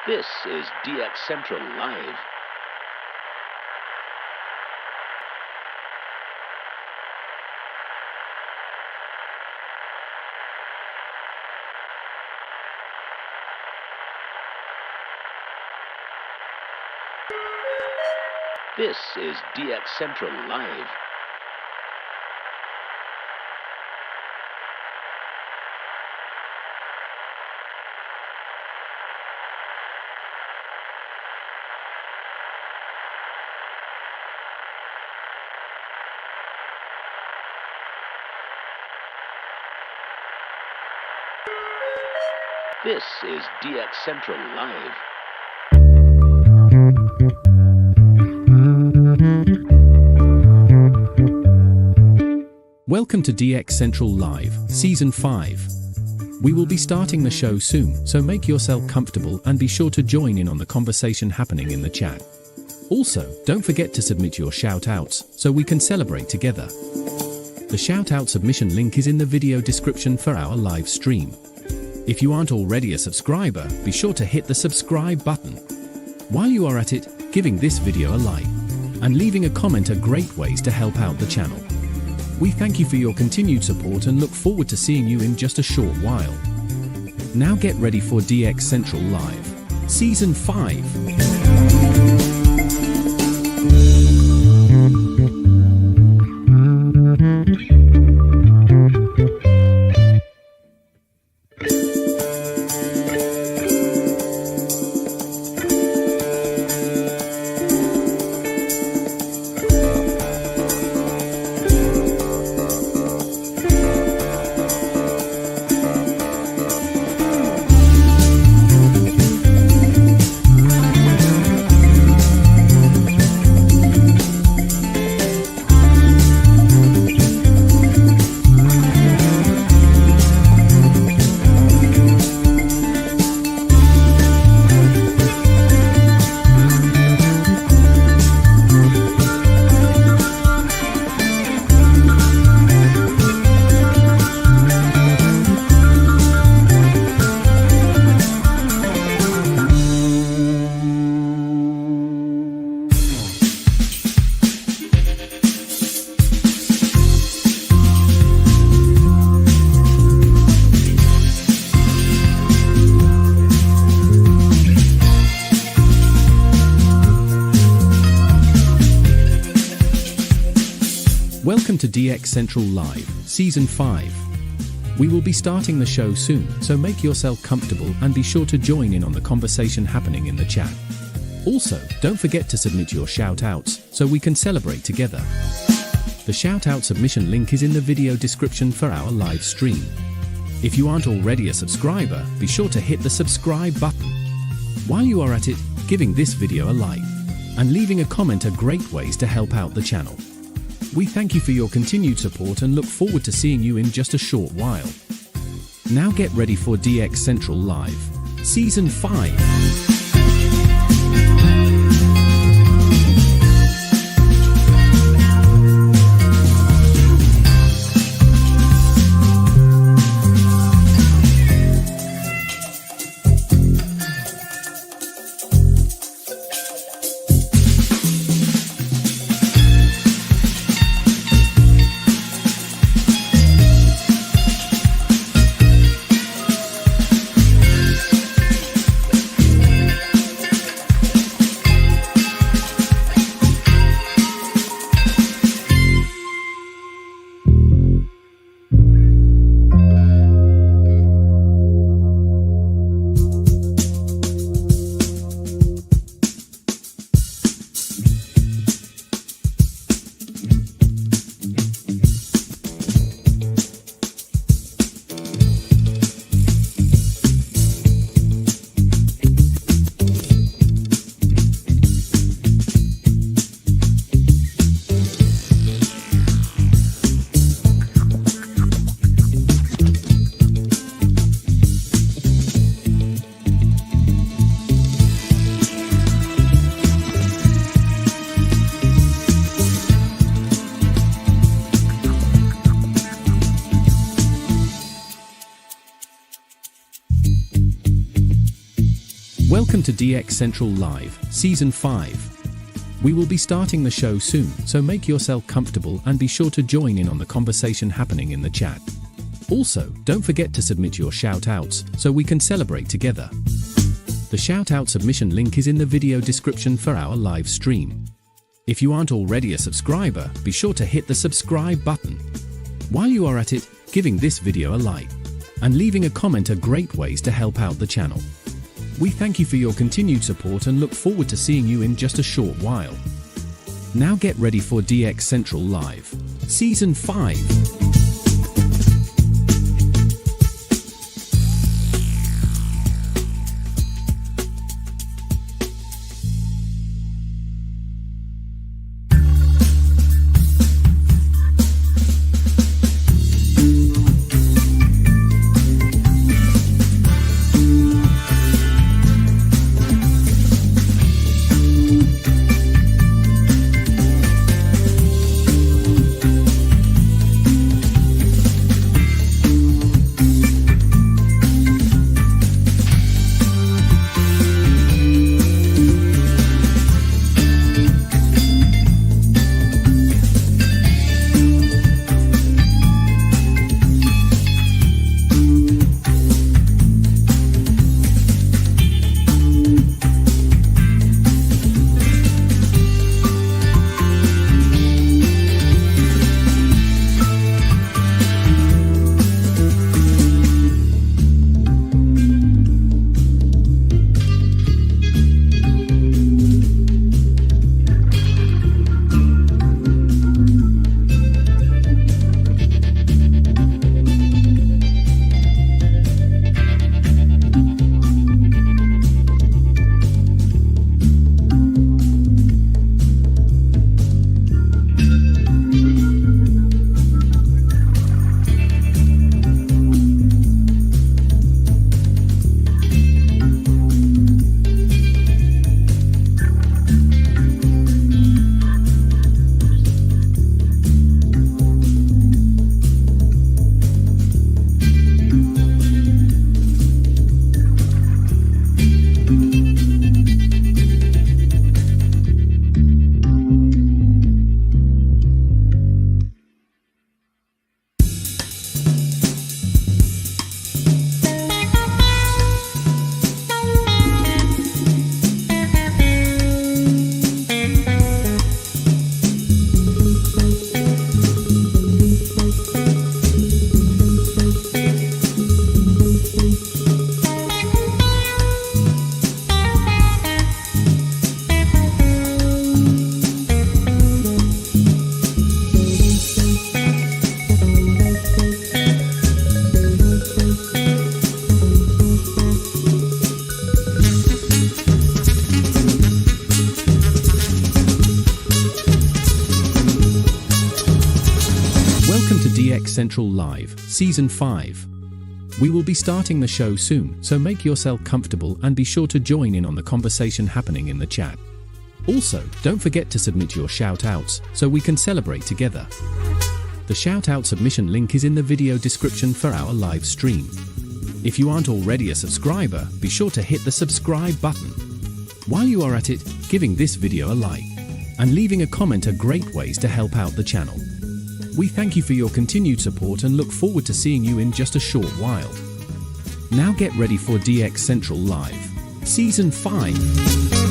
This is DX Central Live. This is DX Central Live. This is DX Central Live. Welcome to DX Central Live, Season 5. We will be starting the show soon, so make yourself comfortable and be sure to join in on the conversation happening in the chat. Also, don't forget to submit your shout-outs, so we can celebrate together. The shout-out submission link is in the video description for our live stream. If you aren't already a subscriber, be sure to hit the subscribe button. While you are at it, giving this video a like. and leaving a comment are great ways to help out the channel. We thank you for your continued support and look forward to seeing you in just a short while. Now get ready for DX Central Live, Season 5. Welcome to DX Central Live, Season 5. We will be starting the show soon, so make yourself comfortable and be sure to join in on the conversation happening in the chat. Also, don't forget to submit your shout-outs so we can celebrate together. The shout-out submission link is in the video description for our live stream. If you aren't already a subscriber, be sure to hit the subscribe button. While you are at it, giving this video a like and leaving a comment are great ways to help out the channel. We thank you for your continued support and look forward to seeing you in just a short while. Now get ready for DX Central Live, Season 5. Welcome to DX Central Live, Season 5. We will be starting the show soon, so make yourself comfortable and be sure to join in on the conversation happening in the chat. Also, don't forget to submit your shout-outs so we can celebrate together. The shout-out submission link is in the video description for our live stream. If you aren't already a subscriber, be sure to hit the subscribe button. While you are at it, giving this video a like and leaving a comment are great ways to help out the channel. We thank you for your continued support and look forward to seeing you in just a short while. Now get ready for DX Central Live, Season 5. Central Live, Season 5. We will be starting the show soon, so make yourself comfortable and be sure to join in on the conversation happening in the chat. Also, don't forget to submit your shoutouts so we can celebrate together. The shoutout submission link is in the video description for our live stream. If you aren't already a subscriber, be sure to hit the subscribe button. While you are at it, giving this video a like and leaving a comment are great ways to help out the channel. We thank you for your continued support and look forward to seeing you in just a short while. Now get ready for DX Central Live, Season 5.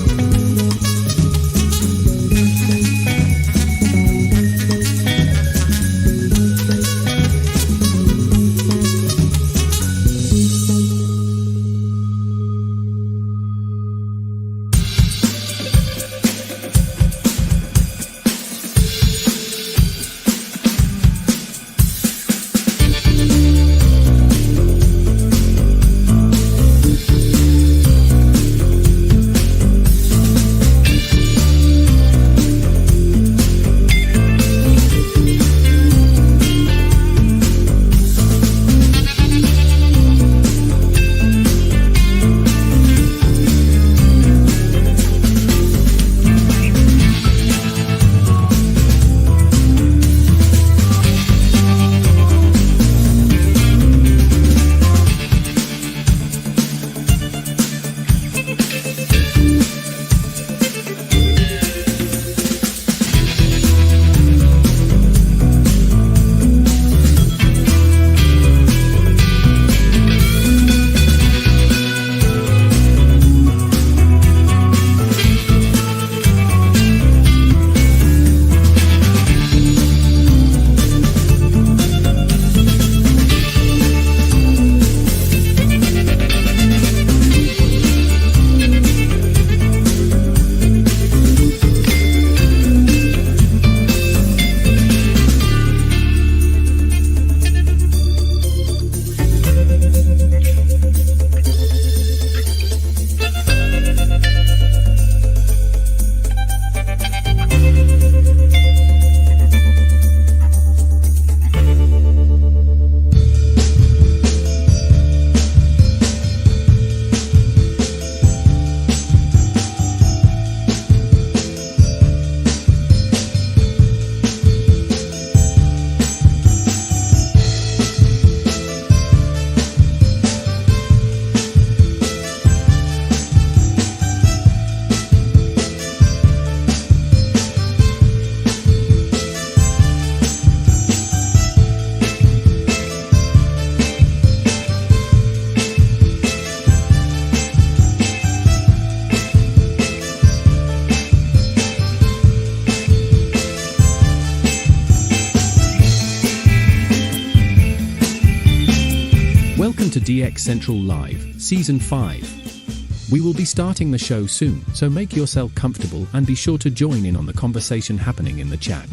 Welcome to DX Central Live, Season 5. We will be starting the show soon, so make yourself comfortable and be sure to join in on the conversation happening in the chat.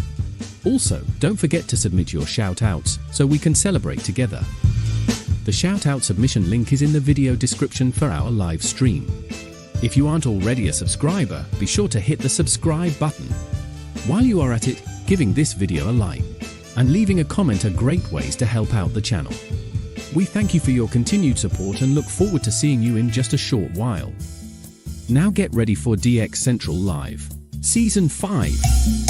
Also, don't forget to submit your shoutouts so we can celebrate together. The shoutout submission link is in the video description for our live stream. If you aren't already a subscriber, be sure to hit the subscribe button. While you are at it, giving this video a like and leaving a comment are great ways to help out the channel. We thank you for your continued support and look forward to seeing you in just a short while. Now get ready for DX Central Live, Season 5.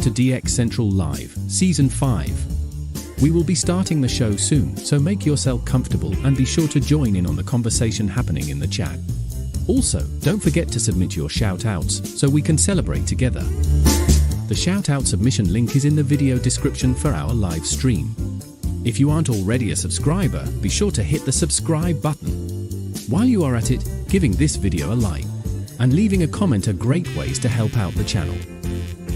to DX Central Live, Season 5. We will be starting the show soon, so make yourself comfortable and be sure to join in on the conversation happening in the chat. Also, don't forget to submit your shoutouts so we can celebrate together. The shoutout submission link is in the video description for our live stream. If you aren't already a subscriber, be sure to hit the subscribe button. While you are at it, giving this video a like and leaving a comment are great ways to help out the channel.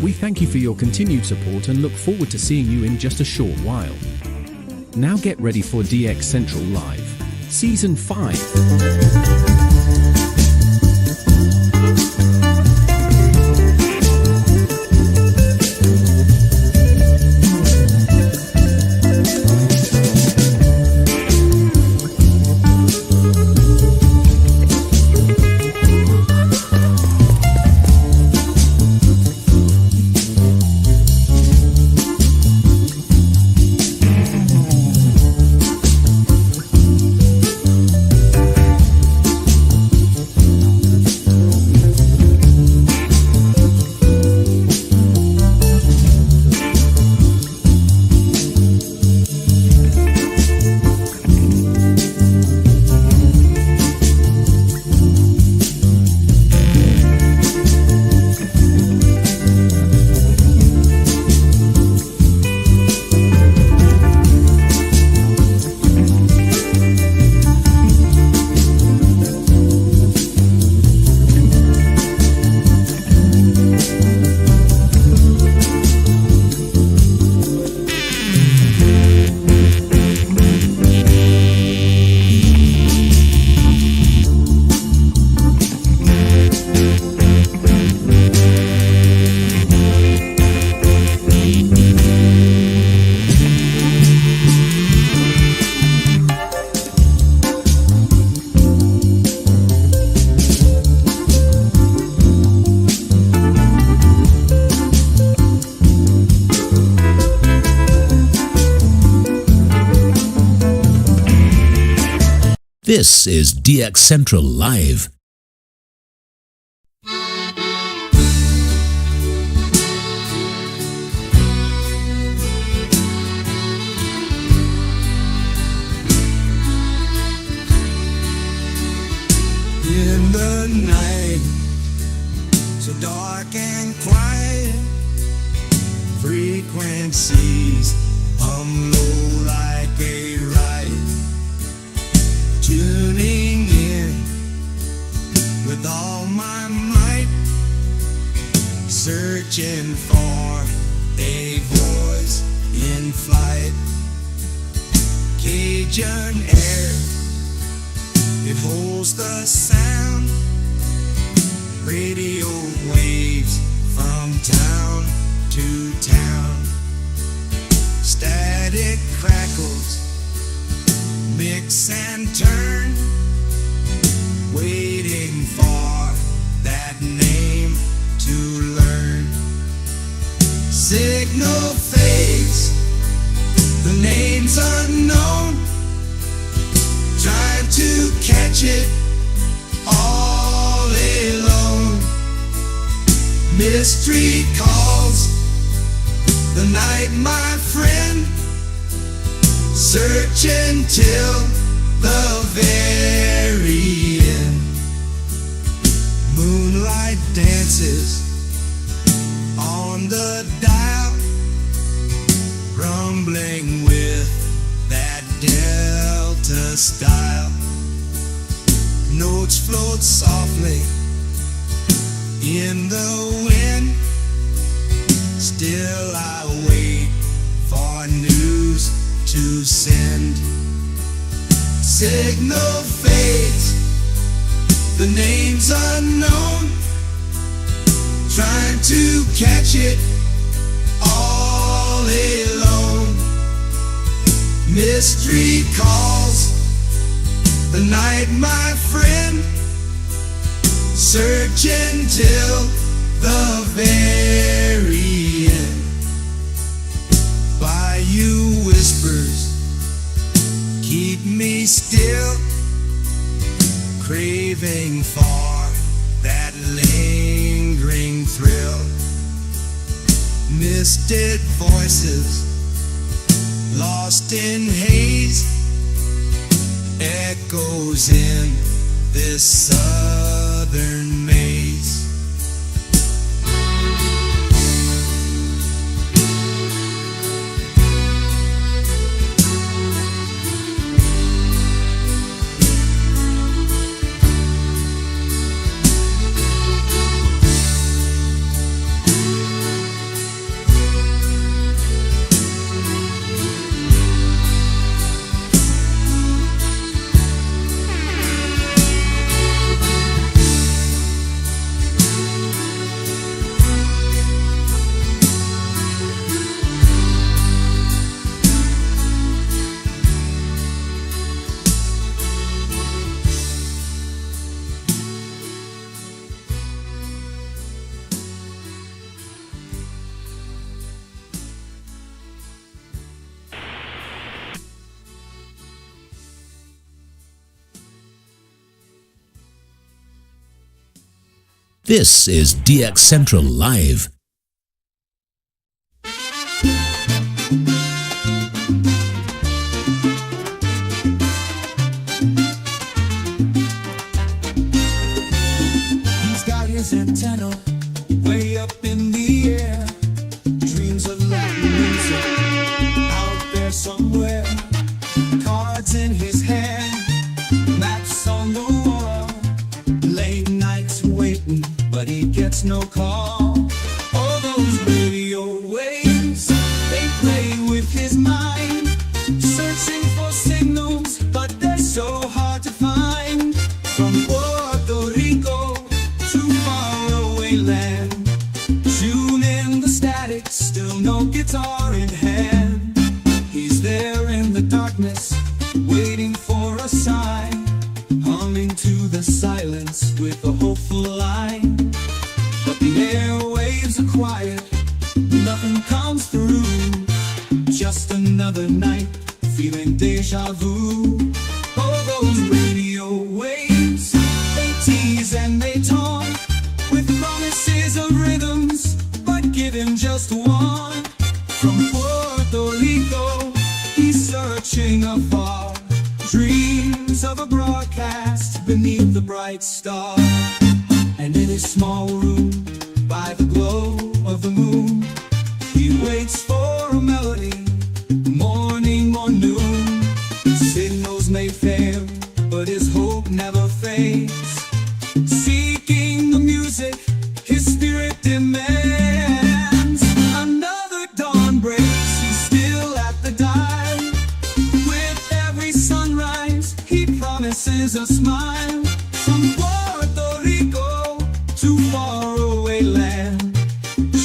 We thank you for your continued support and look forward to seeing you in just a short while. Now get ready for DX Central Live, Season 5. This is DX Central Live. In the night, so dark and quiet, frequencies low like a riot. Tuning in with all my might, searching for a voice in flight. Cajun air, it holds the sound. Radio waves from town to town. Static crackles, mix and turn, waiting for that name to learn. Signal fades, the name's unknown, trying to catch it all alone. Mystery calls, the night, my friend, searching till the very end. Moonlight dances on the dial, rumbling with that Delta style. Notes float softly in the wind, still I wait for news to send. Signal fades, the name's unknown, trying to catch it all alone. Mystery calls, the night, my friend, searching till the very end. Bayou whispers keep me still, craving for that lingering thrill. twisted voices, lost in haze, echoes in this southern maze. This is DX Central Live. He's got his antenna way up in the air, dreams of Latin music out there somewhere, cards in his hand, maps on the wall, late nights waiting, but he gets no call. All those radio waves, they play with his mind, searching for signals, but they're so hard to find. From Puerto Rico to faraway land, tune in the static, still no guitar in hand. He's there in the darkness, waiting for a sign, humming to the silence with a hopeful line. But the airwaves are quiet, nothing comes through, just another night, feeling deja vu. All those radio waves, they tease and they taunt, with promises of rhythms, but give him just one. From Puerto Rico, he's searching afar, dreams of a broadcast beneath the bright star. And in his small room, by the glow of the moon, he waits for a melody, morning or noon. Signals may fail, but his hope never fades. Seeking the music his spirit demands. Another dawn breaks, he's still at the dial. With every sunrise, he promises a smile. From Puerto Rico to faraway land,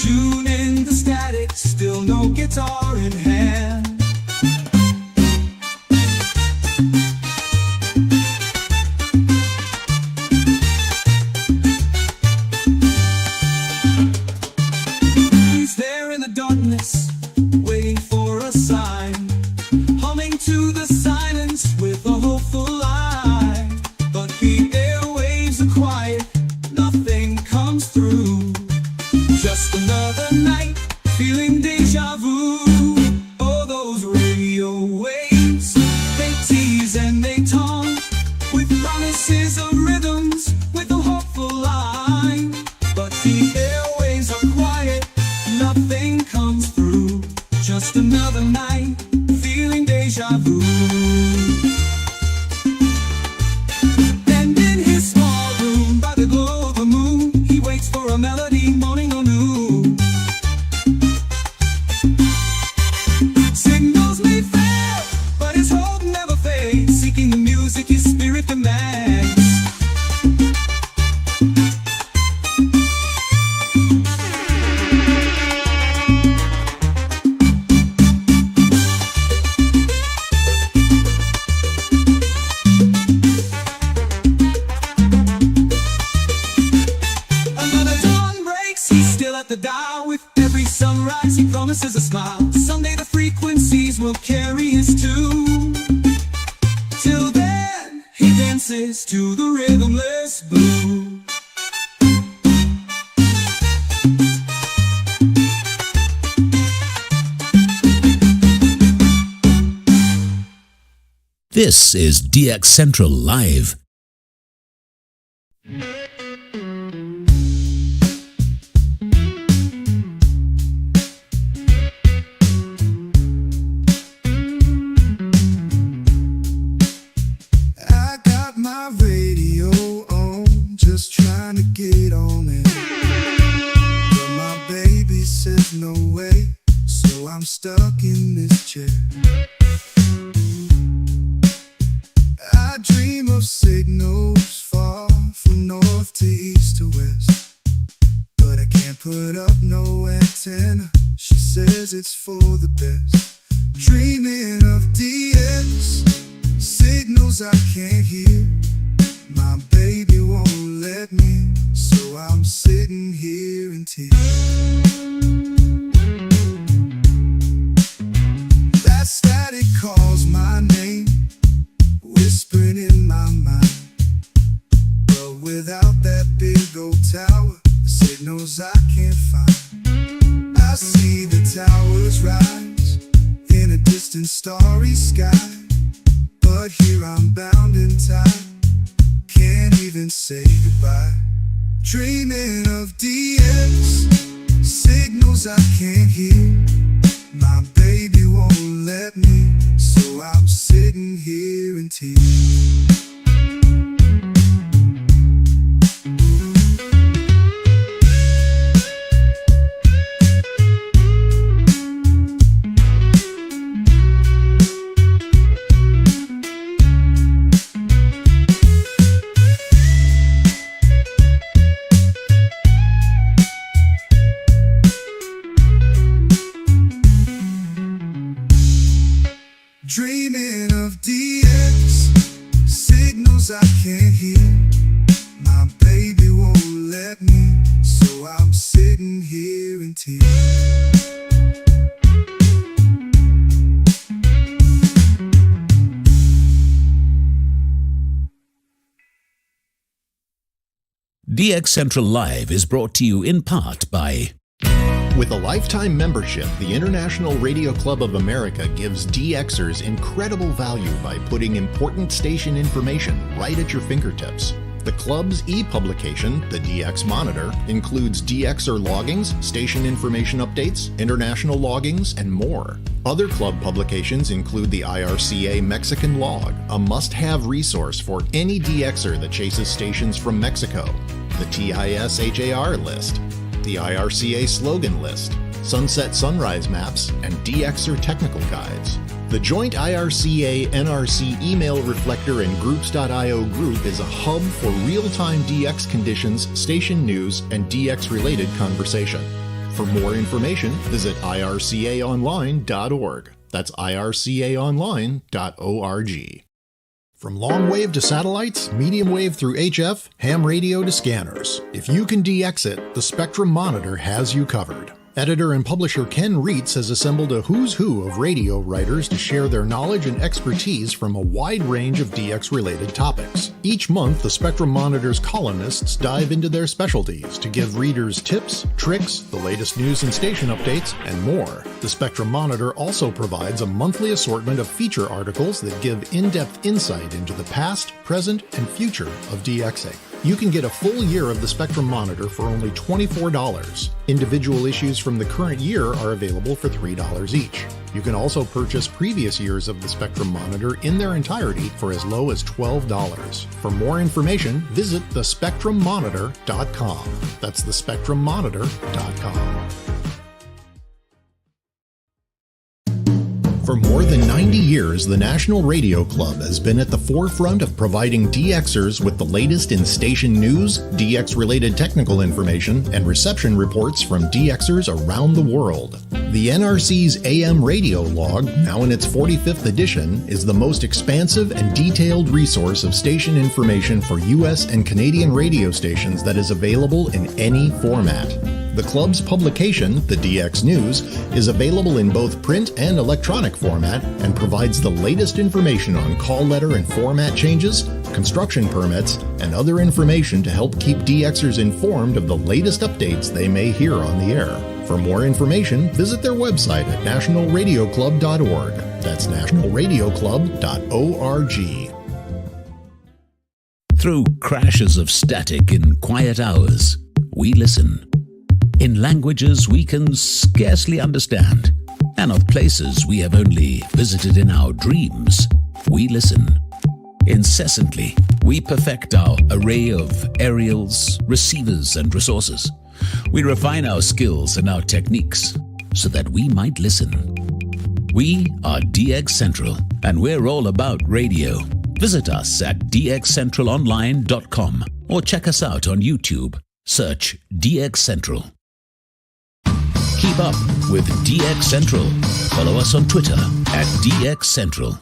tune in the static, still no guitar in hand. He's there in the darkness, waiting for a sign, humming to the silence with a hopeful line. But the airwaves are quiet, nothing comes through, just another night, feeling deja vu. All those radio waves, they tease and they taunt, with promises of rhythms, with a hopeful line. But the airwaves are quiet, nothing comes through, just another night, feeling deja vu. And in his small room, by the glow of the moon, he waits for a melody, morning or noon. Signals may fail, but his hope never fades, seeking the music his spirit demands. Another dawn breaks, he's still at the dial. With every sunrise, he promises a smile. Someday the frequencies will carry his tune. Till then, he dances to the rhythmless blue. This is DX Central Live. I got my radio on, just trying to get on it. But my baby says no way, so I'm stuck in this chair. I dream of signals far from north to east to west, but I can't put up no antenna. She says it's for the best. Dreaming of DX signals I can't hear. My baby won't let me, so I'm sitting here in tears. That static calls my name, whispering in my mind. But without that big old tower, the signals I can't find. I see the towers rise in a distant starry sky, but here I'm bound in time, can't even say goodbye. Dreaming of DX signals I can't hear. My baby won't let me, so I'm sitting here in tears. Dreaming of DX signals I can't hear. My baby won't let me, so I'm sitting here in tears. DX Central Live is brought to you in part by... With a lifetime membership, the International Radio Club of America gives DXers incredible value by putting important station information right at your fingertips. The club's e-publication, the DX Monitor, includes DXer loggings, station information updates, international loggings, and more. Other club publications include the IRCA Mexican Log, a must-have resource for any DXer that chases stations from Mexico, the TIS HAR list, the IRCA slogan list, sunset sunrise maps, and DXer technical guides. The joint IRCA-NRC email reflector and groups.io group is a hub for real-time DX conditions, station news, and DX-related conversation. For more information, visit ircaonline.org. That's ircaonline.org. From long wave to satellites, medium wave through HF, ham radio to scanners. If you can DX it, the Spectrum Monitor has you covered. Editor and publisher Ken Reitz has assembled a who's who of radio writers to share their knowledge and expertise from a wide range of DX-related topics. Each month, the Spectrum Monitor's columnists dive into their specialties to give readers tips, tricks, the latest news and station updates, and more. The Spectrum Monitor also provides a monthly assortment of feature articles that give in-depth insight into the past, present, and future of DXing. You can get a full year of the Spectrum Monitor for only $24. Individual issues from the current year are available for $3 each. You can also purchase previous years of the Spectrum Monitor in their entirety for as low as $12. For more information, visit thespectrummonitor.com. That's thespectrummonitor.com. For more than 90 years, the National Radio Club has been at the forefront of providing DXers with the latest in station news, DX-related technical information, and reception reports from DXers around the world. The NRC's AM radio log, now in its 45th edition, is the most expansive and detailed resource of station information for US and Canadian radio stations that is available in any format. The club's publication, the DX News, is available in both print and electronic format and provides the latest information on call letter and format changes, construction permits, and other information to help keep DXers informed of the latest updates they may hear on the air. For more information, visit their website at nationalradioclub.org. That's nationalradioclub.org. Through crashes of static in quiet hours, we listen. In languages we can scarcely understand, and of places we have only visited in our dreams, we listen. Incessantly, we perfect our array of aerials, receivers, and resources. We refine our skills and our techniques so that we might listen. We are DX Central, and we're all about radio. Visit us at dxcentralonline.com or check us out on YouTube. Search DX Central. Keep up with DX Central. Follow us on Twitter at DX Central.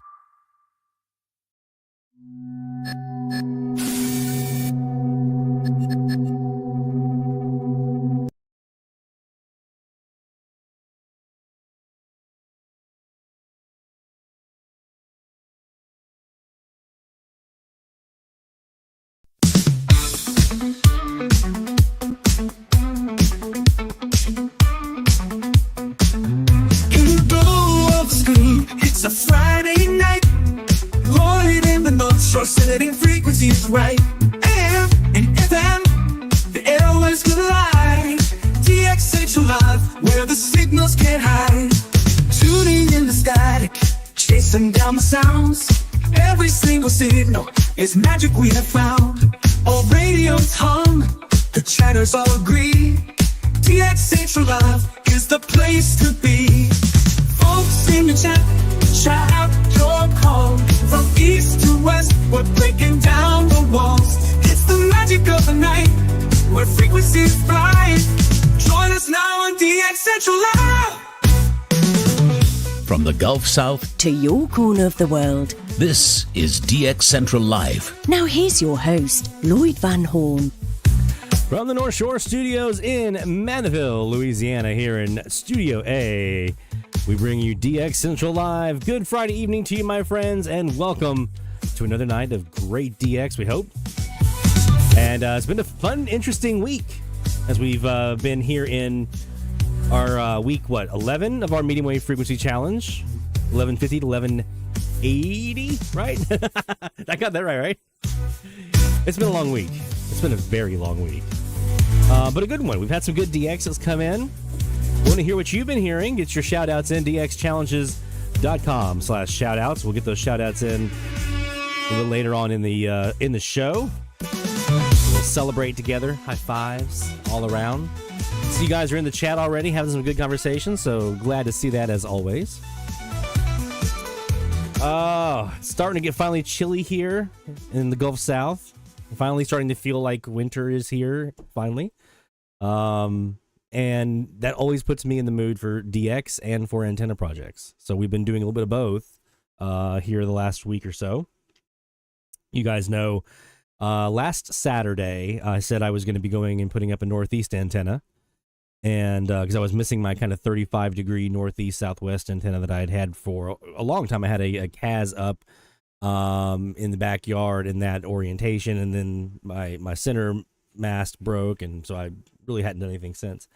It's a Friday night, rolling in the North Shore, setting frequencies right. AM and FM, the airwaves collide. DX Central Live, where the signals can't hide. Tuning in the static, chasing down the sounds. Every single signal is magic we have found. All radios hum, the chatters all agree. DX Central Live is the place to be. Folks in the chat, shout out your call. From east to west, we're breaking down the walls. It's the magic of the night, where frequencies fly. Join us now on DX Central Live. From the Gulf South to your corner of the world, this is DX Central Live. now here's your host, Lloyd Van Horn. From the North Shore Studios in Mandeville, Louisiana, here in Studio A, we bring you DX Central Live. Good Friday evening to you, my friends, and welcome to another night of great DX, we hope. And it's been a fun, interesting week as we've been here in our week, 11 of our medium wave frequency challenge. 1150 to 1180, right? I got that right? It's been a long week. It's been a very long week. But a good one. We've had some good DXs come in. We want to hear what you've been hearing. Get your shout-outs in, dxchallenges.com/shout-outs. We'll get those shout-outs in a little later on in the show. We'll celebrate together. High fives all around. So you guys are in the chat already, having some good conversations, so glad to see that as always. It's starting to get finally chilly here in the Gulf South. Finally starting to feel like winter is here, finally. And that always puts me in the mood for DX and for antenna projects. So we've been doing a little bit of both here the last week or so. You guys know, last Saturday, I said I was going to be going and putting up a northeast antenna. And because I was missing my kind of 35-degree northeast southwest antenna that I had had for a long time. I had a KAZ up in the backyard in that orientation, and then my center mast broke, and so I really hadn't done anything since.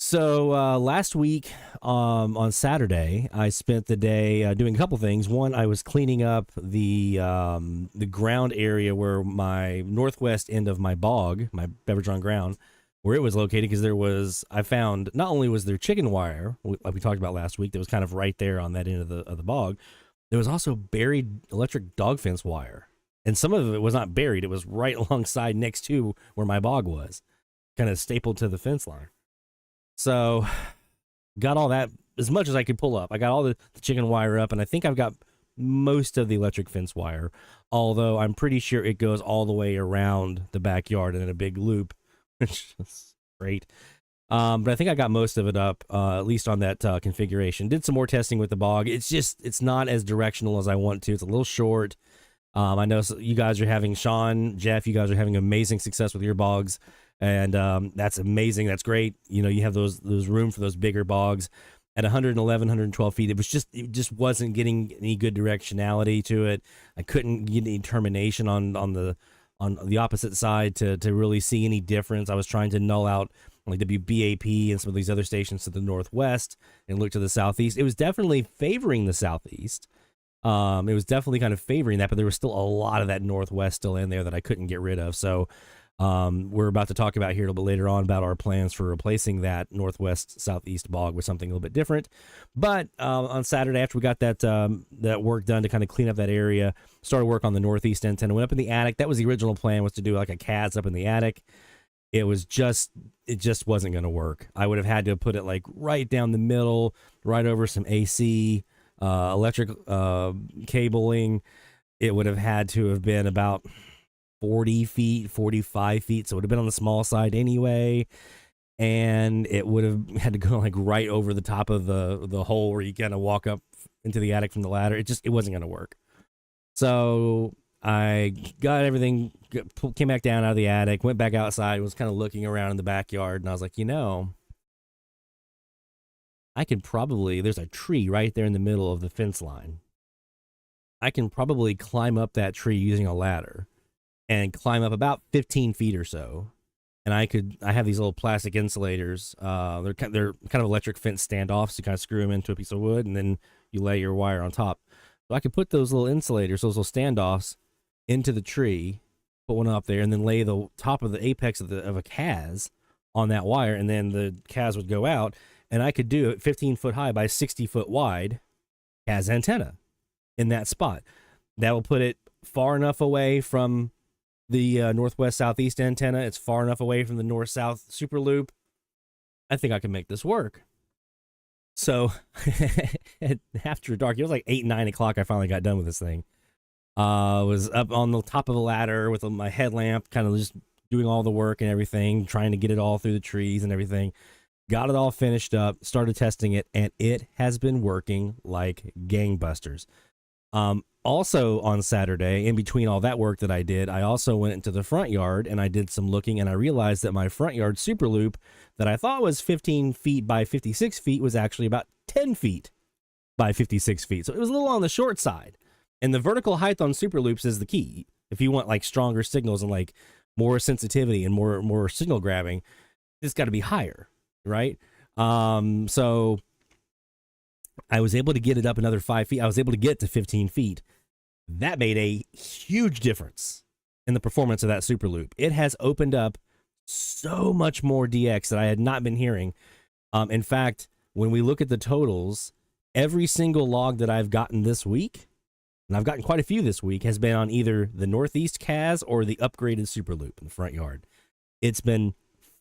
So last week on Saturday, I spent the day doing a couple things. One, I was cleaning up the ground area where my northwest end of my bog, my beverage on ground, where it was located, because I found not only was there chicken wire, like we talked about last week, that was kind of right there on that end of the bog, there was also buried electric dog fence wire. And some of it was not buried. It was right alongside next to where my bog was, kind of stapled to the fence line. So got all that as much as I could pull up. I got all the chicken wire up, and I think I've got most of the electric fence wire, although I'm pretty sure it goes all the way around the backyard in a big loop, which is great. But I think I got most of it up, at least on that configuration. Did some more testing with the bog. It's not as directional as I want to. It's a little short. I know you guys are having, Sean, Jeff, you guys are having amazing success with your bogs, and that's amazing. That's great. You know, you have those room for those bigger bogs. At 111, 112 feet, it just wasn't getting any good directionality to it. I couldn't get any termination on the opposite side to really see any difference. I was trying to null out like WBAP and some of these other stations to the northwest, and look to the southeast. It was definitely favoring the southeast. It was definitely kind of favoring that, but there was still a lot of that northwest still in there that I couldn't get rid of. So we're about to talk about here a little bit later on about our plans for replacing that northwest southeast bog with something a little bit different. But on Saturday, after we got that work done to kind of clean up that area, started work on the northeast antenna, went up in the attic. That was the original plan, was to do like a KAZ up in the attic. It just wasn't going to work. I would have had to put it like right down the middle, right over some AC, electric cabling. It would have had to have been about 40 feet, 45 feet. So it would have been on the small side anyway. And it would have had to go like right over the top of the hole where you kind of walk up into the attic from the ladder. It wasn't going to work. So I got everything, came back down out of the attic, went back outside, was kind of looking around in the backyard, and I was like, I could probably, there's a tree right there in the middle of the fence line. I can probably climb up that tree using a ladder and climb up about 15 feet or so. And I have these little plastic insulators. They're kind of electric fence standoffs. You kind of screw them into a piece of wood, and then you lay your wire on top. So I could put those little insulators, those little standoffs, into the tree, put one up there, and then lay the top of the apex of a KAZ on that wire, and then the KAZ would go out, and I could do it 15 foot high by 60 foot wide KAZ antenna in that spot. That will put it far enough away from the northwest southeast antenna. It's far enough away from the north south SuperLoop. I think I can make this work. So after dark, it was like 8, 9 o'clock. I finally got done with this thing. Was up on the top of the ladder with my headlamp, kind of just doing all the work and everything, trying to get it all through the trees and everything. Got it all finished up, started testing it, and it has been working like gangbusters. Also on Saturday, in between all that work that I did, I also went into the front yard and I did some looking, and I realized that my front yard SuperLoop that I thought was 15 feet by 56 feet was actually about 10 feet by 56 feet. So it was a little on the short side. And the vertical height on SuperLoops is the key. If you want like stronger signals and like more sensitivity and more signal grabbing, it's got to be higher, right? So I was able to get it up another 5 feet. I was able to get to 15 feet. That made a huge difference in the performance of that SuperLoop. It has opened up so much more DX that I had not been hearing. In fact, when we look at the totals, every single log that I've gotten this week, and I've gotten quite a few this week, has been on either the Northeast KAZ or the upgraded SuperLoop in the front yard. It's been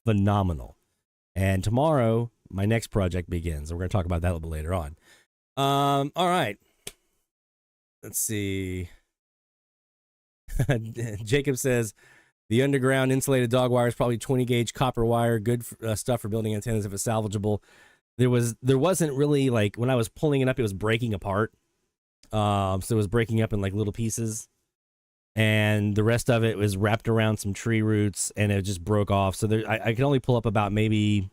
phenomenal. And tomorrow, my next project begins. We're going to talk about that a little bit later on. All right. Let's see. Jacob says, the underground insulated dog wire is probably 20 gauge copper wire. Good stuff for building antennas if it's salvageable. There wasn't really, like, when I was pulling it up, it was breaking apart. So it was breaking up in like little pieces, and the rest of it was wrapped around some tree roots, and it just broke off. So I could only pull up about maybe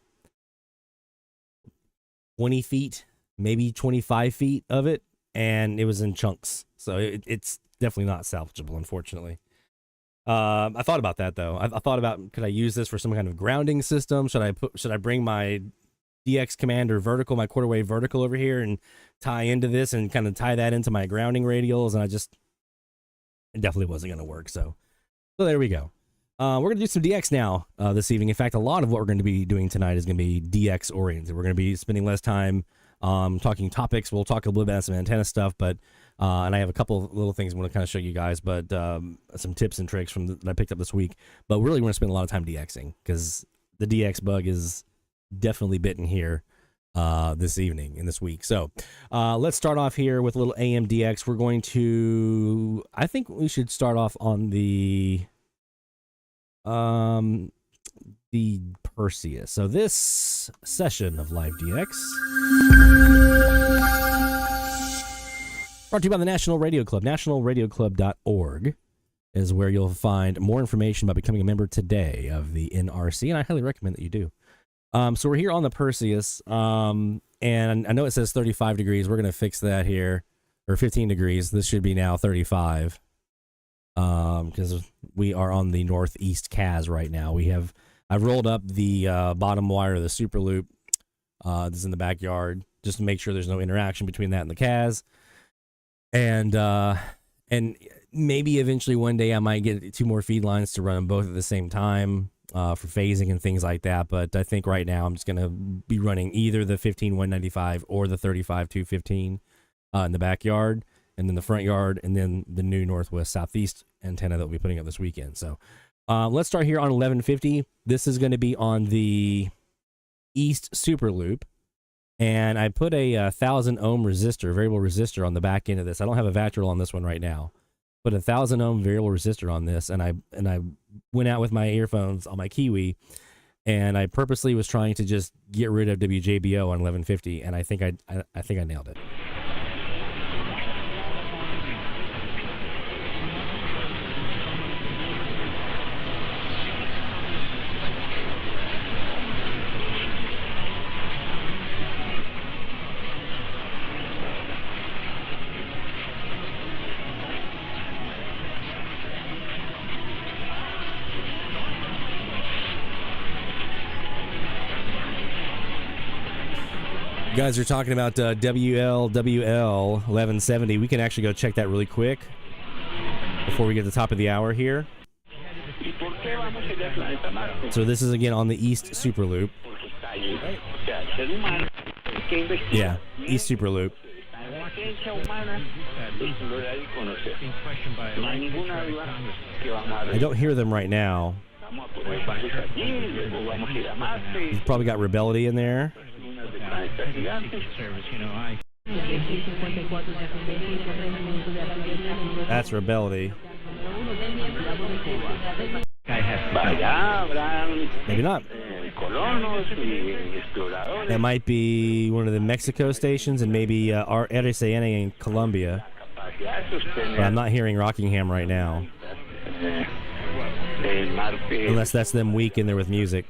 20 feet, maybe 25 feet of it, and it was in chunks. So it's definitely not salvageable, unfortunately. I thought about that though. I thought about, could I use this for some kind of grounding system? Should I bring my DX Commander vertical, my quarter wave vertical over here, and tie into this and kind of tie that into my grounding radials? And it definitely wasn't going to work. So there we go. We're going to do some DX now this evening. In fact, a lot of what we're going to be doing tonight is going to be DX oriented. We're going to be spending less time talking topics. We'll talk a little bit about some antenna stuff, but and I have a couple of little things I want to kind of show you guys, but some tips and tricks that I picked up this week. But really, we're going to spend a lot of time DXing because the DX bug is definitely bitten here this evening and this week. So let's start off here with a little AMDX. We're going to, I think we should start off on the Perseus. So this session of Live DX brought to you by the National Radio Club. nationalradioclub.org is where you'll find more information about becoming a member today of the NRC, and I highly recommend that you do. So we're here on the Perseus, and I know it says 35 degrees. We're going to fix that here, or 15 degrees. This should be now 35, because we are on the Northeast KAZ right now. We have I've rolled up the bottom wire of the SuperLoop. This is in the backyard, just to make sure there's no interaction between that and the KAZ. And maybe eventually one day I might get 2 more feed lines to run them both at the same time for phasing and things like that. But I think right now I'm just going to be running either the 15195 or the 35215 in the backyard, and then the front yard, and then the new northwest southeast antenna that we'll be putting up this weekend. So let's start here on 1150. This is going to be on the east SuperLoop. And I put a 1,000 ohm resistor, variable resistor on the back end of this. I don't have a vactrol on this one right now, but a 1,000 ohm variable resistor on this. And I went out with my earphones on my Kiwi, and I purposely was trying to just get rid of WJBO on 1150. And I think I nailed it. You guys are talking about WLWL 1170. We can actually go check that really quick before we get to the top of the hour here. So this is again on the East SuperLoop. Yeah, East SuperLoop. I don't hear them right now. You've probably got Rebellion in there. That's Rebellion. Maybe not. That might be one of the Mexico stations, and maybe our RSAN in Colombia. But I'm not hearing Rockingham right now. Unless that's them weak in there with music.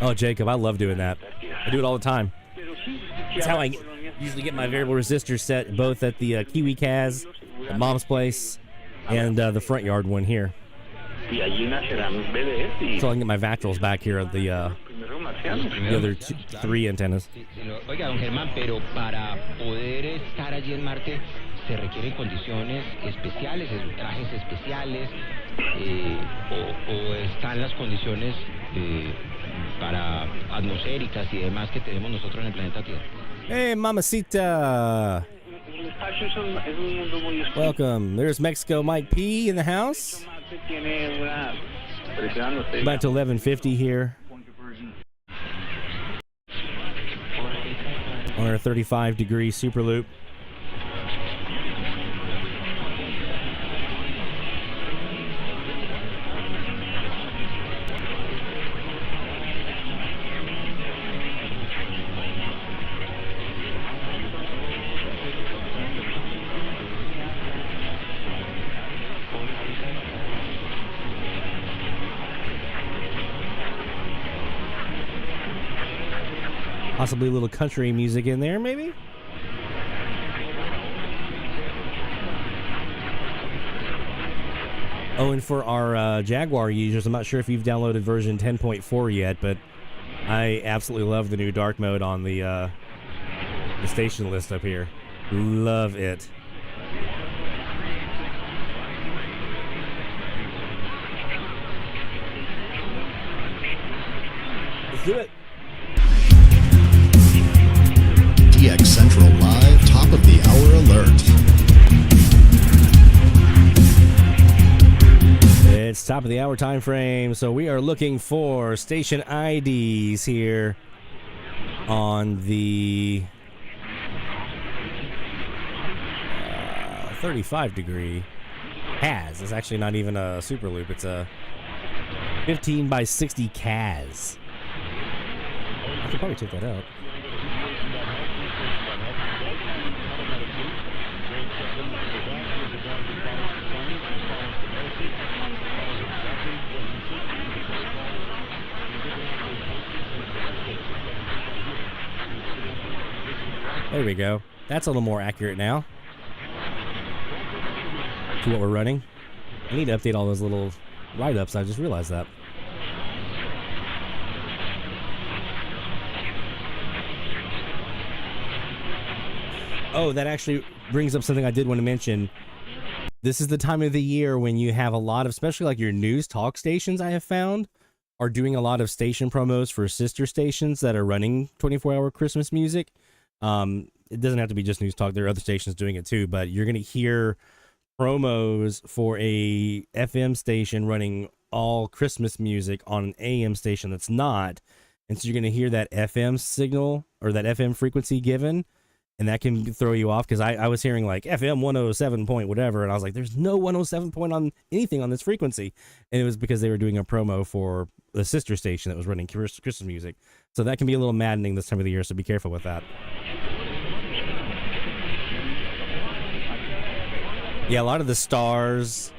Oh, Jacob, I love doing that. I do it all the time. That's how I usually get my variable resistor set, both at the Kiwi KAZ, at Mom's place, and the front yard one here. So I can get my vactrols back here at the other 3 antennas. Oiga, don Germán, pero para poder estar allí en Marte se requieren condiciones especiales, trajes especiales, o están las condiciones para atmosféricas y demás que tenemos nosotros en el planeta Tierra. Hey, mamacita. Welcome. There's Mexico Mike P in the house. Back to 1150 here. On our 35-degree SuperLoop. Possibly a little country music in there, maybe? Oh, and for our Jaguar users, I'm not sure if you've downloaded version 10.4 yet, but I absolutely love the new dark mode on the station list up here. Love it. Let's do it. DX Central Live Top of the Hour Alert. It's top of the hour time frame, so we are looking for station IDs here on the 35-degree KAZ. It's actually not even a SuperLoop. It's a 15 by 60 KAZ. I could probably take that out. There we go. That's a little more accurate now. to what we're running. I need to update all those little write-ups. I just realized that. Oh, that actually brings up something I did want to mention. This is the time of the year when you have a lot of, especially like your news talk stations, I have found, are doing a lot of station promos for sister stations that are running 24-hour Christmas music. It doesn't have to be just news talk. There are other stations doing it too, but you're going to hear promos for a FM station running all Christmas music on an AM station that's not. And so you're going to hear that FM signal or that FM frequency given. And that can throw you off because I was hearing like FM 107 point whatever, and I was like, there's no 107 point on anything on this frequency. And it was because they were doing a promo for the sister station that was running Christmas music. So that can be a little maddening this time of the year, so be careful with that. Yeah, a lot of the stars,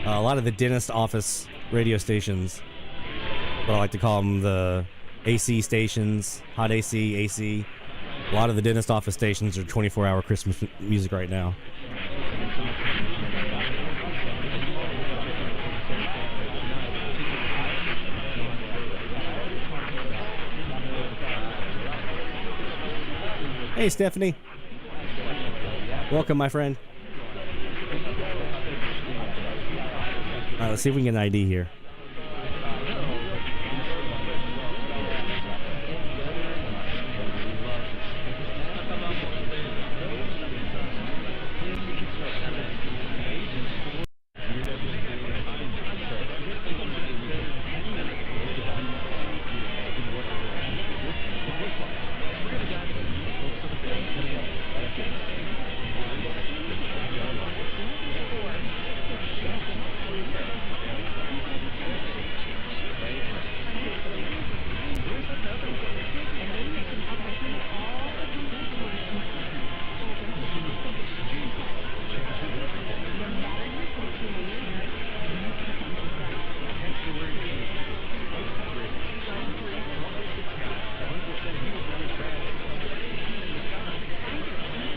a lot of the dentist office radio stations, what I like to call them, the AC stations, hot AC, AC. A lot of the dentist office stations are 24-hour Christmas music right now. Hey, Stephanie. Welcome, my friend. All right, let's see if we can get an ID here.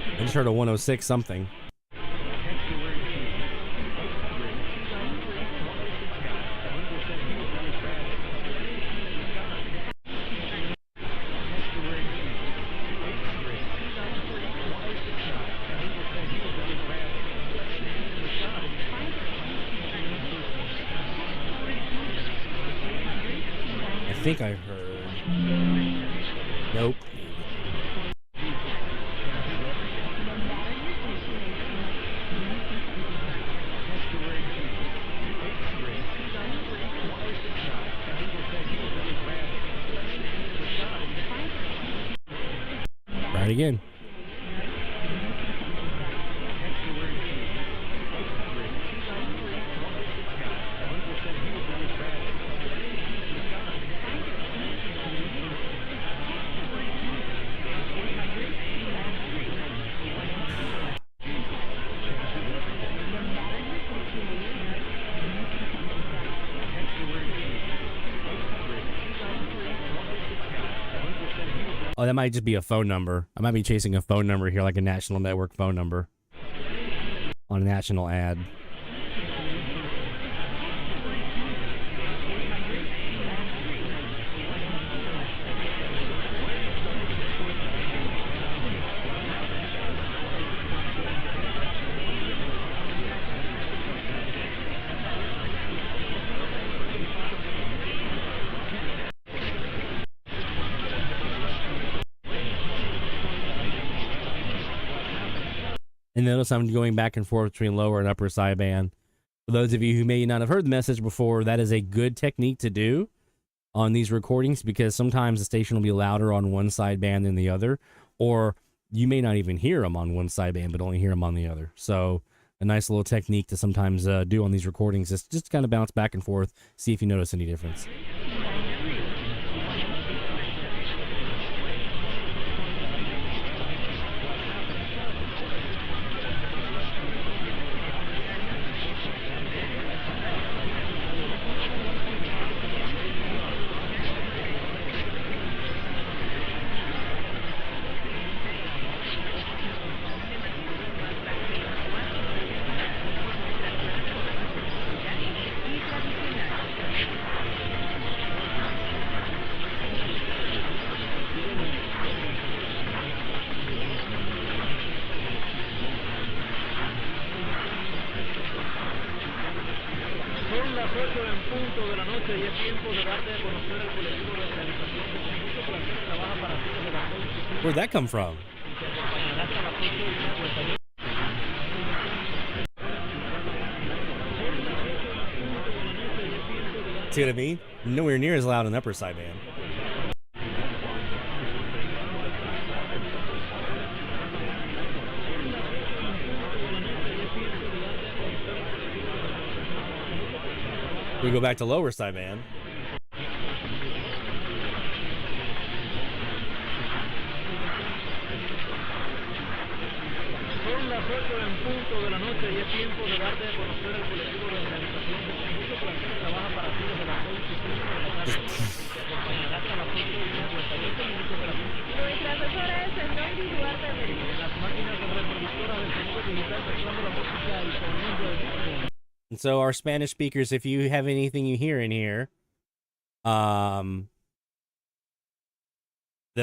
I just heard a 106 something. I think I heard. Nope. Again. Oh, that might just be a phone number. I might be chasing a phone number here, like a national network phone number on a national ad. And notice I'm going back and forth between lower and upper sideband. For those of you who may not have heard the message before, that is a good technique to do on these recordings because sometimes the station will be louder on one sideband than the other, or you may not even hear them on one sideband but only hear them on the other. So a nice little technique to sometimes do on these recordings is just kind of bounce back and forth, see if you notice any difference. Where'd that come from? See what I mean? Nowhere near as loud on the upper side, man. We go back to lower side, man. Son las 8 en punto de la noche y es tiempo de darte a conocer al colectivo de organización que con mucho placer trabaja para ti desde las 6 y 5 de la tarde. Te acompañará hasta las 8 y 58 minutos de la noche. Nuestra asesora es Endondi Duarte de En las máquinas reproductoras del sonido digital mezclando la música y sonido del disco. And so our Spanish speakers, if you have anything you hear in here, that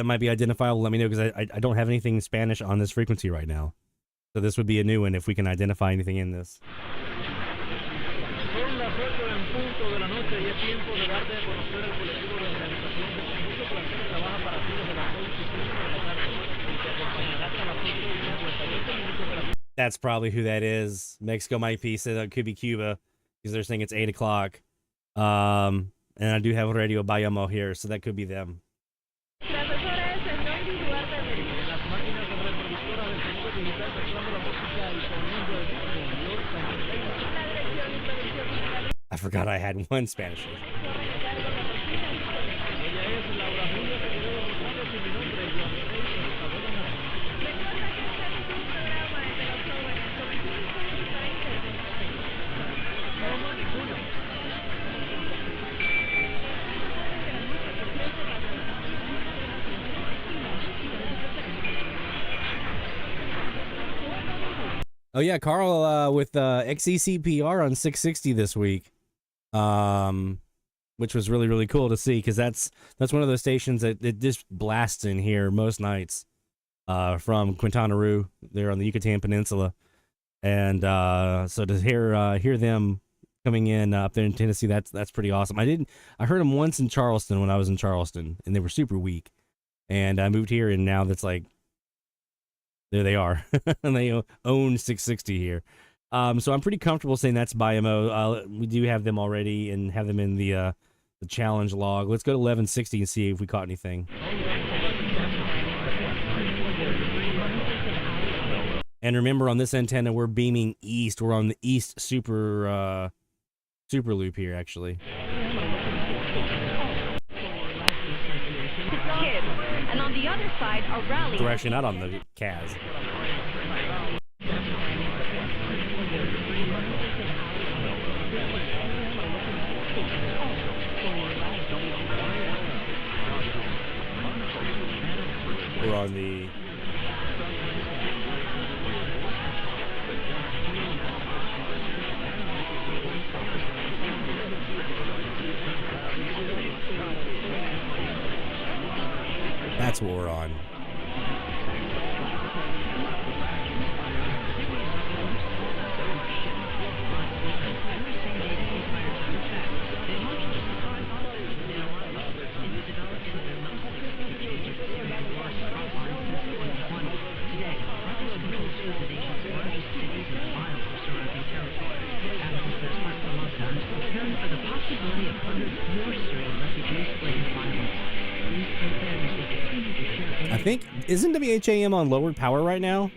might be identifiable, let me know, because I don't have anything in Spanish on this frequency right now. So this would be a new one if we can identify anything in this. Son las 8 en punto de la noche y es tiempo de darte a conocer al colectivo de organización que con mucho placer trabaja para ti desde las 6 y 5 de la tarde. Te acompañará hasta las 8 y 58 minutos de la noche. That's probably who that is. Mexico might be, so that could be Cuba, because they're saying it's 8 o'clock. And I do have Radio Bayamo here, so that could be them. La asesora es Endondi Duarte de En las máquinas reproductoras del sonido digital mezclando la música y sonido del disco. la dirección y producción musical. I forgot I had one Spanish. Ella es Laura Julia Figueroa Rosales y mi nombre es Juan Reyes. Recuerda que este es un programa de los jóvenes con públicos diferentes. No, ninguno. Oh yeah, Carl with XECPR on 660 this week, which was really, really cool to see, because that's one of those stations that just blasts in here most nights from Quintana Roo. They're on the Yucatan Peninsula, and so to hear them coming in up there in Tennessee, that's pretty awesome. I heard them once in Charleston when I was in Charleston, and they were super weak, and I moved here, and now that's like, there they are. And they own 660 here. So I'm pretty comfortable saying that's BIMO. We do have them already and have them in the challenge log. Let's go to 1160 and see if we caught anything. And remember, on this antenna, we're beaming east. We're on the east super loop here, actually. And on the other side, a rally. We're actually not on the KAZ. We're on the... That's what we're on. I think, isn't WHAM on lowered power right now?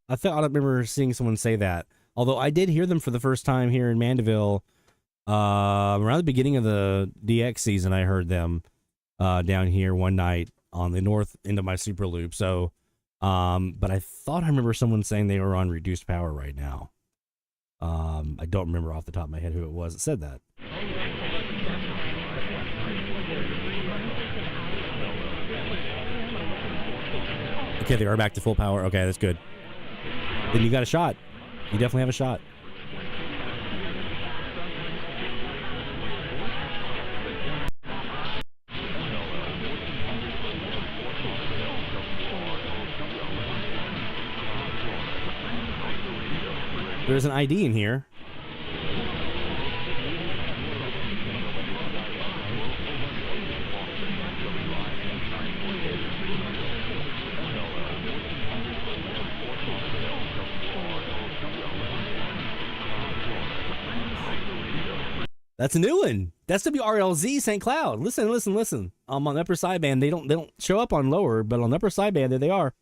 I remember seeing someone say that. Although I did hear them for the first time here in Mandeville around the beginning of the DX season. I heard them down here one night on the north end of my SuperLoop. So, but I thought I remember someone saying they were on reduced power right now. I don't remember off the top of my head who it was that said that. Okay, they are back to full power. Okay, that's good. Then you got a shot. You definitely have a shot. There's an ID in here. That's a new one. That's WRLZ St. Cloud. Listen, listen, listen. On the upper sideband, they don't show up on lower, but on upper sideband, there they are.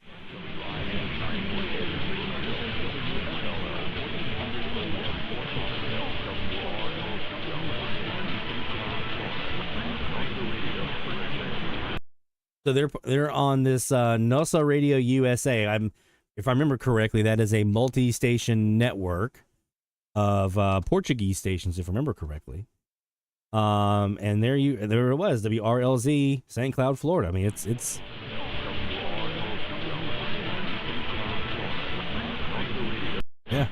So they're on this Nossa Radio USA. If I remember correctly, that is a multi-station network of Portuguese stations, if I remember correctly. And there it was, WRLZ, St. Cloud, Florida. I mean, it's yeah.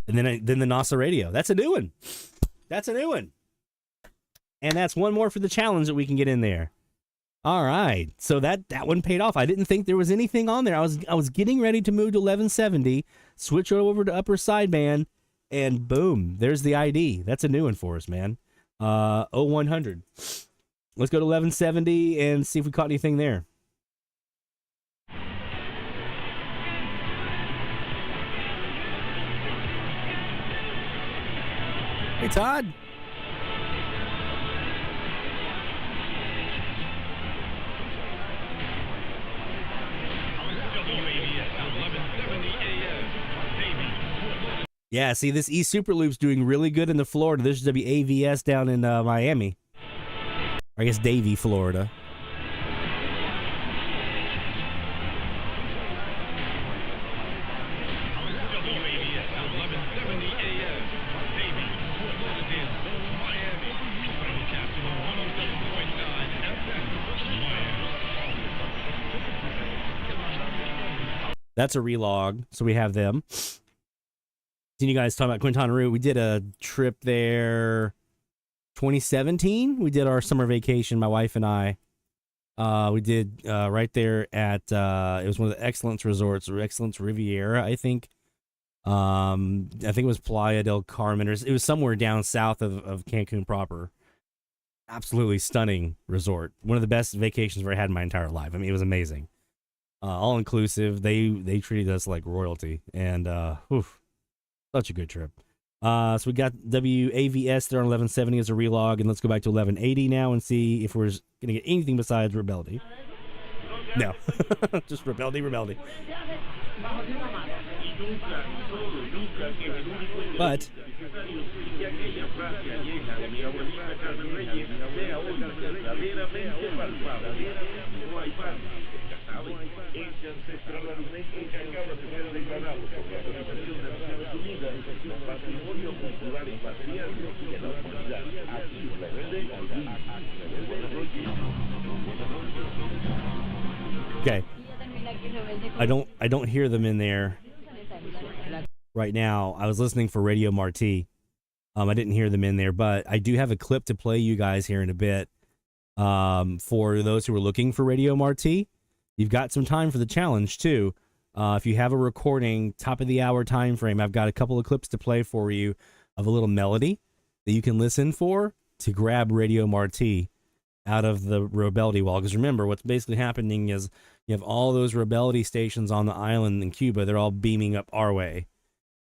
And then the NASA radio. That's a new one. That's a new one. And that's one more for the challenge that we can get in there. All right. So that one paid off. I didn't think there was anything on there. I was getting ready to move to 1170, switch over to upper sideband, and boom, there's the ID. That's a new one for us, man. 0100. Let's go to 1170 and see if we caught anything there. Hey, Todd. Yeah, see, this SuperLoop's doing really good in the Florida. This is WAVS down in Miami. Or I guess Davie, Florida. That's a relog, so we have them. Seen you guys talking about Quintana Roo. We did a trip there 2017. We did our summer vacation, my wife and I. We did right there at it was one of the Excellence Resorts, or Excellence Riviera, I think. I think it was Playa del Carmen, or it was somewhere down south of Cancun proper. Absolutely stunning resort. One of the best vacations I've ever had in my entire life. I mean, it was amazing. All inclusive. They treated us like royalty, and such a good trip. So we got WAVS there on 1170 as a relog, and let's go back to 1180 now and see if we're gonna get anything besides Rebeldy. No, just Rebeldy. But okay, I don't hear them in there right now. I was listening for Radio Marti. I didn't hear them in there, but I do have a clip to play you guys here in a bit. For those who are looking for Radio Marti, you've got some time for the challenge too. If you have a recording, top of the hour time frame, I've got a couple of clips to play for you of a little melody that you can listen for to grab Radio Marti out of the Rebeldy wall. Because remember, what's basically happening is you have all those Rebeldy stations on the island in Cuba. They're all beaming up our way.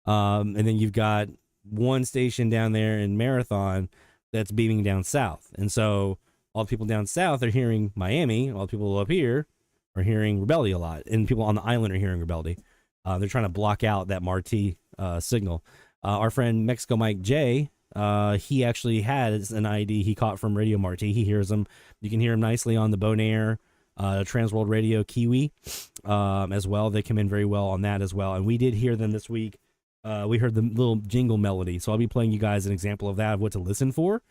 And then you've got one station down there in Marathon that's beaming down south. And so all the people down south are hearing Miami. All the people up here are hearing Rebeldy a lot. And people on the island are hearing Rebeldy. They're trying to block out that Marti signal. Our friend Mexico Mike J, he actually has an ID he caught from Radio Marti. He hears them. You can hear him nicely on the Bonaire, Transworld Radio, Kiwi as well. They come in very well on that as well. And we did hear them this week. We heard the little jingle melody. So I'll be playing you guys an example of that, of what to listen for.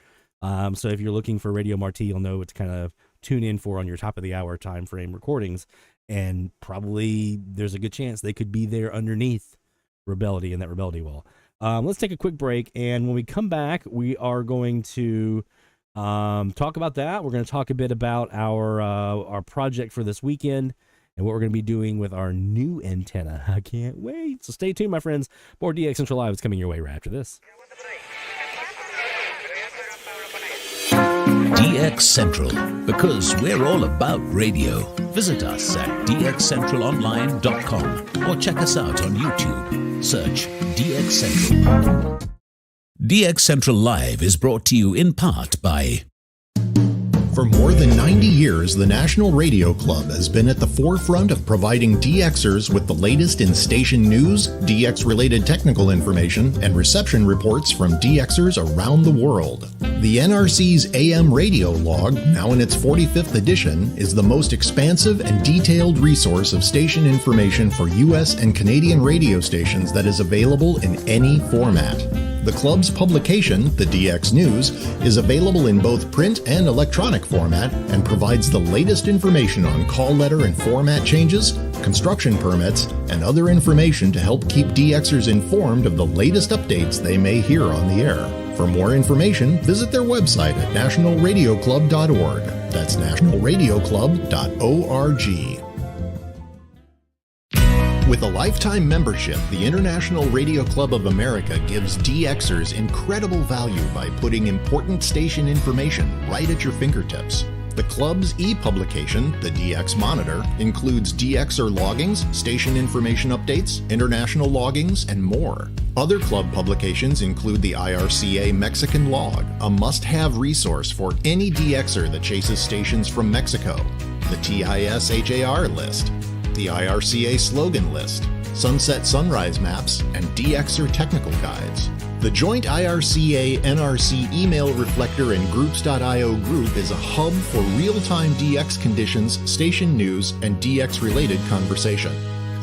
So if you're looking for Radio Marti, you'll know what to kind of tune in for on your top of the hour time frame recordings. And probably there's a good chance they could be there underneath Rebeldy in that Rebeldy wall. Let's take a quick break, and when we come back, we are going to talk about that. We're going to talk a bit about our project for this weekend and what we're going to be doing with our new antenna. I can't wait. So stay tuned, my friends. More DX Central Live is coming your way right after this. DX Central, because we're all about radio. Visit us at dxcentralonline.com or check us out on YouTube. Search DX Central. DX Central Live is brought to you in part by... For more than 90 years, the National Radio Club has been at the forefront of providing DXers with the latest in station news, DX-related technical information, and reception reports from DXers around the world. The NRC's AM radio log, now in its 45th edition, is the most expansive and detailed resource of station information for US and Canadian radio stations that is available in any format. The club's publication, the DX News, is available in both print and electronic format and provides the latest information on call letter and format changes, construction permits, and other information to help keep DXers informed of the latest updates they may hear on the air. For more information, visit their website at nationalradioclub.org. That's nationalradioclub.org. With a lifetime membership, the International Radio Club of America gives DXers incredible value by putting important station information right at your fingertips. The club's e-publication, the DX Monitor, includes DXer loggings, station information updates, international loggings, and more. Other club publications include the IRCA Mexican Log, a must-have resource for any DXer that chases stations from Mexico, the TIS HAR list, the IRCA slogan list, sunset sunrise maps, and DXer technical guides. The joint IRCA-NRC email reflector and groups.io group is a hub for real-time DX conditions, station news, and DX-related conversation.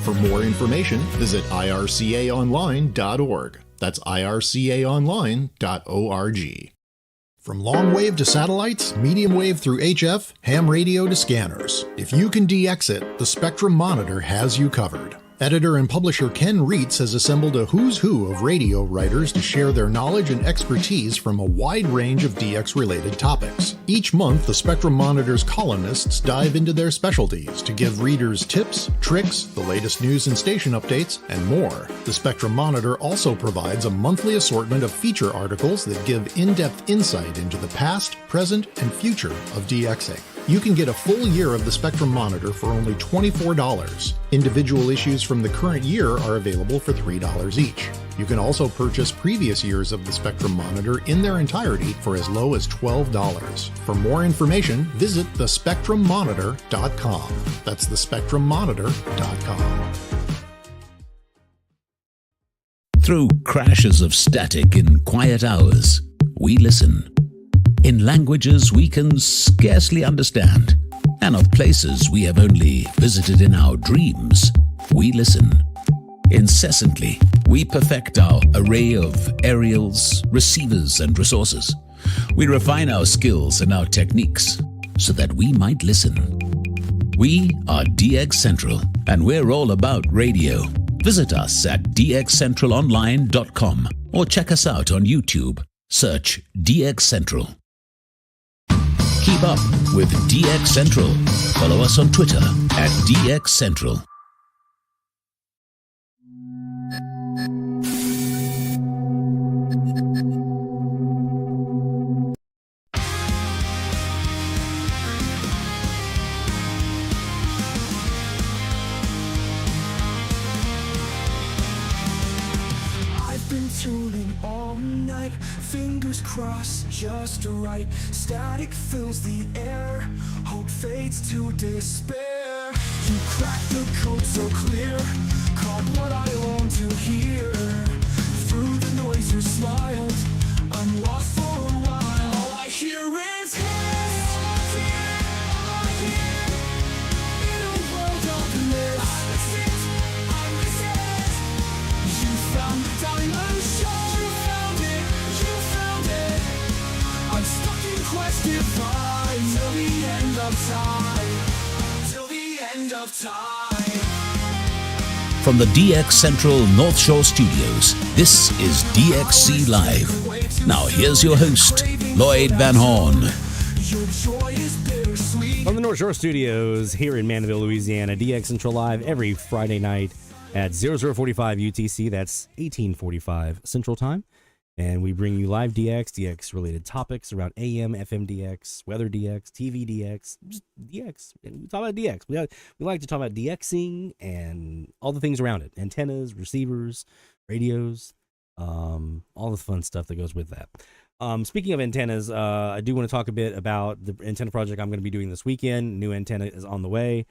For more information, visit ircaonline.org. That's ircaonline.org. From long wave to satellites, medium wave through HF, ham radio to scanners. If you can DX it, the Spectrum Monitor has you covered. Editor and publisher Ken Reitz has assembled a who's who of radio writers to share their knowledge and expertise from a wide range of DX-related topics. Each month, the Spectrum Monitor's columnists dive into their specialties to give readers tips, tricks, the latest news and station updates, and more. The Spectrum Monitor also provides a monthly assortment of feature articles that give in-depth insight into the past, present, and future of DXing. You can get a full year of the Spectrum Monitor for only $24. Individual issues from the current year are available for $3 each. You can also purchase previous years of the Spectrum Monitor in their entirety for as low as $12. For more information, visit thespectrummonitor.com. That's thespectrummonitor.com. Through crashes of static in quiet hours, we listen. In languages we can scarcely understand, and of places we have only visited in our dreams, we listen. Incessantly, we perfect our array of aerials, receivers, and resources. We refine our skills and our techniques so that we might listen. We are DX Central, and we're all about radio. Visit us at dxcentralonline.com or check us out on YouTube. Search DX Central. Keep up with DX Central. Follow us on Twitter at DX Central. I've been tuning all night, fingers crossed just right. Static fills the air, hope fades to despair. You cracked the code so clear, caught what I long to hear. Through the noise you smiled, I'm lost for a while. All I hear is hiss, in a world of bliss. I miss it. You found the diamond shore. You found it. I'm stuck in quest divine till the end of time. Till the end of time. From the DX Central North Shore Studios, this is DXC Live. Now here's your host, Lloyd Van Horn. Your joy is bittersweet. From the North Shore Studios here in Mandeville, Louisiana, DX Central Live every Friday night at 0045 UTC. That's 1845 Central Time. And we bring you live DX related topics around AM, FM DX, weather DX, TV DX, just DX. And we talk about DX. We like to talk about DXing and all the things around it: antennas, receivers, radios, all the fun stuff that goes with that. Speaking of antennas, I do want to talk a bit about the antenna project I'm going to be doing this weekend. New antenna is on the way.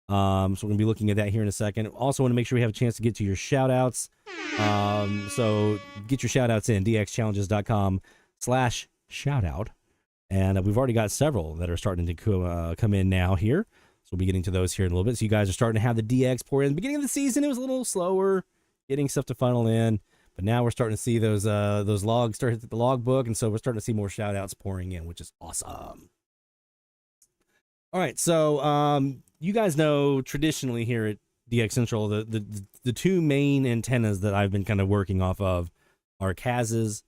So we're going to be looking at that here in a second. Also want to make sure we have a chance to get to your shout outs. So get your shout outs in dxchallenges.com/shoutout. And we've already got several that are starting to come in now here. So we'll be getting to those here in a little bit. So you guys are starting to have the DX pour in. The beginning of the season, it was a little slower getting stuff to funnel in. But now we're starting to see those logs start to hit the log book, and so we're starting to see more shout outs pouring in, which is awesome. All right, so you guys know traditionally here at DX Central, the two main antennas that I've been kind of working off of are KAZs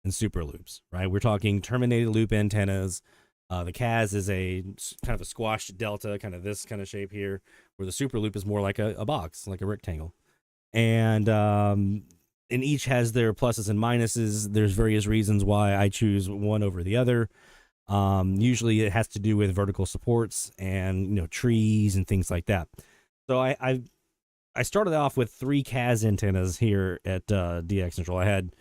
and SuperLoops, right? We're talking terminated loop antennas. The KAZ is a kind of a squashed delta, kind of this kind of shape here, where the SuperLoop is more like a box, like a rectangle. And each has their pluses and minuses. There's various reasons why I choose one over the other. Usually it has to do with vertical supports and, trees and things like that. So I started off with 3 KAZ antennas here at DX Central. I had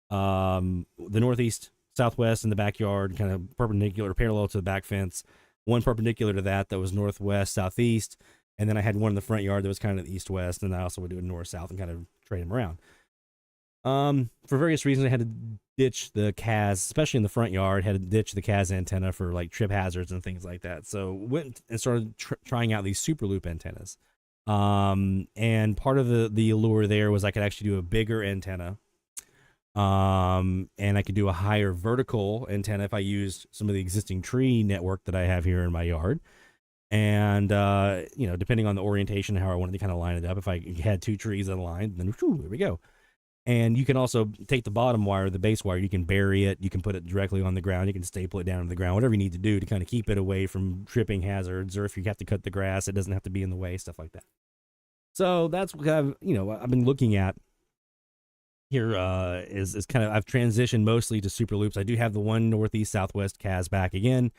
the northeast, southwest in the backyard, kind of perpendicular, parallel to the back fence. One perpendicular to that was northwest, southeast. And then I had one in the front yard that was kind of east-west. And I also would do a north-south and kind of trade them around. For various reasons, I had to ditch the KAZ, especially in the front yard, had to ditch the KAZ antenna for like trip hazards and things like that. So went and started trying out these SuperLoop antennas. And part of the allure there was I could actually do a bigger antenna. And I could do a higher vertical antenna if I used some of the existing tree network that I have here in my yard. And, depending on the orientation, how I wanted to kind of line it up, if I had 2 trees aligned, then whew, there we go. And you can also take the bottom wire, the base wire, you can bury it, you can put it directly on the ground, you can staple it down to the ground, whatever you need to do to kind of keep it away from tripping hazards, or if you have to cut the grass, it doesn't have to be in the way, stuff like that. So that's what I've been looking at here, is kind of, I've transitioned mostly to SuperLoops. I do have the one northeast southwest KAZ back again,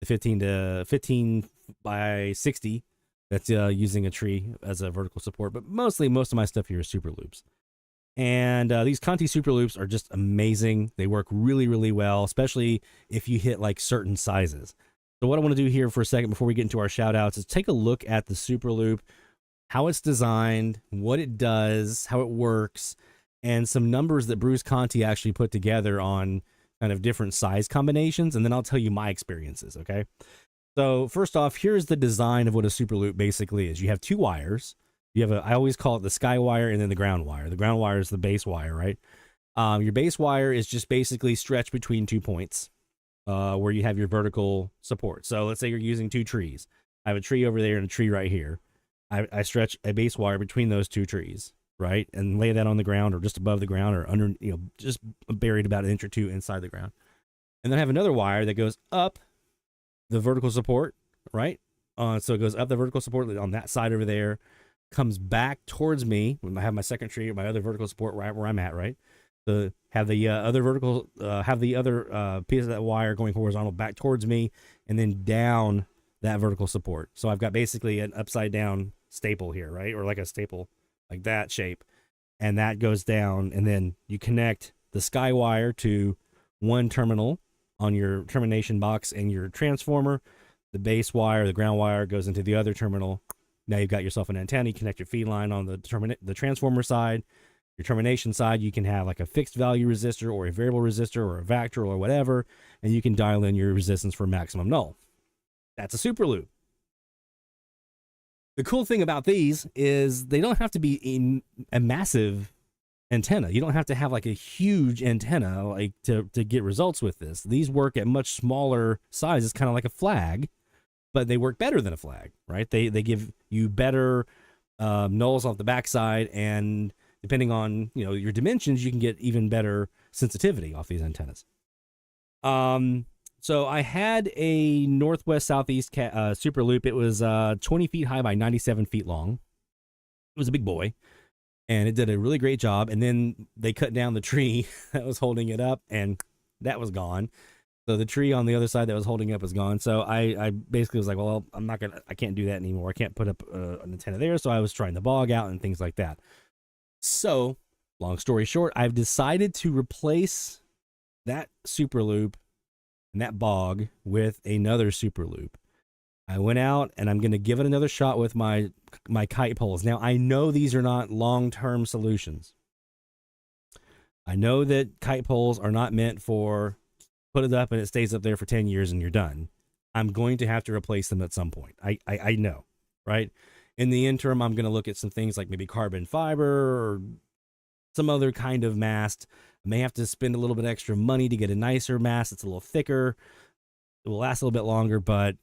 the 15 by 60, that's using a tree as a vertical support, but most of my stuff here is SuperLoops. And these Conti SuperLoops are just amazing. They work really, really well, especially if you hit like certain sizes. So what I want to do here for a second before we get into our shout outs is take a look at the SuperLoop, how it's designed, what it does, how it works, and some numbers that Bruce Conti actually put together on kind of different size combinations. And then I'll tell you my experiences, okay? So first off, here's the design of what a SuperLoop basically is. You have 2 wires. You have I always call it the sky wire and then the ground wire. The ground wire is the base wire, right? Your base wire is just basically stretched between 2 points where you have your vertical support. So let's say you're using 2 trees. I have a tree over there and a tree right here. I stretch a base wire between those 2 trees, right? And lay that on the ground or just above the ground or under, just buried about 1 inch or 2 inside the ground. And then I have another wire that goes up the vertical support, right? So it goes up the vertical support on that side over there, comes back towards me when I have my second tree, my other vertical support right where I'm at, right? So have the other vertical, piece of that wire going horizontal back towards me, and then down that vertical support. So I've got basically an upside down staple here, right? Or like a staple, like that shape. And that goes down, and then you connect the sky wire to one terminal on your termination box and your transformer. The base wire, the ground wire goes into the other terminal. Now you've got yourself an antenna. You connect your feed line on the transformer side. Your termination side, you can have like a fixed value resistor or a variable resistor or a vactrol or whatever, and you can dial in your resistance for maximum null. That's a SuperLoop. The cool thing about these is they don't have to be a massive antenna. You don't have to have like a huge antenna like to get results with this. These work at much smaller sizes, kind of like a flag, but they work better than a flag, right? They give you better nulls off the backside, and depending on your dimensions, you can get even better sensitivity off these antennas. So I had a northwest southeast SuperLoop. It was 20 feet high by 97 feet long. It was a big boy. and it did a really great job. And then they cut down the tree that was holding it up, and that was gone. So the tree on the other side that was holding up was gone. So I basically was like, well, I can't do that anymore. I can't put up an antenna there. So I was trying the bog out and things like that. So long story short, I've decided to replace that SuperLoop and that bog with another SuperLoop. I went out and I'm going to give it another shot with my kite poles. Now, I know these are not long-term solutions. I know that kite poles are not meant for put it up and it stays up there for 10 years and you're done. I'm going to have to replace them at some point. I know, right? In the interim, I'm going to look at some things like maybe carbon fiber or some other kind of mast. I may have to spend a little bit extra money to get a nicer mast. It's a little thicker. It will last a little bit longer, but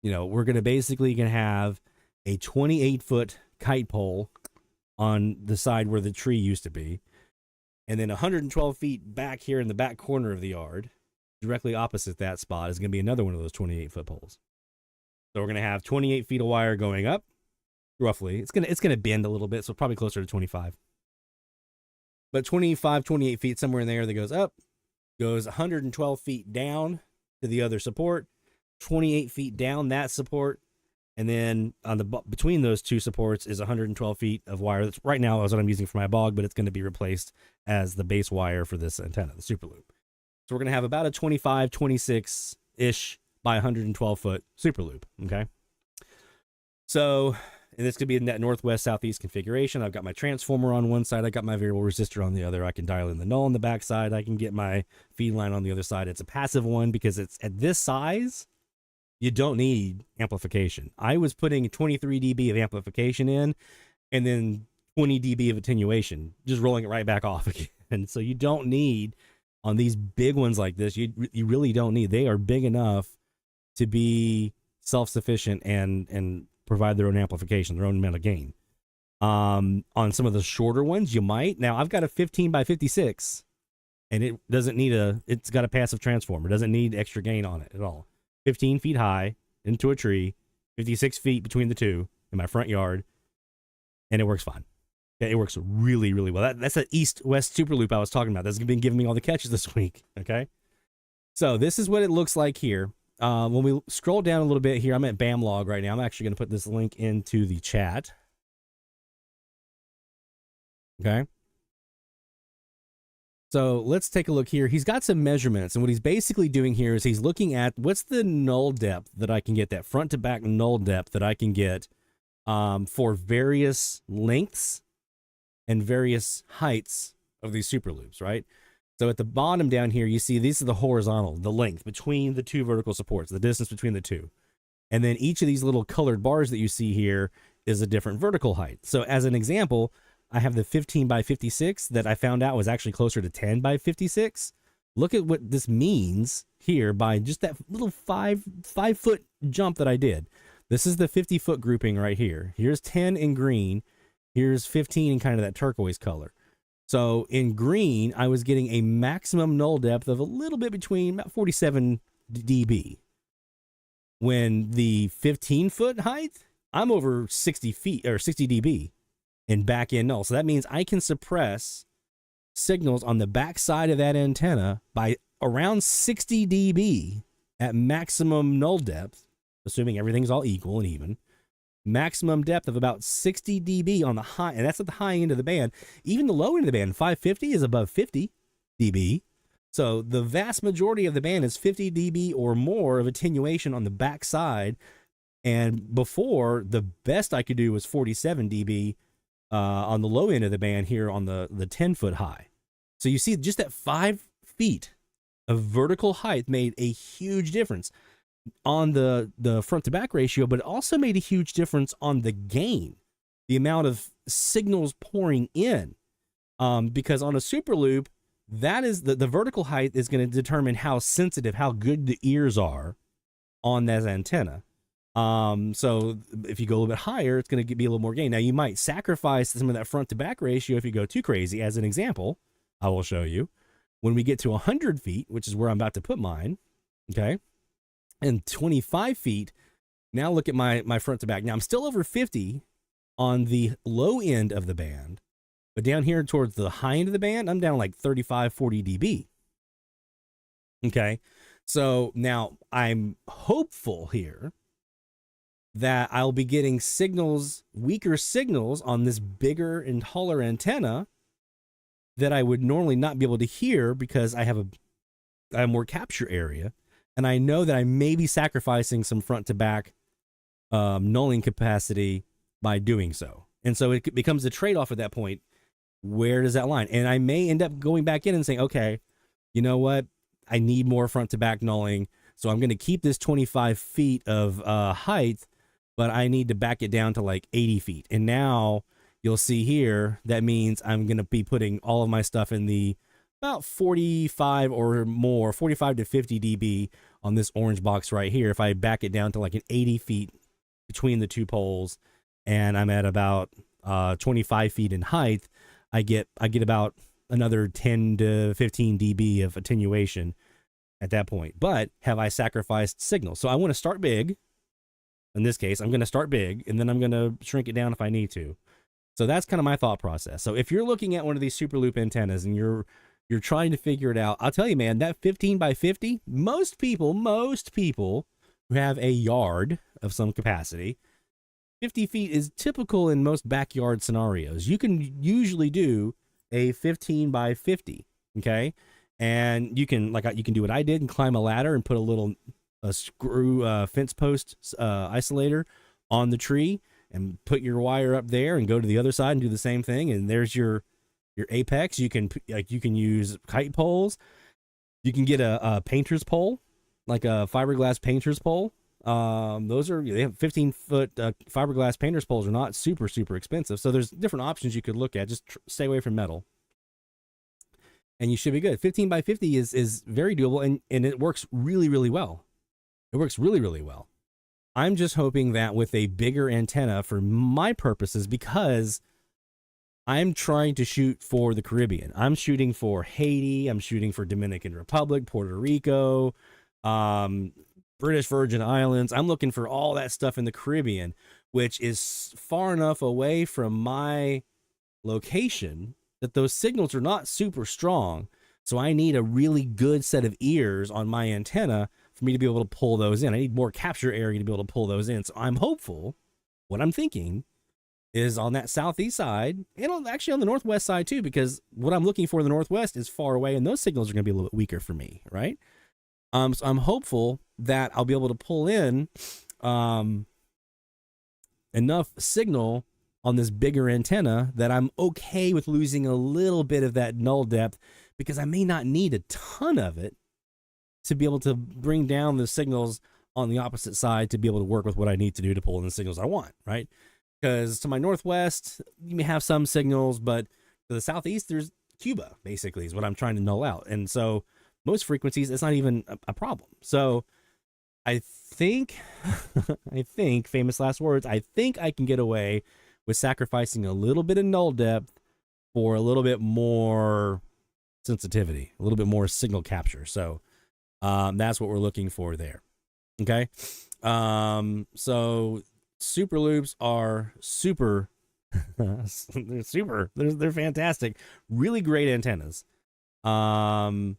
you know, we're going to basically have a 28-foot kite pole on the side where the tree used to be. And then 112 feet back here in the back corner of the yard, directly opposite that spot, is going to be another one of those 28-foot poles. So we're going to have 28 feet of wire going up, roughly. It's going to bend a little bit, so probably closer to 25. But 25, 28 feet, somewhere in there that goes up, goes 112 feet down to the other support, 28 feet down that support, and then on the between those two supports is 112 feet of wire. That's right now is what I'm using for my bog, but it's going to be replaced as the base wire for this antenna, the SuperLoop. So we're going to have about a 25, 26-ish by 112-foot SuperLoop, okay? So, and this could be in that northwest-southeast configuration. I've got my transformer on one side. I got my variable resistor on the other. I can dial in the null on the back side. I can get my feed line on the other side. It's a passive one because it's at this size, you don't need amplification. I was putting 23 dB of amplification in and then 20 dB of attenuation, just rolling it right back off again. And so you don't need, on these big ones like this, you really don't need. They are big enough to be self-sufficient and provide their own amplification, their own amount of gain. On some of the shorter ones, you might. Now, I've got a 15 by 56, and it doesn't need it's got a passive transformer. It doesn't need extra gain on it at all. 15 feet high into a tree, 56 feet between the two in my front yard, and it works fine. Okay, it works really, really well. That's the east-west SuperLoop I was talking about. That's been giving me all the catches this week, okay? So this is what it looks like here. When we scroll down a little bit here, I'm at BAMlog right now. I'm actually going to put this link into the chat. Okay. So let's take a look here. He's got some measurements, and what he's basically doing here is he's looking at what's the null depth that I can get, that front to back null depth that I can get for various lengths and various heights of these SuperLoops, right? So at the bottom down here, you see these are the horizontal, the length between the two vertical supports, the distance between the two. And then each of these little colored bars that you see here is a different vertical height. So as an example, I have the 15 by 56 that I found out was actually closer to 10 by 56. Look at what this means here by just that little five foot jump that I did. This is the 50-foot grouping right here. Here's 10 in green. Here's 15 in kind of that turquoise color. So in green, I was getting a maximum null depth of a little bit between about 47 dB. When the 15-foot height, I'm over 60 feet or 60 dB in back end null. So that means I can suppress signals on the back side of that antenna by around 60 dB at maximum null depth, assuming everything's all equal and even. Maximum depth of about 60 dB on the high, and that's at the high end of the band. Even the low end of the band, 550, is above 50 dB. So the vast majority of the band is 50 dB or more of attenuation on the back side. And before, the best I could do was 47 dB on the low end of the band here on the 10-foot high. So you see just that 5 feet of vertical height made a huge difference on the front to back ratio, but it also made a huge difference on the gain, the amount of signals pouring in. Because on a SuperLoop, that is the vertical height is going to determine how sensitive, how good the ears are on that antenna. So if you go a little bit higher, it's going to be a little more gain. Now you might sacrifice some of that front to back ratio if you go too crazy. As an example, I will show you when we get to 100 feet, which is where I'm about to put mine. Okay. And 25 feet. Now look at my front to back. Now I'm still over 50 on the low end of the band, But down here towards the high end of the band, I'm down like 35, 40 dB. Okay. So now I'm hopeful here that I'll be getting signals, weaker signals on this bigger and taller antenna that I would normally not be able to hear because I have a more capture area. And I know that I may be sacrificing some front to back nulling capacity by doing so. And so it becomes a trade-off at that point. Where does that line? And I may end up going back in and saying, okay, you know what? I need more front to back nulling. So I'm going to keep this 25 feet of height, but I need to back it down to like 80 feet. And now you'll see here, that means I'm going to be putting all of my stuff in the about 45 or more, 45 to 50 dB on this orange box right here. If I back it down to like an 80 feet between the two poles, and I'm at about 25 feet in height, I get about another 10 to 15 dB of attenuation at that point. But have I sacrificed signal? So I want to start big. In this case, I'm going to start big, and then I'm going to shrink it down if I need to. So that's kind of my thought process. So if you're looking at one of these SuperLoop antennas and you're trying to figure it out, I'll tell you, man, that 15 by 50, most people who have a yard of some capacity, 50 feet is typical in most backyard scenarios. You can usually do a 15 by 50, okay? And you can do what I did and climb a ladder and put a screw fence post isolator on the tree and put your wire up there and go to the other side and do the same thing. And there's your apex. You can use kite poles. You can get a painter's pole, like a fiberglass painter's pole. They have 15-foot fiberglass painter's poles are not super, super expensive. So there's different options you could look at. Just stay away from metal. And you should be good. 15 by 50 is very doable, and it works really, really well. It works really, really well. I'm just hoping that with a bigger antenna for my purposes, because I'm trying to shoot for the Caribbean. I'm shooting for Haiti. I'm shooting for Dominican Republic, Puerto Rico, British Virgin Islands. I'm looking for all that stuff in the Caribbean, which is far enough away from my location that those signals are not super strong. So I need a really good set of ears on my antenna for me to be able to pull those in. I need more capture area to be able to pull those in. So I'm hopeful, what I'm thinking is on that southeast side, and actually on the northwest side too, because what I'm looking for in the northwest is far away, and those signals are going to be a little bit weaker for me, right? So I'm hopeful that I'll be able to pull in enough signal on this bigger antenna that I'm okay with losing a little bit of that null depth, because I may not need a ton of it to be able to bring down the signals on the opposite side to be able to work with what I need to do to pull in the signals I want, right? Because to my northwest, you may have some signals, but to the southeast, there's Cuba, basically, is what I'm trying to null out. And so most frequencies, it's not even a problem. So I think, famous last words, I think I can get away with sacrificing a little bit of null depth for a little bit more sensitivity, a little bit more signal capture. So that's what we're looking for there. Okay. So SuperLoops are super, they're fantastic, really great antennas. And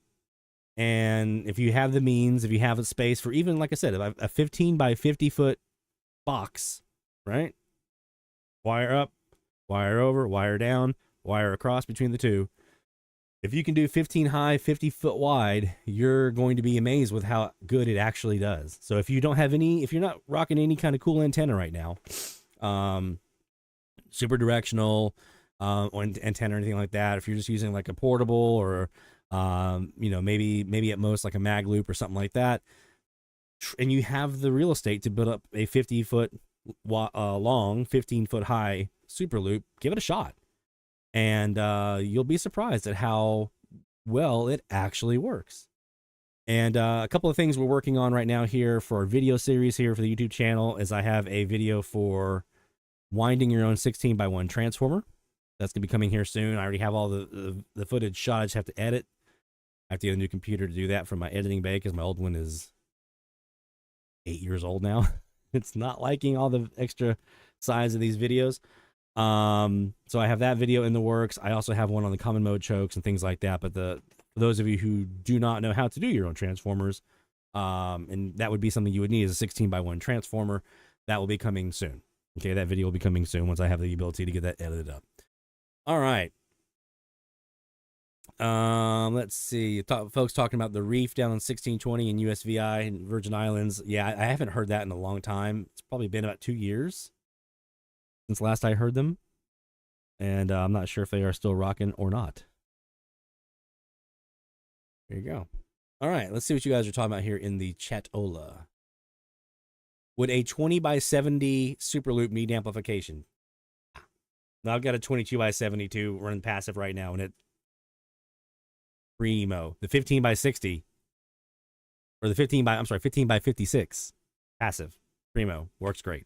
if you have the means, if you have a space for even, like I said, a 15 by 50 foot box, right? Wire up, wire over, wire down, wire across between the two. If you can do 15 high, 50 foot wide, you're going to be amazed with how good it actually does. So if you don't have if you're not rocking any kind of cool antenna right now, super directional antenna or anything like that, if you're just using like a portable or, maybe at most like a mag loop or something like that, and you have the real estate to build up a 50 foot long, 15 foot high SuperLoop, give it a shot. And you'll be surprised at how well it actually works. And a couple of things we're working on right now here for our video series here for the YouTube channel is I have a video for winding your own 16 by 1 transformer. That's going to be coming here soon. I already have all the footage shot. I just have to edit. I have to get a new computer to do that from my editing bay because my old one is 8 years old now. It's not liking all the extra size of these videos. So I have that video in the works. I also have one on the common mode chokes and things like that. But for those of you who do not know how to do your own transformers, and that would be something you would need is a 16x1 transformer. That will be coming soon. Okay, that video will be coming soon once I have the ability to get that edited up. All right. Let's see. Folks talking about the reef down on 1620 in USVI and Virgin Islands. Yeah, I haven't heard that in a long time. It's probably been about 2 years since last I heard them. And I'm not sure if they are still rocking or not. There you go. All right, let's see what you guys are talking about here in the chatola. Would a 20x70 SuperLoop need amplification? Now I've got a 22x72 running passive right now, and it primo. The 15x60 or the 15x56 passive primo works great.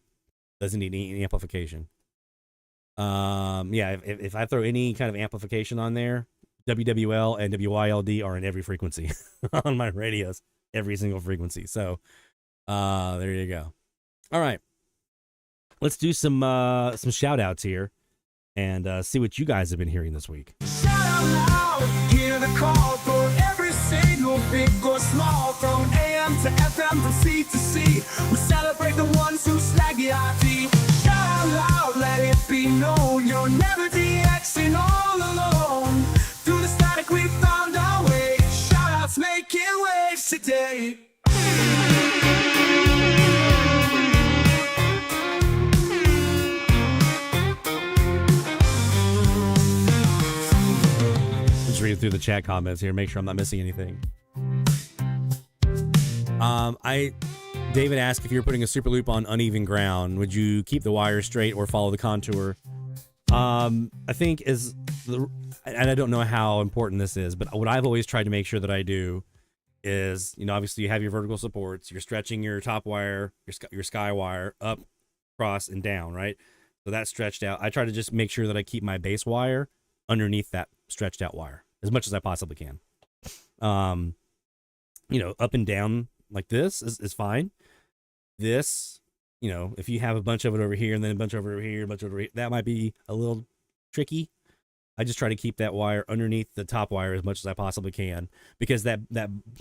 Doesn't need any amplification. Yeah, if I throw any kind of amplification on there, WWL and WYLD are in every frequency on my radios, every single frequency. So there you go. All right, let's do some shout outs here and see what you guys have been hearing this week. Shout out loud, hear the call for every single big or small, from AM to FM, from C to C. We celebrate the ones who slag the IP. Shout out loud, let it be known, you're never DXing all alone. Through the static we found our way. Shout outs making waves today. Read through the chat comments here, make sure I'm not missing anything. David asked if you're putting a SuperLoop on uneven ground, would you keep the wire straight or follow the contour? I think and I don't know how important this is, but what I've always tried to make sure that I do is, obviously you have your vertical supports, you're stretching your top wire, your sky wire up, across, and down, right? So that's stretched out. I try to just make sure that I keep my base wire underneath that stretched out wire as much as I possibly can. Up and down like this is fine. This, if you have a bunch of it over here and then a bunch over here, a bunch over here, that might be a little tricky. I just try to keep that wire underneath the top wire as much as I possibly can, because that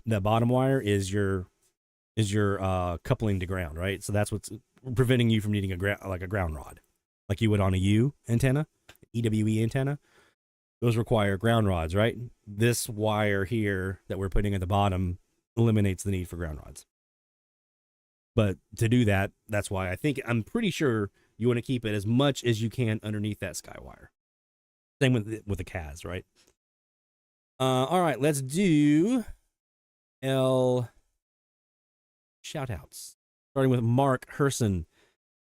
bottom wire is your coupling to ground, right? So that's what's preventing you from needing a ground rod, like you would on a U antenna, EWE antenna. Those require ground rods, right? This wire here that we're putting at the bottom eliminates the need for ground rods. But to do that, that's why I'm pretty sure you want to keep it as much as you can underneath that sky wire. Same with the KAZ, right? All right, let's do shout outs. Starting with Mark Herson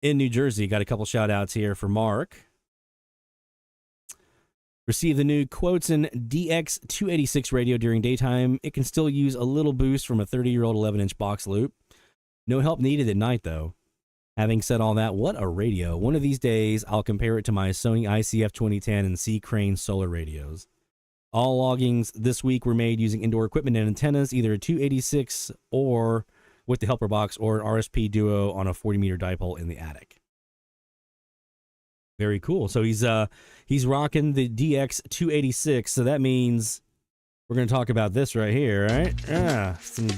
in New Jersey. Got a couple shout outs here for Mark. Receive the new Quotson DX286 radio during daytime. It can still use a little boost from a 30-year-old 11-inch box loop. No help needed at night, though. Having said all that, what a radio. One of these days, I'll compare it to my Sony ICF 2010 and C. Crane solar radios. All loggings this week were made using indoor equipment and antennas, either a 286 or with the helper box, or an RSP Duo on a 40-meter dipole in the attic. Very cool. So he's rocking the DX286. So that means we're going to talk about this right here, right? Some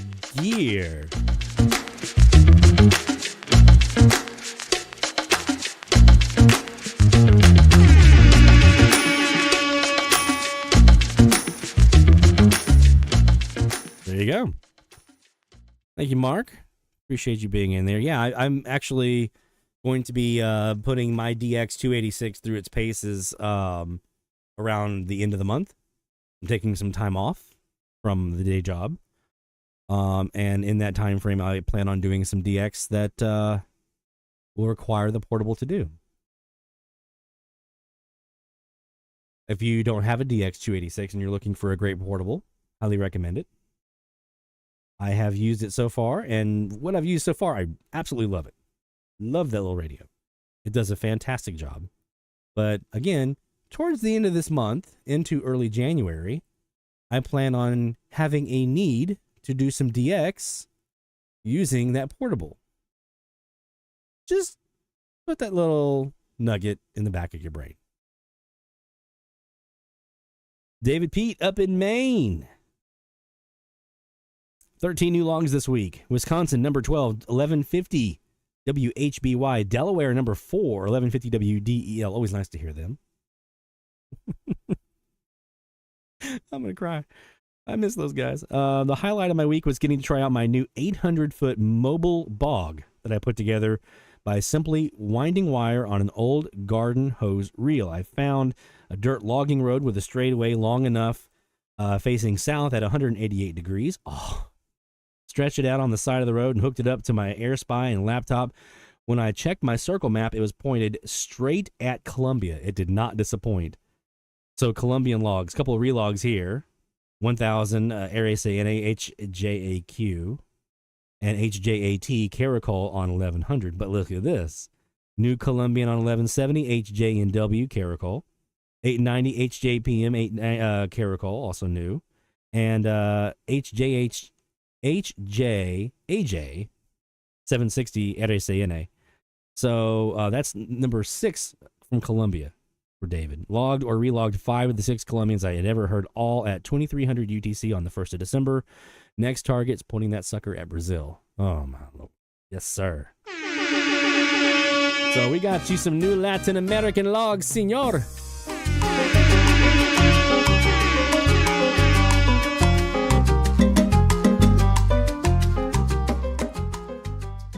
gear. There you go. Thank you, Mark. Appreciate you being in there. Yeah, I'm actually going to be putting my DX286 through its paces around the end of the month. I'm taking some time off from the day job. And in that time frame, I plan on doing some DX that will require the portable to do. If you don't have a DX286 and you're looking for a great portable, highly recommend it. I have used it so far, and what I've used so far, I absolutely love it. Love that little radio. It does a fantastic job. But again, towards the end of this month, into early January, I plan on having a need to do some DX using that portable. Just put that little nugget in the back of your brain. David Pete up in Maine. 13 new logs this week. Wisconsin, number 12, 1150 WHBY. Delaware, number 4, 1150 WDEL. Always nice to hear them. I'm going to cry. I miss those guys. The highlight of my week was getting to try out my new 800-foot mobile bog that I put together by simply winding wire on an old garden hose reel. I found a dirt logging road with a straightaway long enough facing south at 188 degrees. Oh, stretched it out on the side of the road and hooked it up to my Airspy and laptop. When I checked my circle map, it was pointed straight at Columbia. It did not disappoint. So Columbian logs, couple of relogs here. 1000 RACNA HJAQ and HJAT Caracol on 1100. But look at this. New Columbian on 1170 HJNW Caracol. 890 HJPM Caracol, also new. And HJAJ 760 RACNA. So that's number 6 from Columbia for David. Logged or relogged 5 of the 6 Columbians I had ever heard, all at 2300 UTC on the 1st of December. Next target's pointing that sucker at Brazil. Oh, my Lord. Yes, sir. So we got you some new Latin American logs, senor.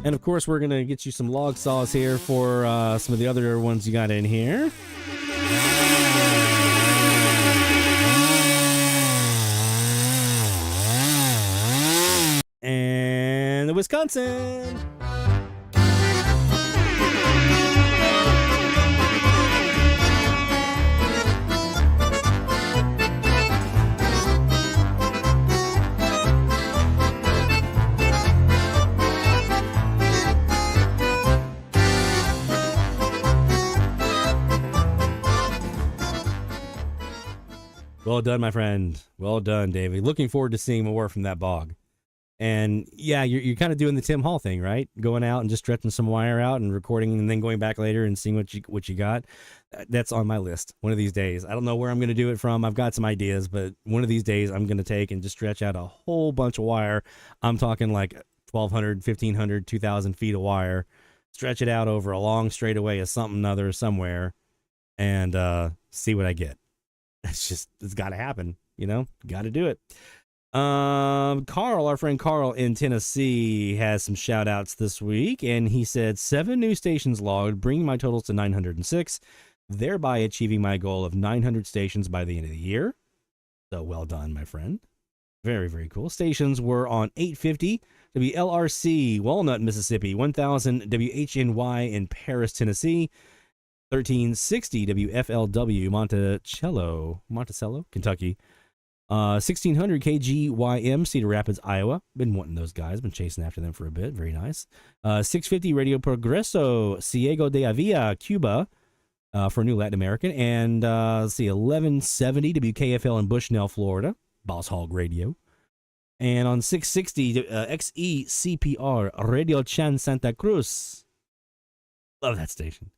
And of course, we're going to get you some log saws here for some of the other ones you got in here. And the Wisconsin. Well done, my friend. Well done, David. Looking forward to seeing more from that bog. And yeah, you're kind of doing the Tim Hall thing, right? Going out and just stretching some wire out and recording and then going back later and seeing what you got. That's on my list one of these days. I don't know where I'm going to do it from. I've got some ideas, but one of these days I'm going to take and just stretch out a whole bunch of wire. I'm talking like 1,200, 1,500, 2,000 feet of wire. Stretch it out over a long straightaway of something other somewhere and see what I get. It's got to happen, got to do it. Carl, our friend Carl in Tennessee, has some shout outs this week, and he said 7 new stations logged, bringing my totals to 906, thereby achieving my goal of 900 stations by the end of the year. So well done, my friend. Very, very cool. Stations were on 850 WLRC, Walnut, Mississippi, 1000 WHNY in Paris, Tennessee, 1360 WFLW, Monticello, Kentucky, 1600 KGYM, Cedar Rapids, Iowa. Been wanting those guys. Been chasing after them for a bit. Very nice. 650 Radio Progreso, Ciego de Avila, Cuba, for New Latin American. And 1170 WKFL in Bushnell, Florida, Boss Hog Radio. And on 660 XECPR, Radio Chan Santa Cruz. Love that station.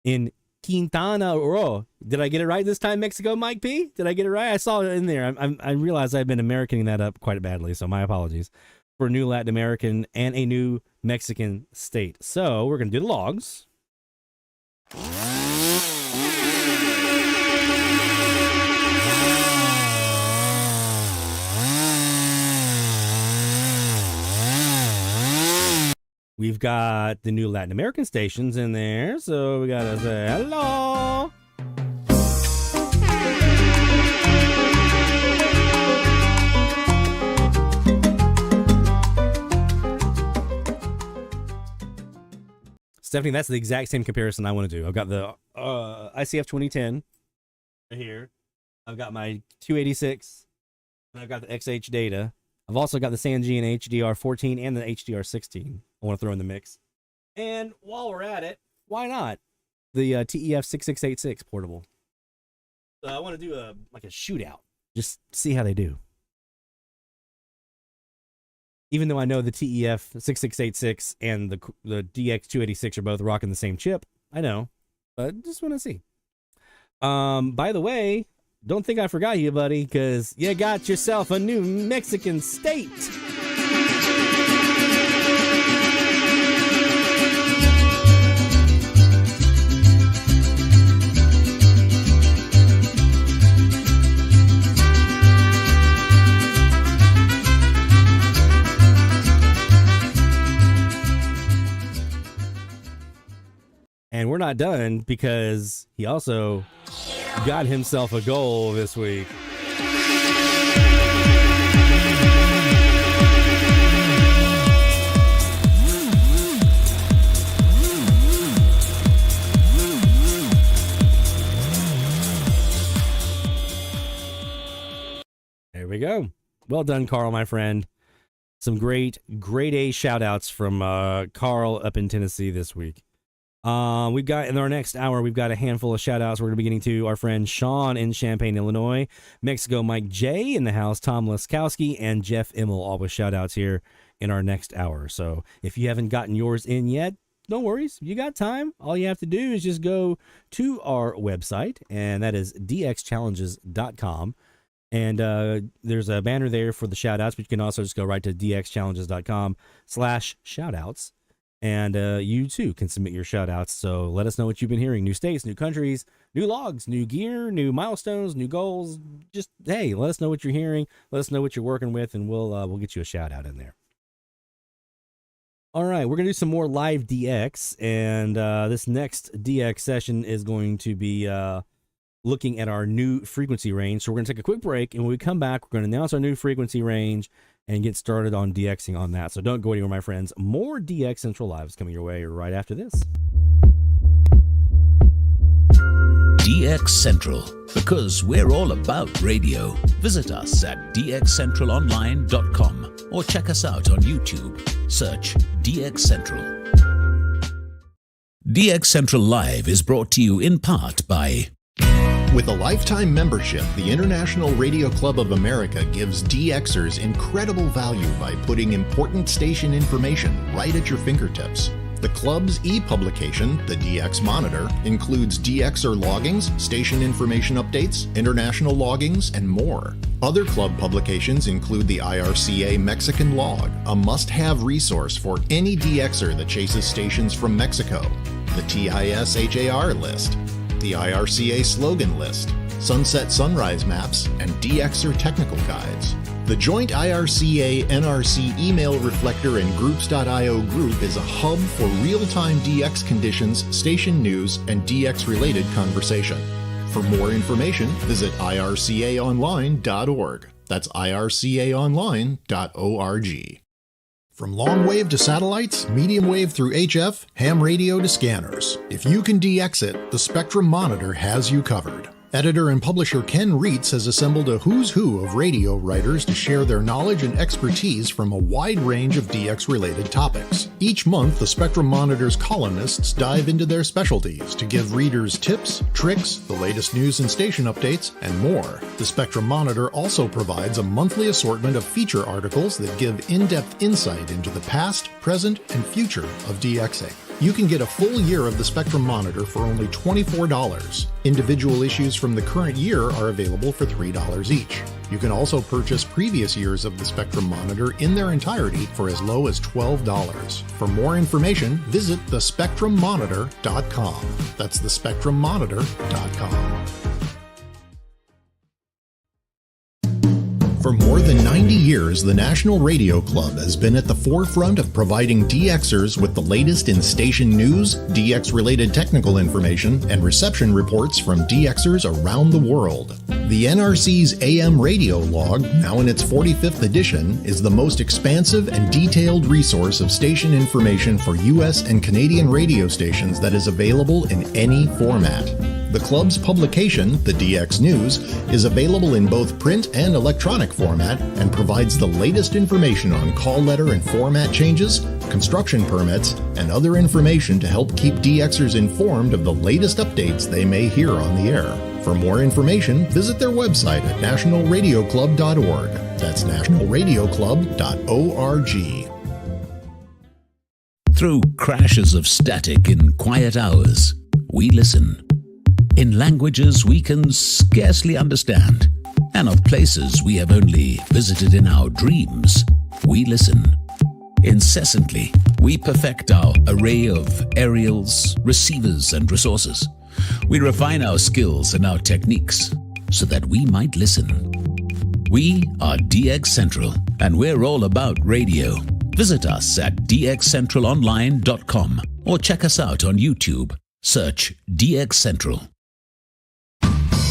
In Quintana Roo. Did I get it right this time, Mexico, Mike P? Did I get it right? I saw it in there. I realized I've been Americaning that up quite badly, so my apologies. For a new Latin American and a new Mexican state. So we're going to do the logs. We've got the new Latin American stations in there, so we gotta say hello. Stephanie, that's the exact same comparison I want to do. I've got the ICF 2010 right here. I've got my 286, and I've got the XH data. I've also got the Sangean HDR 14 and the HDR 16 I want to throw in the mix. And while we're at it, why not? The TEF 6686 portable. So I want to do a shootout. Just see how they do. Even though I know the TEF 6686 and the DX286 are both rocking the same chip, I know. But just want to see. By the way, don't think I forgot you, buddy, because you got yourself a new Mexican state. And we're not done because he also got himself a goal this week. There we go. Well done, Carl, my friend. Some great A shout outs from Carl up in Tennessee this week. We've got in our next hour, we've got a handful of shout outs. We're going to be getting to our friend Sean in Champaign, Illinois, Mexico, Mike J in the house, Tom Laskowski, and Jeff Immel, all with shout outs here in our next hour. So if you haven't gotten yours in yet, no worries. You got time. All you have to do is just go to our website, and that is dxchallenges.com. And there's a banner there for the shout outs, but you can also just go right to dxchallenges.com/shoutouts. And you, too, can submit your shout-outs. So let us know what you've been hearing. New states, new countries, new logs, new gear, new milestones, new goals. Just, hey, let us know what you're hearing. Let us know what you're working with, and we'll get you a shout-out in there. All right, we're going to do some more live DX. And this next DX session is going to be looking at our new frequency range. So we're going to take a quick break. And when we come back, we're going to announce our new frequency range and get started on DXing on that. So don't go anywhere, my friends. More DX Central Live is coming your way right after this. DX Central, because we're all about radio. Visit us at dxcentralonline.com or check us out on YouTube. Search DX Central. DX Central Live is brought to you in part by... With a lifetime membership, the International Radio Club of America gives DXers incredible value by putting important station information right at your fingertips. The club's e-publication, the DX Monitor, includes DXer loggings, station information updates, international loggings, and more. Other club publications include the IRCA Mexican Log, a must-have resource for any DXer that chases stations from Mexico, the TIS HAR list, the IRCA slogan list, sunset sunrise maps, and DXer technical guides. The joint IRCA-NRC email reflector and groups.io group is a hub for real-time DX conditions, station news, and DX-related conversation. For more information, visit ircaonline.org. That's ircaonline.org. From long wave to satellites, medium wave through HF, ham radio to scanners. If you can DX it, the Spectrum Monitor has you covered. Editor and publisher Ken Reitz has assembled a who's who of radio writers to share their knowledge and expertise from a wide range of DX-related topics. Each month, the Spectrum Monitor's columnists dive into their specialties to give readers tips, tricks, the latest news and station updates, and more. The Spectrum Monitor also provides a monthly assortment of feature articles that give in-depth insight into the past, present, and future of DXing. You can get a full year of the Spectrum Monitor for only $24. Individual issues from the current year are available for $3 each. You can also purchase previous years of the Spectrum Monitor in their entirety for as low as $12. For more information, visit thespectrummonitor.com. That's thespectrummonitor.com. For more than 90 years, the National Radio Club has been at the forefront of providing DXers with the latest in station news, DX-related technical information, and reception reports from DXers around the world. The NRC's AM radio log, now in its 45th edition, is the most expansive and detailed resource of station information for U.S. and Canadian radio stations that is available in any format. The club's publication, the DX News, is available in both print and electronic format and provides the latest information on call letter and format changes, construction permits, and other information to help keep DXers informed of the latest updates they may hear on the air. For more information, visit their website at nationalradioclub.org. That's nationalradioclub.org. Through crashes of static in quiet hours, we listen. In languages we can scarcely understand, and of places we have only visited in our dreams, we listen. Incessantly, we perfect our array of aerials, receivers, and resources. We refine our skills and our techniques so that we might listen. We are DX Central, and we're all about radio. Visit us at dxcentralonline.com or check us out on YouTube. Search DX Central.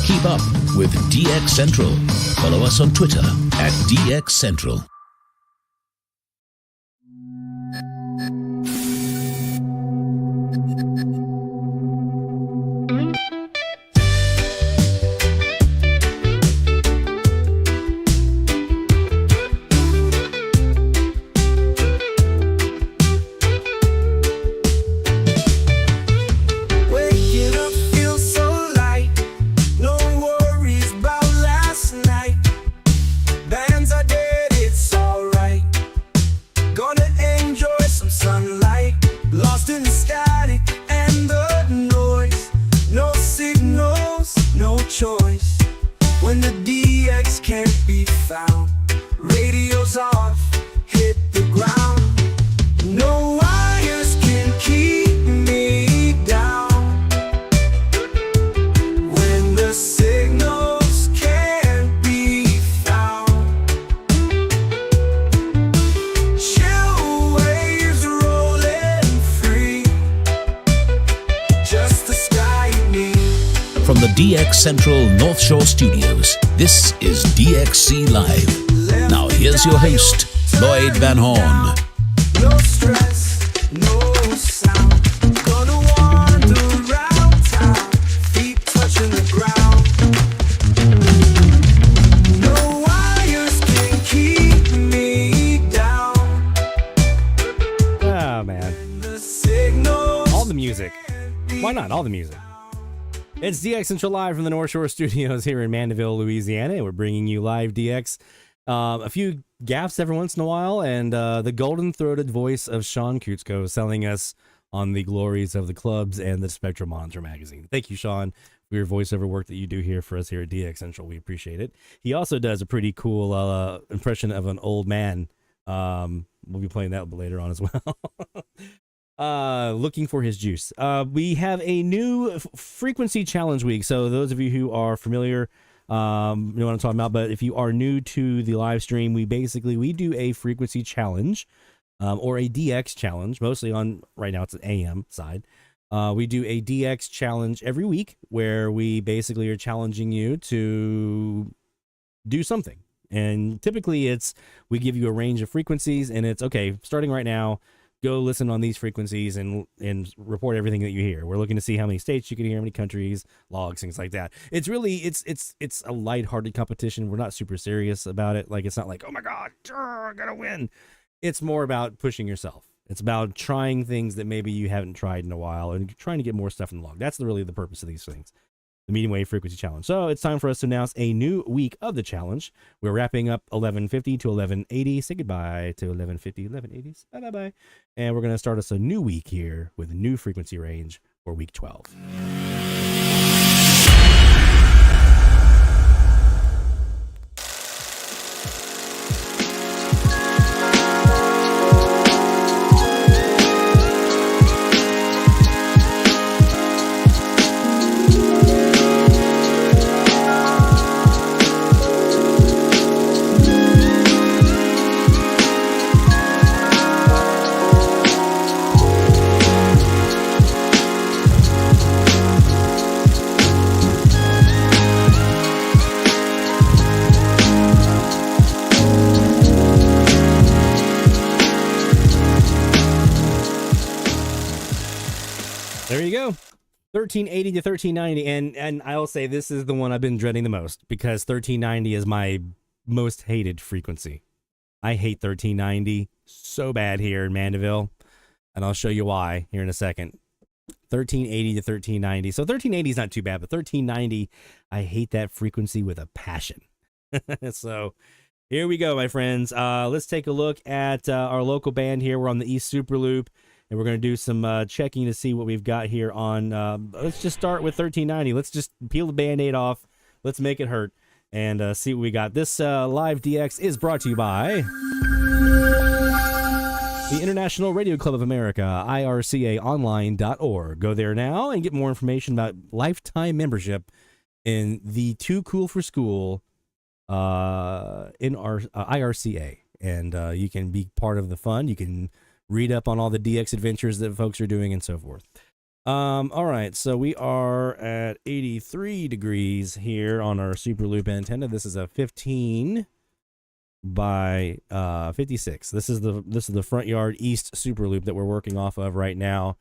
Keep up with DX Central. Follow us on Twitter at DX Central. Waking up feels so light. No worries about last night. Bands are dead, it's alright. Gonna enjoy some sunlight. Lost in the static and the noise. No signals, no choice. When the DX can't be found, radio's off, hit the ground. No wires can keep me down. When the signals can't be found, chill waves rolling free. Just the sky and me. From the DX Central North Shore Studios, this is DXC Live. Now here's your host, Lloyd Van Horn. No stress, no sound. Gonna wander around town, feet touching the ground. No wires can keep me down. Oh, man. The signals All the music. Why not? All the music. It's DX Central Live from the North Shore Studios here in Mandeville, Louisiana. We're bringing you live DX. A few gaffes every once in a while, and the golden-throated voice of Sean Kutzko selling us on the glories of the clubs and the Spectrum Monitor magazine. Thank you, Sean, for your voiceover work that you do here for us here at DX Central. We appreciate it. He also does a pretty cool impression of an old man. We'll be playing that later on as well. Looking for his juice. We have a new frequency challenge week. So those of you who are familiar know what I'm talking about. But if you are new to the live stream, we do a frequency challenge or a DX challenge, mostly on right now it's an AM side. We do a DX challenge every week where we basically are challenging you to do something. And typically we give you a range of frequencies, and it's okay, starting right now, go listen on these frequencies and report everything that you hear. We're looking to see how many states you can hear, how many countries, logs, things like that. It's really, it's a lighthearted competition. We're not super serious about it. Like, it's not like, oh my God, I gotta win. It's more about pushing yourself. It's about trying things that maybe you haven't tried in a while and trying to get more stuff in the log. That's really the purpose of these things. The medium wave frequency challenge. So it's time for us to announce a new week of the challenge. We're wrapping up 1150 to 1180. Say goodbye to 1150, 1180s. Bye. And we're going to start us a new week here with a new frequency range for week 12. There you go. 1380 to 1390. And I'll say this is the one I've been dreading the most because 1390 is my most hated frequency. I hate 1390 so bad here in Mandeville. And I'll show you why here in a second. 1380 to 1390. So 1380 is not too bad, but 1390, I hate that frequency with a passion. So here we go, my friends. Let's take a look at our local band here. We're on the East SuperLoop. and we're going to do some checking to see what we've got here on. Let's just start with 1390. Let's just peel the Band-Aid off. Let's make it hurt and see what we got. This live DX is brought to you by the International Radio Club of America, ircaonline.org. Go there now and get more information about lifetime membership in the Too Cool for School in our IRCA. And you can be part of the fun. You can read up on all the DX adventures that folks are doing and so forth. All right, so we are at 83 degrees here on our SuperLoop antenna. This is a 15 by 56. This is the front yard east SuperLoop that we're working off of right now.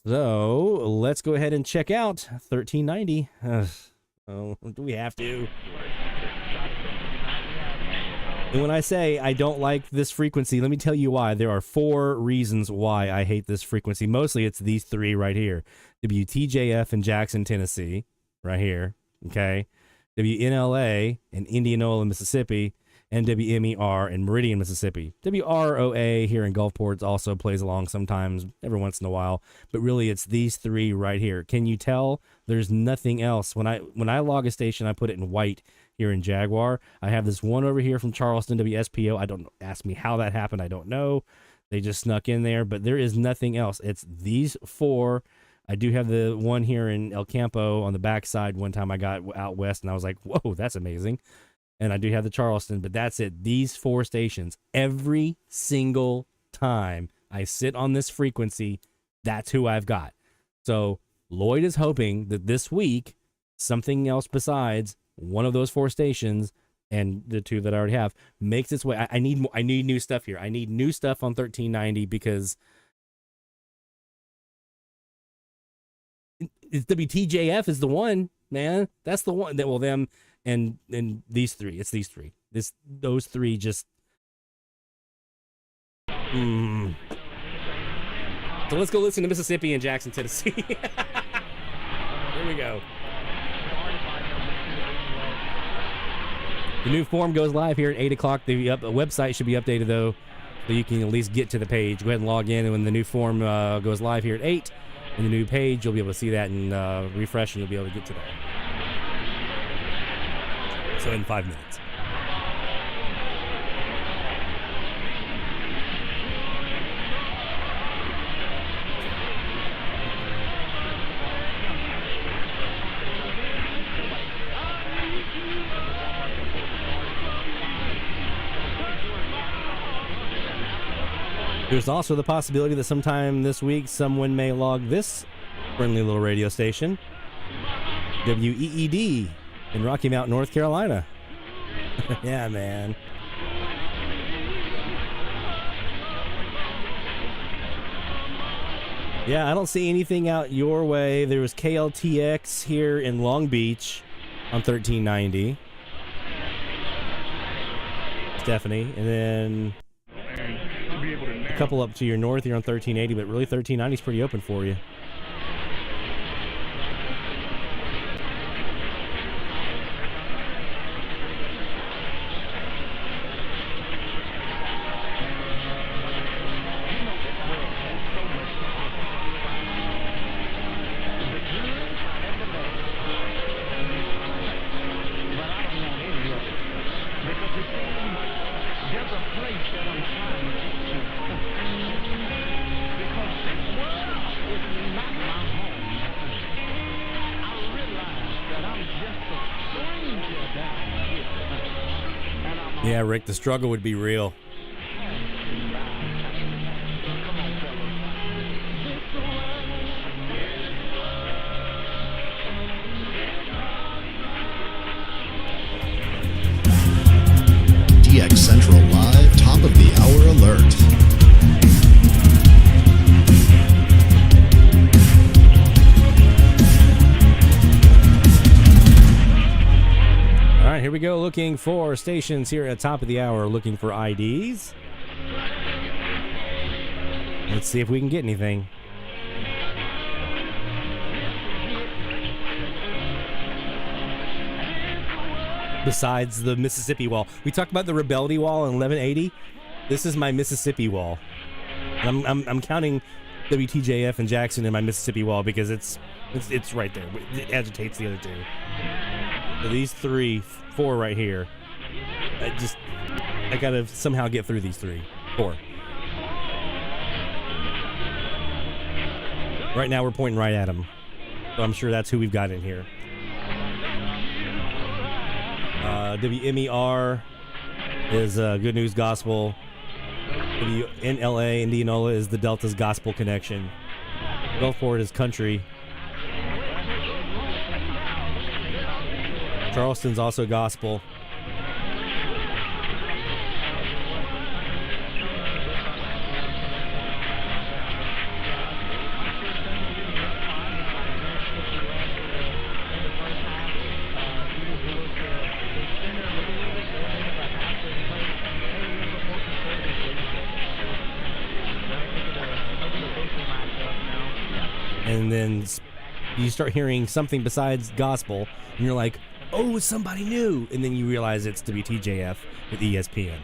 So let's go ahead and check out 1390. Oh, do we have to? And when I say I don't like this frequency, let me tell you why. There are 4 reasons why I hate this frequency. Mostly it's these 3 right here. WTJF in Jackson, Tennessee, right here, okay? WNLA in Indianola, Mississippi, and WMER in Meridian, Mississippi. WROA here in Gulfport also plays along sometimes, every once in a while, but really it's these 3 right here. Can you tell there's nothing else? When I log a station, I put it in white here in Jaguar. I have this one over here from Charleston, WSPO. I don't ask me how that happened. I don't know. They just snuck in there, but there is nothing else. It's these 4. I do have the one here in El Campo on the backside. One time I got out west and I was like, whoa, that's amazing. And I do have the Charleston, but that's it. These 4 stations, every single time I sit on this frequency, that's who I've got. So Lloyd is hoping that this week, something else besides one of those 4 stations and the 2 that I already have makes its way. I need new stuff here. I need new stuff on 1390 because it's WTJF is the one, man. That's the one that will them and these 3. It's these 3. Those 3 just. So let's go listen to Mississippi and Jackson, Tennessee. Here we go. The new form goes live here at 8 o'clock. The website should be updated, though, so you can at least get to the page. Go ahead and log in, and when the new form goes live here at 8, and the new page, you'll be able to see that and refresh, and you'll be able to get to that. So in 5 minutes. There's also the possibility that sometime this week someone may log this friendly little radio station, WEED in Rocky Mount, North Carolina. Yeah, man. Yeah, I don't see anything out your way. There was KLTX here in Long Beach on 1390. Stephanie, and then a couple up to your north here on 1380, but really 1390 is pretty open for you. Yeah, Rick, the struggle would be real. DX Central Live, top of the hour alert. All right, here we go, looking for stations here at top of the hour, looking for IDs. Let's see if we can get anything. Besides the Mississippi wall. We talked about the Rebellion wall in 1180. This is my Mississippi wall. I'm counting WTJF and Jackson in my Mississippi wall because it's right there. It agitates the other two. So these 4 right here. I gotta somehow get through these 4. Right now we're pointing right at them. So I'm sure that's who we've got in here. WMER is Good News Gospel. WNLA, Indianola, is the Delta's Gospel Connection. Gulfport is Country. Charleston's also Gospel. And then you start hearing something besides gospel, and you're like, oh, it's somebody new. And then you realize it's WTJF with ESPN.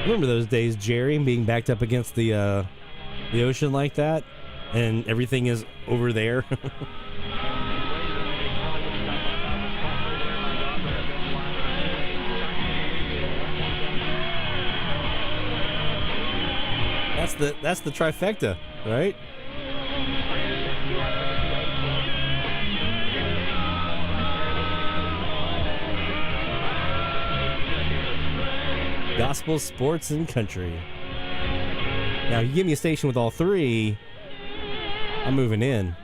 Remember those days, Jerry, being backed up against the ocean like that, and everything is over there. That's the trifecta, right? Gospel, sports, and country. Now, you give me a station with all 3, I'm moving in.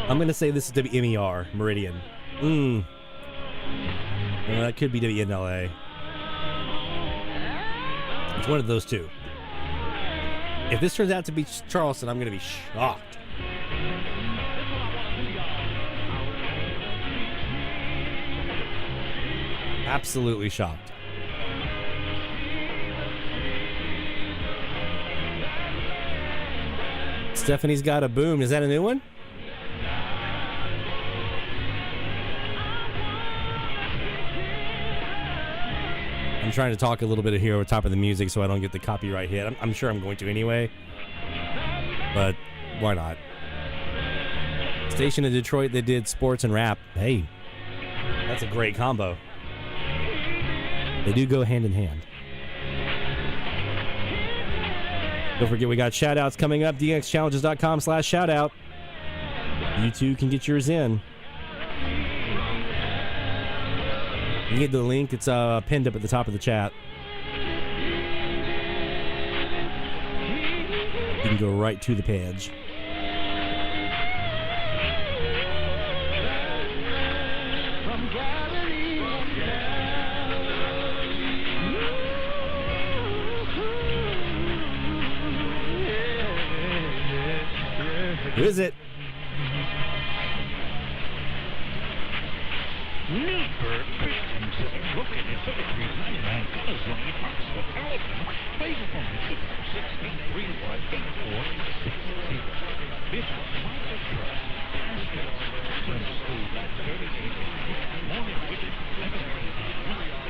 I'm going to say this is WMER, Meridian. That could be WNLA. It's one of those two. If this turns out to be Charleston, I'm going to be shocked. Absolutely shocked. Stephanie's got a boom. Is that a new one? I'm trying to talk a little bit here over top of the music so I don't get the copyright hit. I'm sure I'm going to anyway, but why not? Station in Detroit that did sports and rap. Hey, that's a great combo. They do go hand in hand. Don't forget we got shoutouts coming up. dxchallenges.com/shoutout. You too can get yours in. You can get the link. It's pinned up at the top of the chat. You can go right to the page. Who is it? Located 3399 California, Knoxville, Alabama. Favor from the 16318460. Bishop Michael Trust. Sunday school at 38. Morning with it.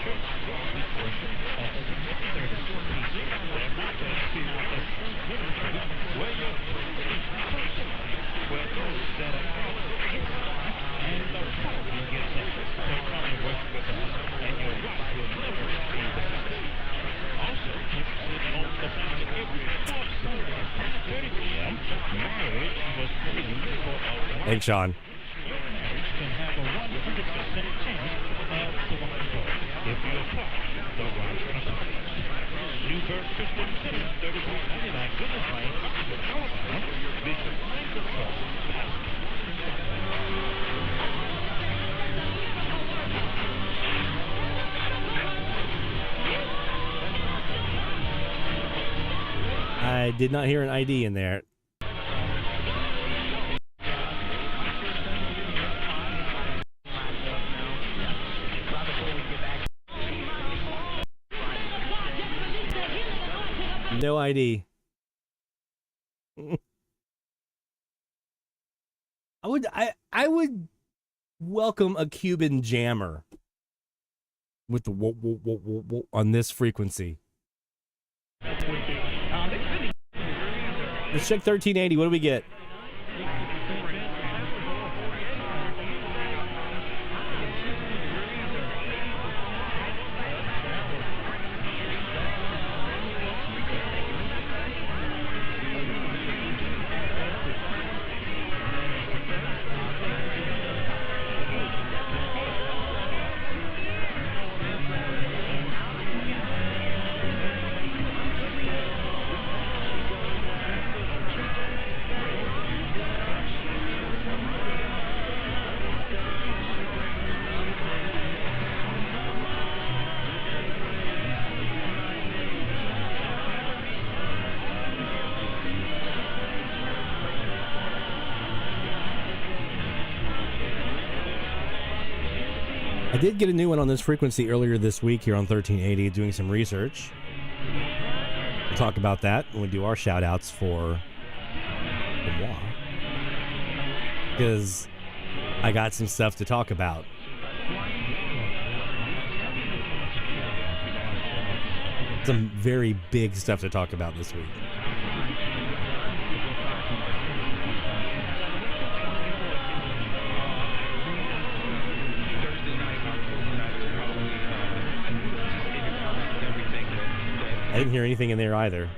Church worship at 6:30. They're not going to see what the where your where those that are and the problem gets up. So come and worship with us. And your wife will never receive that. Also, on the family every fourth Sunday at 10:30 p.m. Marriage was clean for a Thanks, Sean. Your marriage can have a 100% chance of survival if you apply the right principles. Berg System Simmons, $33.99. Goodness land with Alabama. Vision 9 to 12. I did not hear an ID in there. No ID. I would welcome a Cuban jammer with the whoa, whoa, whoa, whoa, whoa on this frequency. Let's check 1380. What do we get? I did get a new one on this frequency earlier this week here on 1380, doing some research. We'll talk about that when we do our shout outs for the moi, because I got some stuff to talk about. Some very big stuff to talk about this week. I didn't hear anything in there either.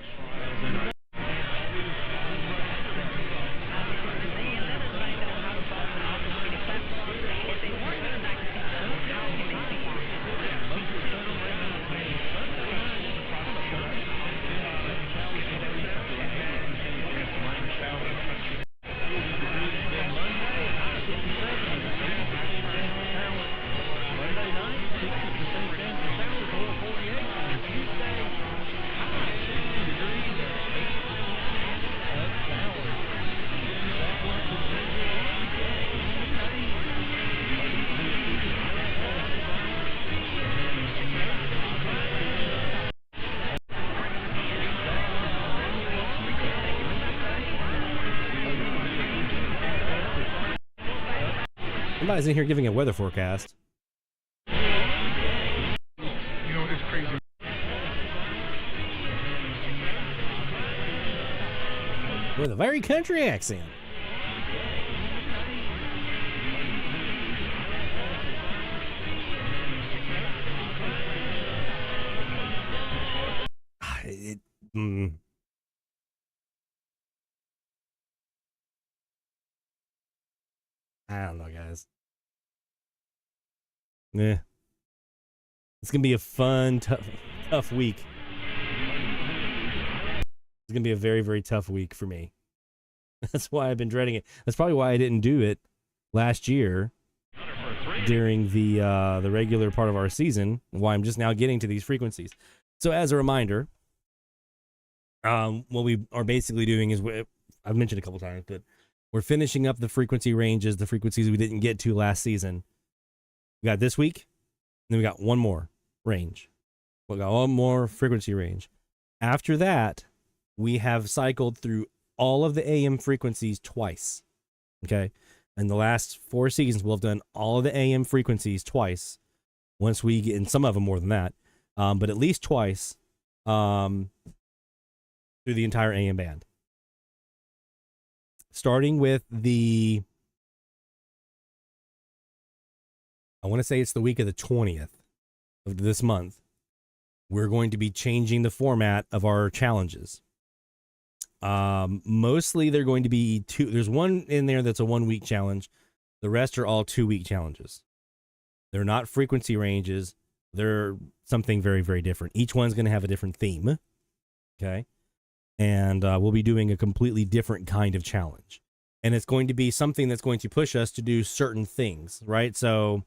Somebody's in here giving a weather forecast. You know, it's crazy. With a very country accent. I don't know, guys. Yeah. It's going to be a fun, tough week. It's going to be a very, very tough week for me. That's why I've been dreading it. That's probably why I didn't do it last year during the regular part of our season, why I'm just now getting to these frequencies. So as a reminder, what we are basically doing is, I've mentioned a couple times, but we're finishing up the frequency ranges, the frequencies we didn't get to last season. We got this week, and then we got one more range. We got one more frequency range. After that, we have cycled through all of the AM frequencies twice. Okay? And the last 4 seasons, we'll have done all of the AM frequencies twice. Once we get, and some of them more than that, but at least twice through the entire AM band. Starting with the, I want to say it's the week of the 20th of this month, we're going to be changing the format of our challenges. Mostly they're going to be there's one in there that's a 1 week challenge. The rest are all 2 week challenges. They're not frequency ranges. They're something very, very different. Each one's going to have a different theme. Okay. And we'll be doing a completely different kind of challenge. And it's going to be something that's going to push us to do certain things, right? So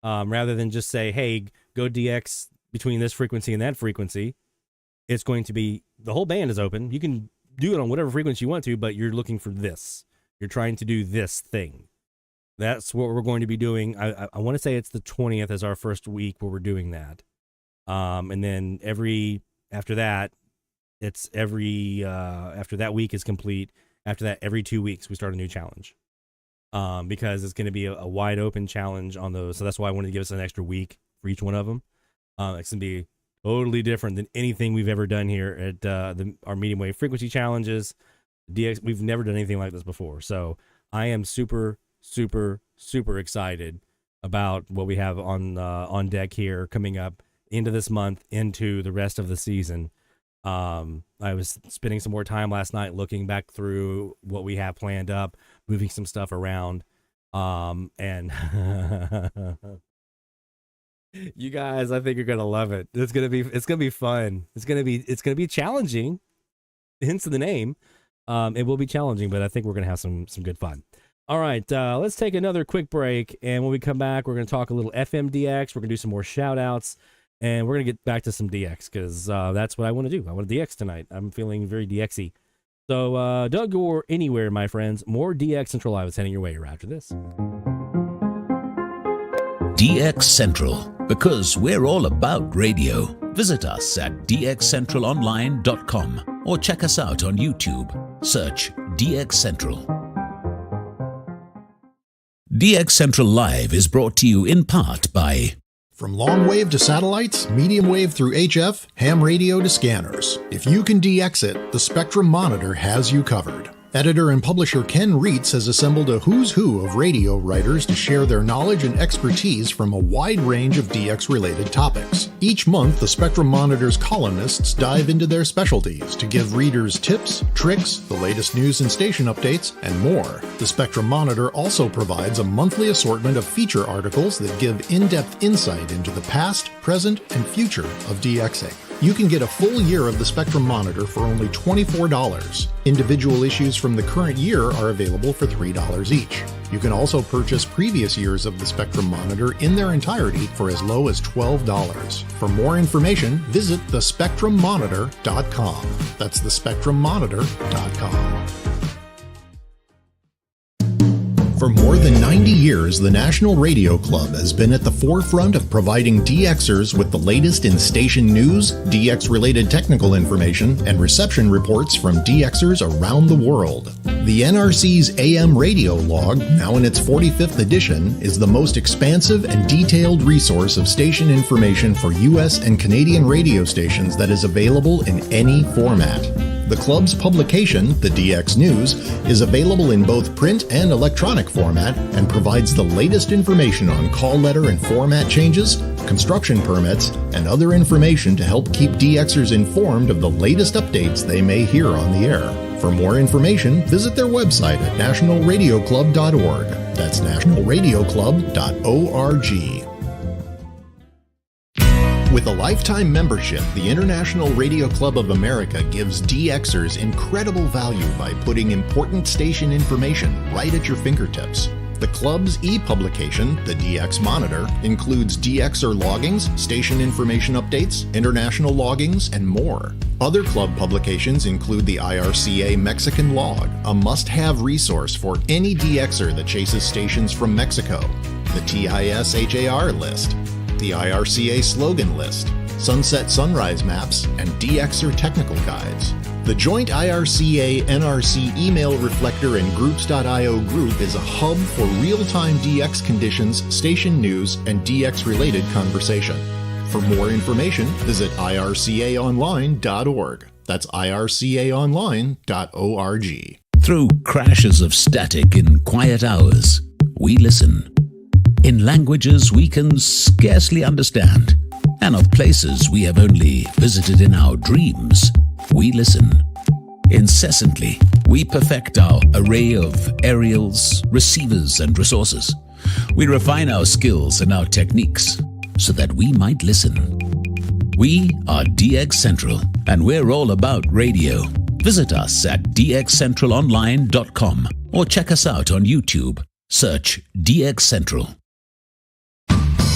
rather than just say, hey, go DX between this frequency and that frequency, it's going to be the whole band is open. You can do it on whatever frequency you want to, but you're looking for this. You're trying to do this thing. That's what we're going to be doing. I want to say it's the 20th as our first week where we're doing that. And then after that week is complete. After that, every 2 weeks, we start a new challenge. Because it's going to be a wide open challenge on those. So that's why I wanted to give us an extra week for each one of them. It's going to be totally different than anything we've ever done here at our medium wave frequency challenges. DX, we've never done anything like this before. So I am super, super, super excited about what we have on deck here coming up into this month, into the rest of the season. I was spending some more time last night looking back through what we have planned up, moving some stuff around. And you guys, I think you're gonna love it. It's gonna be fun. It's gonna be challenging, hence the name. It will be challenging, but I think we're gonna have some good fun. All right, let's take another quick break, and when we come back, we're gonna talk a little FMDX. We're gonna do some more shout outs, and we're gonna get back to some DX because that's what I want to do. I want to DX tonight. I'm feeling very DXy. So don't go anywhere, my friends. More DX Central Live is heading your way right after this. DX Central, because we're all about radio. Visit us at dxcentralonline.com or check us out on YouTube. Search DX Central. DX Central Live is brought to you in part by... From long wave to satellites, medium wave through HF, ham radio to scanners. If you can DX it, the Spectrum Monitor has you covered. Editor and publisher Ken Reitz has assembled a who's who of radio writers to share their knowledge and expertise from a wide range of DX-related topics. Each month, the Spectrum Monitor's columnists dive into their specialties to give readers tips, tricks, the latest news and station updates, and more. The Spectrum Monitor also provides a monthly assortment of feature articles that give in-depth insight into the past, present, and future of DXing. You can get a full year of the Spectrum Monitor for only $24. Individual issues from the current year are available for $3 each. You can also purchase previous years of the Spectrum Monitor in their entirety for as low as $12. For more information, visit thespectrummonitor.com. That's thespectrummonitor.com. For more than 90 years, the National Radio Club has been at the forefront of providing DXers with the latest in station news, DX-related technical information, and reception reports from DXers around the world. The NRC's AM radio log, now in its 45th edition, is the most expansive and detailed resource of station information for U.S. and Canadian radio stations that is available in any format. The club's publication, the DX News, is available in both print and electronic format and provides the latest information on call letter and format changes, construction permits, and other information to help keep DXers informed of the latest updates they may hear on the air. For more information, visit their website at nationalradioclub.org. That's nationalradioclub.org. With a lifetime membership, the International Radio Club of America gives DXers incredible value by putting important station information right at your fingertips. The club's e-publication, the DX Monitor, includes DXer loggings, station information updates, international loggings, and more. Other club publications include the IRCA Mexican Log, a must-have resource for any DXer that chases stations from Mexico, the TIS HAR list, the IRCA slogan list, sunset sunrise maps, and DXer technical guides. The joint IRCA-NRC email reflector and groups.io group is a hub for real-time DX conditions, station news, and DX-related conversation. For more information, visit ircaonline.org. That's ircaonline.org. Through crashes of static in quiet hours, we listen. In languages we can scarcely understand, and of places we have only visited in our dreams, we listen. Incessantly, we perfect our array of aerials, receivers, and resources. We refine our skills and our techniques so that we might listen. We are DX Central, and we're all about radio. Visit us at dxcentralonline.com or check us out on YouTube. Search DX Central.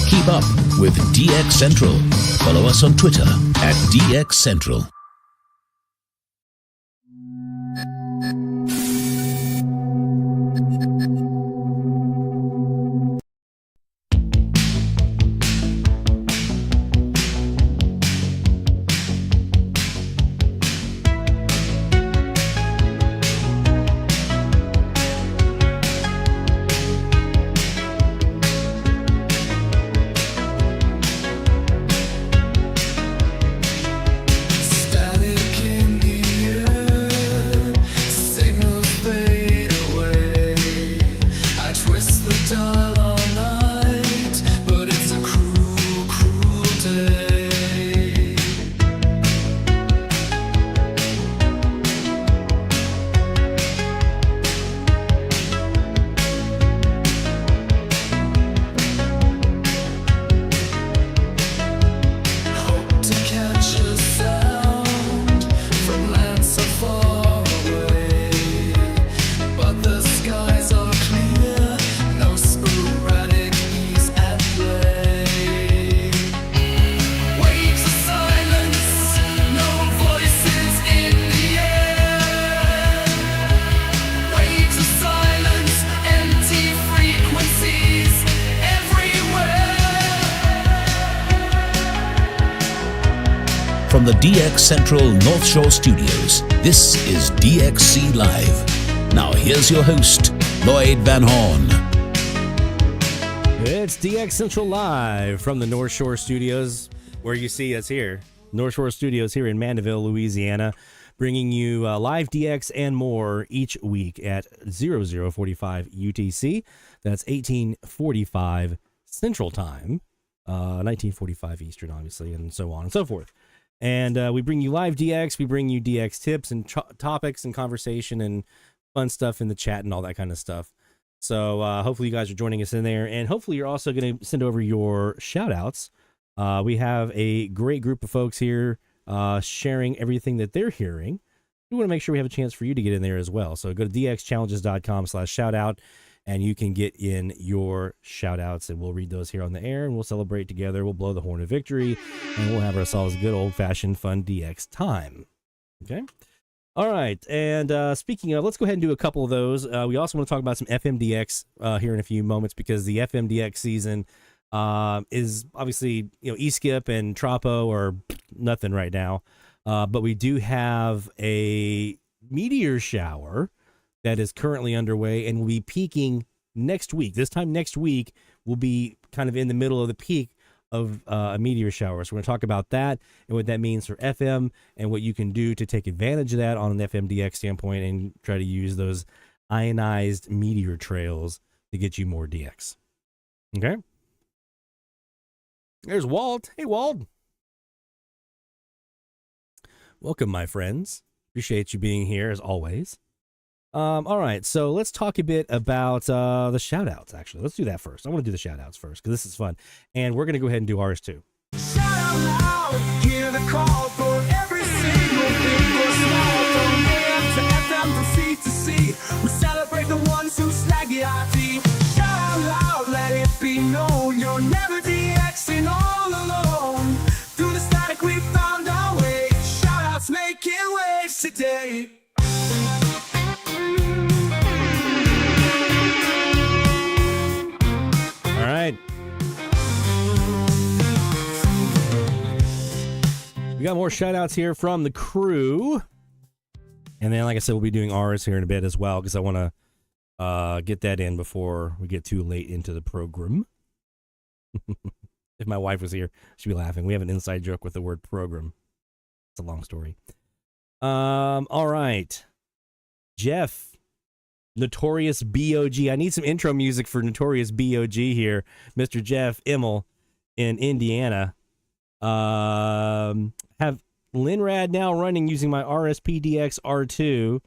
Keep up with DX Central. Follow us on Twitter at DX Central. From the DX Central North Shore Studios, this is DXC Live. Now here's your host, Lloyd Van Horn. It's DX Central Live from the North Shore Studios, where you see us here. North Shore Studios here in Mandeville, Louisiana, bringing you live DX and more each week at 0045 UTC. That's 1845 Central Time, 1945 Eastern, obviously, and so on and so forth. And we bring you live DX. We bring you DX tips and topics and conversation and fun stuff in the chat and all that kind of stuff. So hopefully you guys are joining us in there. And hopefully you're also going to send over your shout outs. We have a great group of folks here sharing everything that they're hearing. We want to make sure we have a chance for you to get in there as well. So go to dxchallenges.com/shoutout and you can get in your shout outs, and we'll read those here on the air, and we'll celebrate together. We'll blow the horn of victory, and we'll have ourselves a good old-fashioned fun DX time. Okay? All right, and speaking of, let's go ahead and do a couple of those. We also want to talk about some FMDX here in a few moments, because the FMDX season is obviously, E-Skip and Tropo are nothing right now, but we do have a meteor shower that is currently underway and will be peaking next week. This time next week, we'll be kind of in the middle of the peak of a meteor shower. So we're going to talk about that and what that means for FM and what you can do to take advantage of that on an FMDX standpoint and try to use those ionized meteor trails to get you more DX. Okay? There's Walt. Hey, Walt. Welcome, my friends. Appreciate you being here, as always. All right, so let's talk a bit about the shout-outs, actually. Let's do that first. I want to do the shout-outs first, because this is fun. And we're going to go ahead and do ours, too. Shout out loud, hear the call for every single big or small, from AM to FM, from C to C. We celebrate the ones who snag the IT. Shout out loud, let it be known, you're never DXing all alone. Through the static we found our way, shout-outs making waves today. All right. We got more shout outs here from the crew. And then, like I said, we'll be doing ours here in a bit as well, because I want to get that in before we get too late into the program. If my wife was here, she'd be laughing. We have an inside joke with the word program. It's a long story. All right. Jeff. Notorious B.O.G. I need some intro music for Notorious B.O.G. here. Mr. Jeff Immel in Indiana. Have Linrad now running using my RSPDX R2.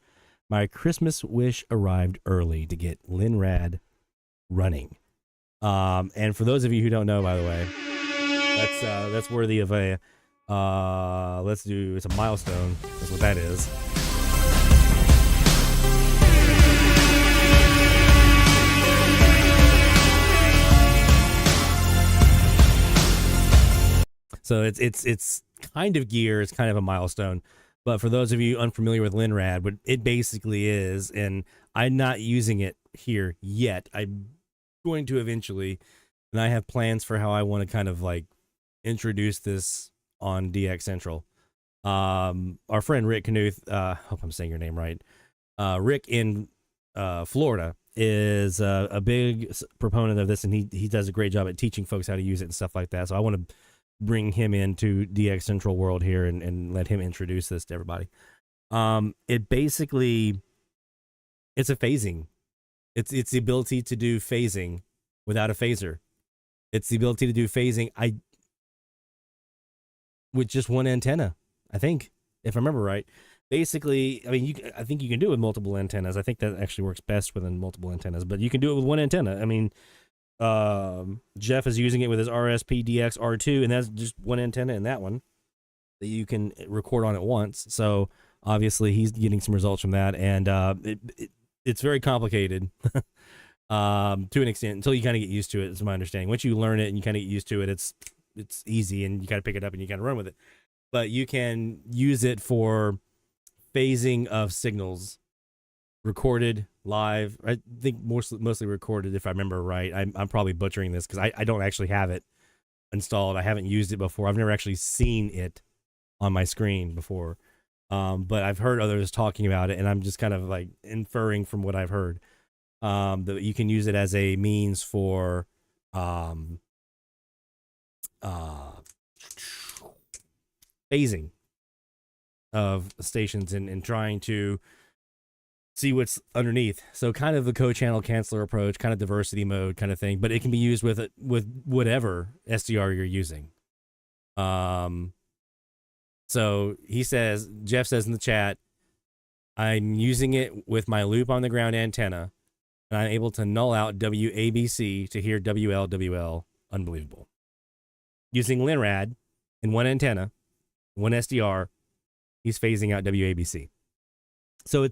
My Christmas wish arrived early to get Linrad running. And for those of you who don't know, by the way, that's worthy of a Let's do, it's a milestone. That's what that is. So it's kind of gear. It's kind of a milestone. But for those of you unfamiliar with Linrad, what it basically is, and I'm not using it here yet. I'm going to eventually, and I have plans for how I want to kind of like introduce this on DX Central. Our friend Rick Knuth, hope I'm saying your name right. Rick in Florida is a big proponent of this, and he does a great job at teaching folks how to use it and stuff like that. So I want to bring him into DX Central world here and let him introduce this to everybody. It basically, it's a phasing. It's the ability to do phasing without a phaser. It's the ability to do phasing with just one antenna, I think, if I remember right. Basically, I mean, I think you can do it with multiple antennas. I think that actually works best within multiple antennas, but you can do it with one antenna. I mean, Jeff is using it with his RSP DX R2, and that's just one antenna in that one that you can record on at once. So obviously he's getting some results from that, and it's very complicated to an extent until you kind of get used to it, is my understanding. Once you learn it and you kind of get used to it, it's easy, and you kind of pick it up and you kind of run with it. But you can use it for phasing of signals, recorded, live. I think mostly recorded, if I remember right. I'm probably butchering this because I don't actually have it installed. I haven't used it before. I've never actually seen it on my screen before. But I've heard others talking about it, and I'm just kind of like inferring from what I've heard that you can use it as a means for phasing of stations and trying to see what's underneath. So kind of the co-channel canceller approach, kind of diversity mode kind of thing, but it can be used with whatever SDR you're using. So Jeff says in the chat, I'm using it with my loop on the ground antenna, and I'm able to null out WABC to hear WLWL. Unbelievable. Using Linrad in one antenna, one SDR, he's phasing out WABC. So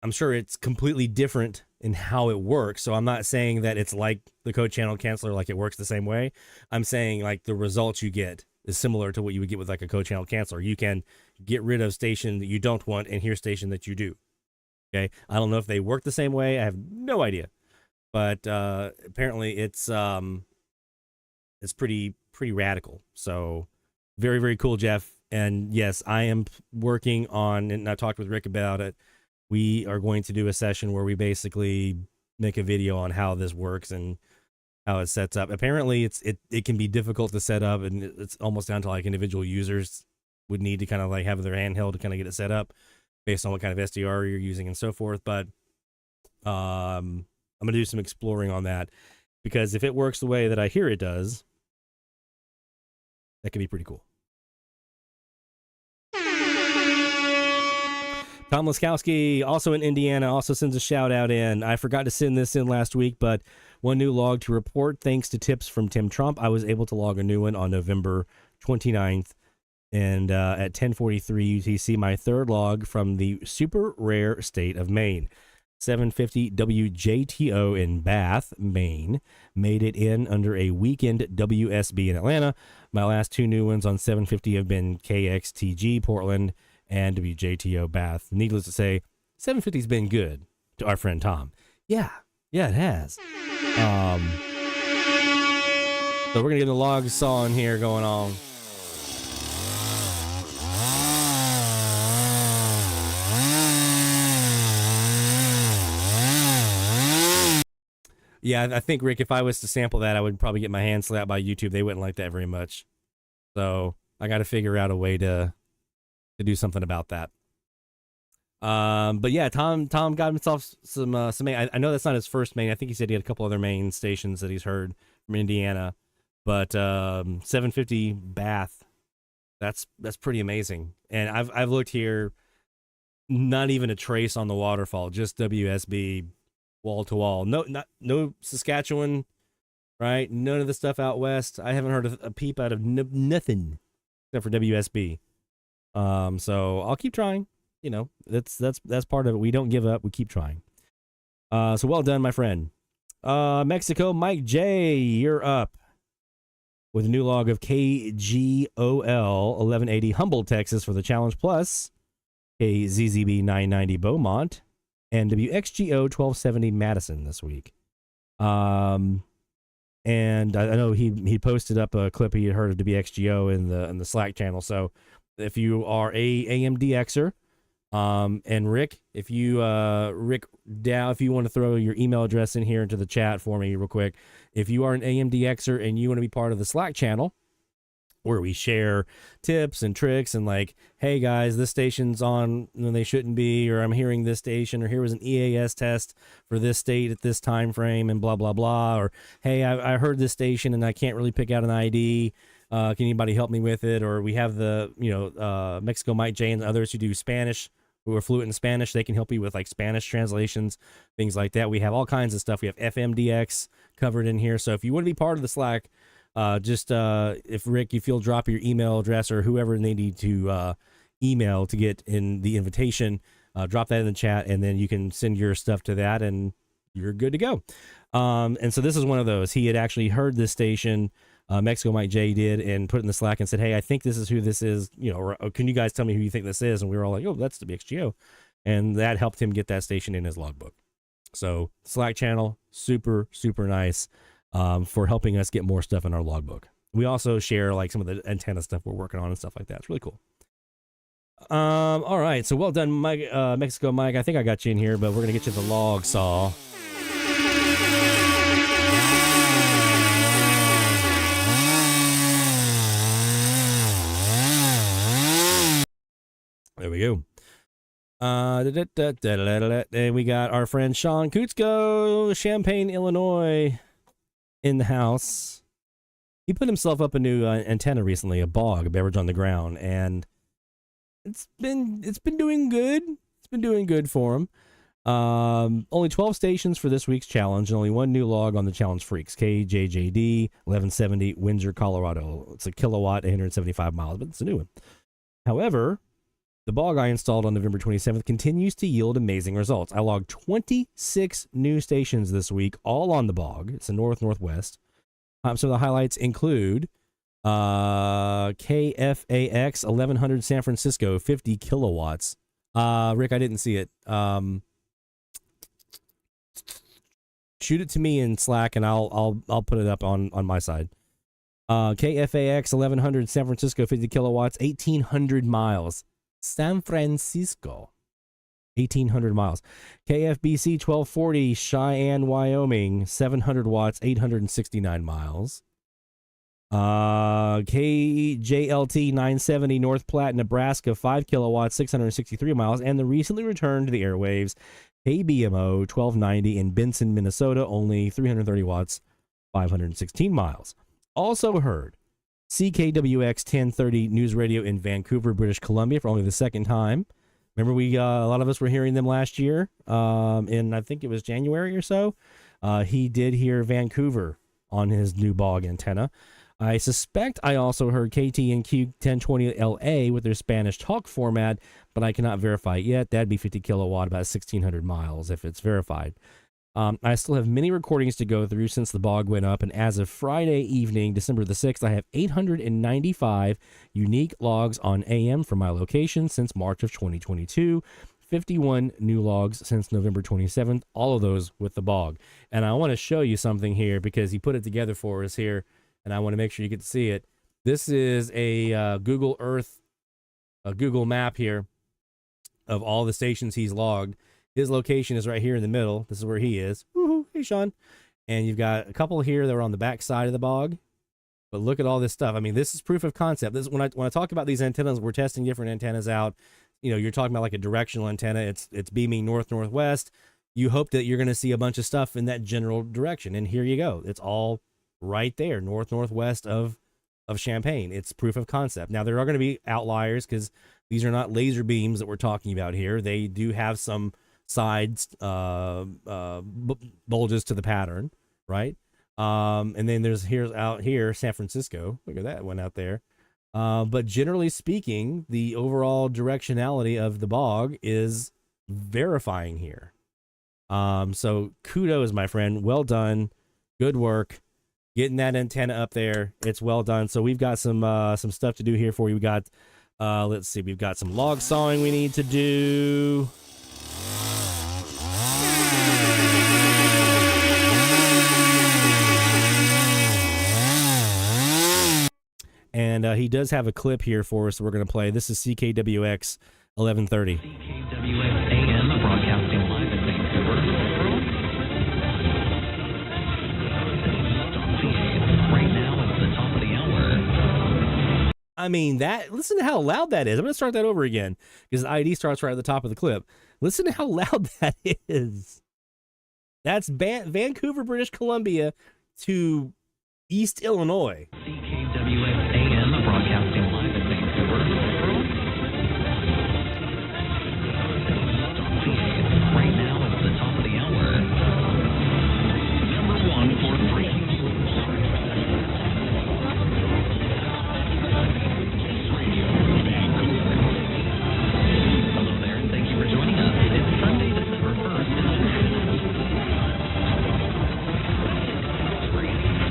I'm sure it's completely different in how it works. So I'm not saying that it's like the co-channel canceller, like it works the same way. I'm saying like the results you get is similar to what you would get with like a co-channel canceller. You can get rid of station that you don't want and hear station that you do. Okay. I don't know if they work the same way. I have no idea, but apparently it's pretty radical. So very, very cool, Jeff. And yes, I am working on, and I talked with Rick about it. We are going to do a session where we basically make a video on how this works and how it sets up. Apparently it can be difficult to set up, and it's almost down to like individual users would need to kind of like have their handheld to kind of get it set up based on what kind of SDR you're using and so forth. But I'm going to do some exploring on that, because if it works the way that I hear it does, that could be pretty cool. Tom Laskowski, also in Indiana, also sends a shout out in. I forgot to send this in last week, but one new log to report. Thanks to tips from Tim Trump, I was able to log a new one on November 29th. And at 10:43 UTC, my third log from the super rare state of Maine. 750 WJTO in Bath, Maine. Made it in under a weekend WSB in Atlanta. My last two new ones on 750 have been KXTG Portland and WJTO Bath. Needless to say, 750's been good to our friend Tom. Yeah, it has. So we're going to get the log sawing here going on. Yeah, I think, Rick, if I was to sample that, I would probably get my hand slapped by YouTube. They wouldn't like that very much. So I got to figure out a way to do something about that. But yeah, Tom got himself some main. I know that's not his first main. I think he said he had a couple other main stations that he's heard from Indiana. But 750 Bath, that's pretty amazing. And I've looked here, not even a trace on the waterfall, just WSB wall to wall. No Saskatchewan, right? None of the stuff out west. I haven't heard a peep out of nothing. except for WSB. So I'll keep trying. You know, that's part of it. We don't give up. We keep trying. So well done, my friend. Mexico, Mike J, you're up with a new log of KGOL 1180 Humboldt, Texas for the Challenge Plus, KZZB 990 Beaumont, and WXGO 1270 Madison this week. And I know he posted up a clip he had heard of WXGO in the Slack channel. So if you are a AMDXer, and Rick, if you Rick Dow, if you want to throw your email address in here into the chat for me real quick, if you are an AMDXer and you want to be part of the Slack channel where we share tips and tricks and like, hey guys, this station's on when they shouldn't be, or I'm hearing this station, or here was an EAS test for this state at this time frame and blah blah blah, or hey, I heard this station and I can't really pick out an ID. Can anybody help me with it? Or we have the Mexico Mike J and others who do Spanish, who are fluent in Spanish. They can help you with like Spanish translations, things like that. We have all kinds of stuff. We have FMDX covered in here. So if you want to be part of the Slack, if Rick, if you'll drop your email address or whoever they need to email to get in the invitation, drop that in the chat, and then you can send your stuff to that and you're good to go. And so this is one of those. He had actually heard this station, Mexico Mike J did, and put it in the Slack and said, hey, I think this is who this is, or can you guys tell me who you think this is? And we were all like, oh, that's the WXGO. And that helped him get that station in his logbook. So Slack channel, super, super nice for helping us get more stuff in our logbook. We also share like some of the antenna stuff we're working on and stuff like that. It's really cool. All right. So well done, Mike, Mexico Mike. I think I got you in here, but we're going to get you the log saw. There we go. And we got our friend Sean Kutzko, Champaign, Illinois, in the house. He put himself up a new antenna recently, a beverage on the ground, and it's been doing good. It's been doing good for him. Only 12 stations for this week's challenge, and only one new log on the Challenge Freaks, KJJD 1170, Windsor, Colorado. It's a kilowatt, 875 miles, but it's a new one. However, the bog I installed on November 27th continues to yield amazing results. I logged 26 new stations this week, all on the bog. It's the northwest. Some of the highlights include KFAX 1100 San Francisco, 50 kilowatts. Rick, I didn't see it. Shoot it to me in Slack, and I'll put it up on my side. KFAX 1100 San Francisco, 50 kilowatts, 1,800 miles. San Francisco, 1,800 miles. KFBC 1240 Cheyenne, Wyoming, 700 watts, 869 miles. KJLT 970 North Platte, Nebraska, 5 kilowatts, 663 miles. And the recently returned to the airwaves KBMO 1290 in Benson, Minnesota, only 330 watts, 516 miles. Also heard CKWX 1030 News Radio in Vancouver, British Columbia for only the second time. Remember, a lot of us were hearing them last year, in I think it was January or so. He did hear Vancouver on his new bog antenna. I suspect I also heard KTNQ 1020LA with their Spanish talk format, but I cannot verify it yet. That'd be 50 kilowatt, about 1,600 miles if it's verified. I still have many recordings to go through since the bog went up, and as of Friday evening, December the 6th, I have 895 unique logs on AM from my location since March of 2022, 51 new logs since November 27th, all of those with the bog. And I want to show you something here because he put it together for us here, and I want to make sure you get to see it. This is a Google Earth, a Google map here of all the stations he's logged. His location is right here in the middle. This is where he is. Woohoo! Hey, Sean. And you've got a couple here that are on the back side of the bog. But look at all this stuff. I mean, this is proof of concept. This is when I talk about these antennas, we're testing different antennas out. You're talking about like a directional antenna. It's beaming northwest. You hope that you're going to see a bunch of stuff in that general direction. And here you go. It's all right there, northwest of Champaign. It's proof of concept. Now, there are going to be outliers because these are not laser beams that we're talking about here. They do have some sides bulges to the pattern, right? And then there's out here San Francisco. Look at that one out there. But generally speaking, the overall directionality of the bog is verifying here. So kudos, my friend. Well done. Good work. Getting that antenna up there. It's well done. So we've got some stuff to do here for you. We got, let's see, we've got some log sawing we need to do. And he does have a clip here for us that we're going to play. This is CKWX 1130. CKWX AM, broadcasting live in Vancouver. Right now it's the top of the hour. I mean, listen to how loud that is. I'm going to start that over again because the ID starts right at the top of the clip. Listen to how loud that is. That's Vancouver, British Columbia to East Illinois. CKWX AM, broadcasting live in Vancouver. Right now it's the top of the hour. Number 1 for breaking news. Hello there, and thank you for joining us. It's Sunday, December 1st,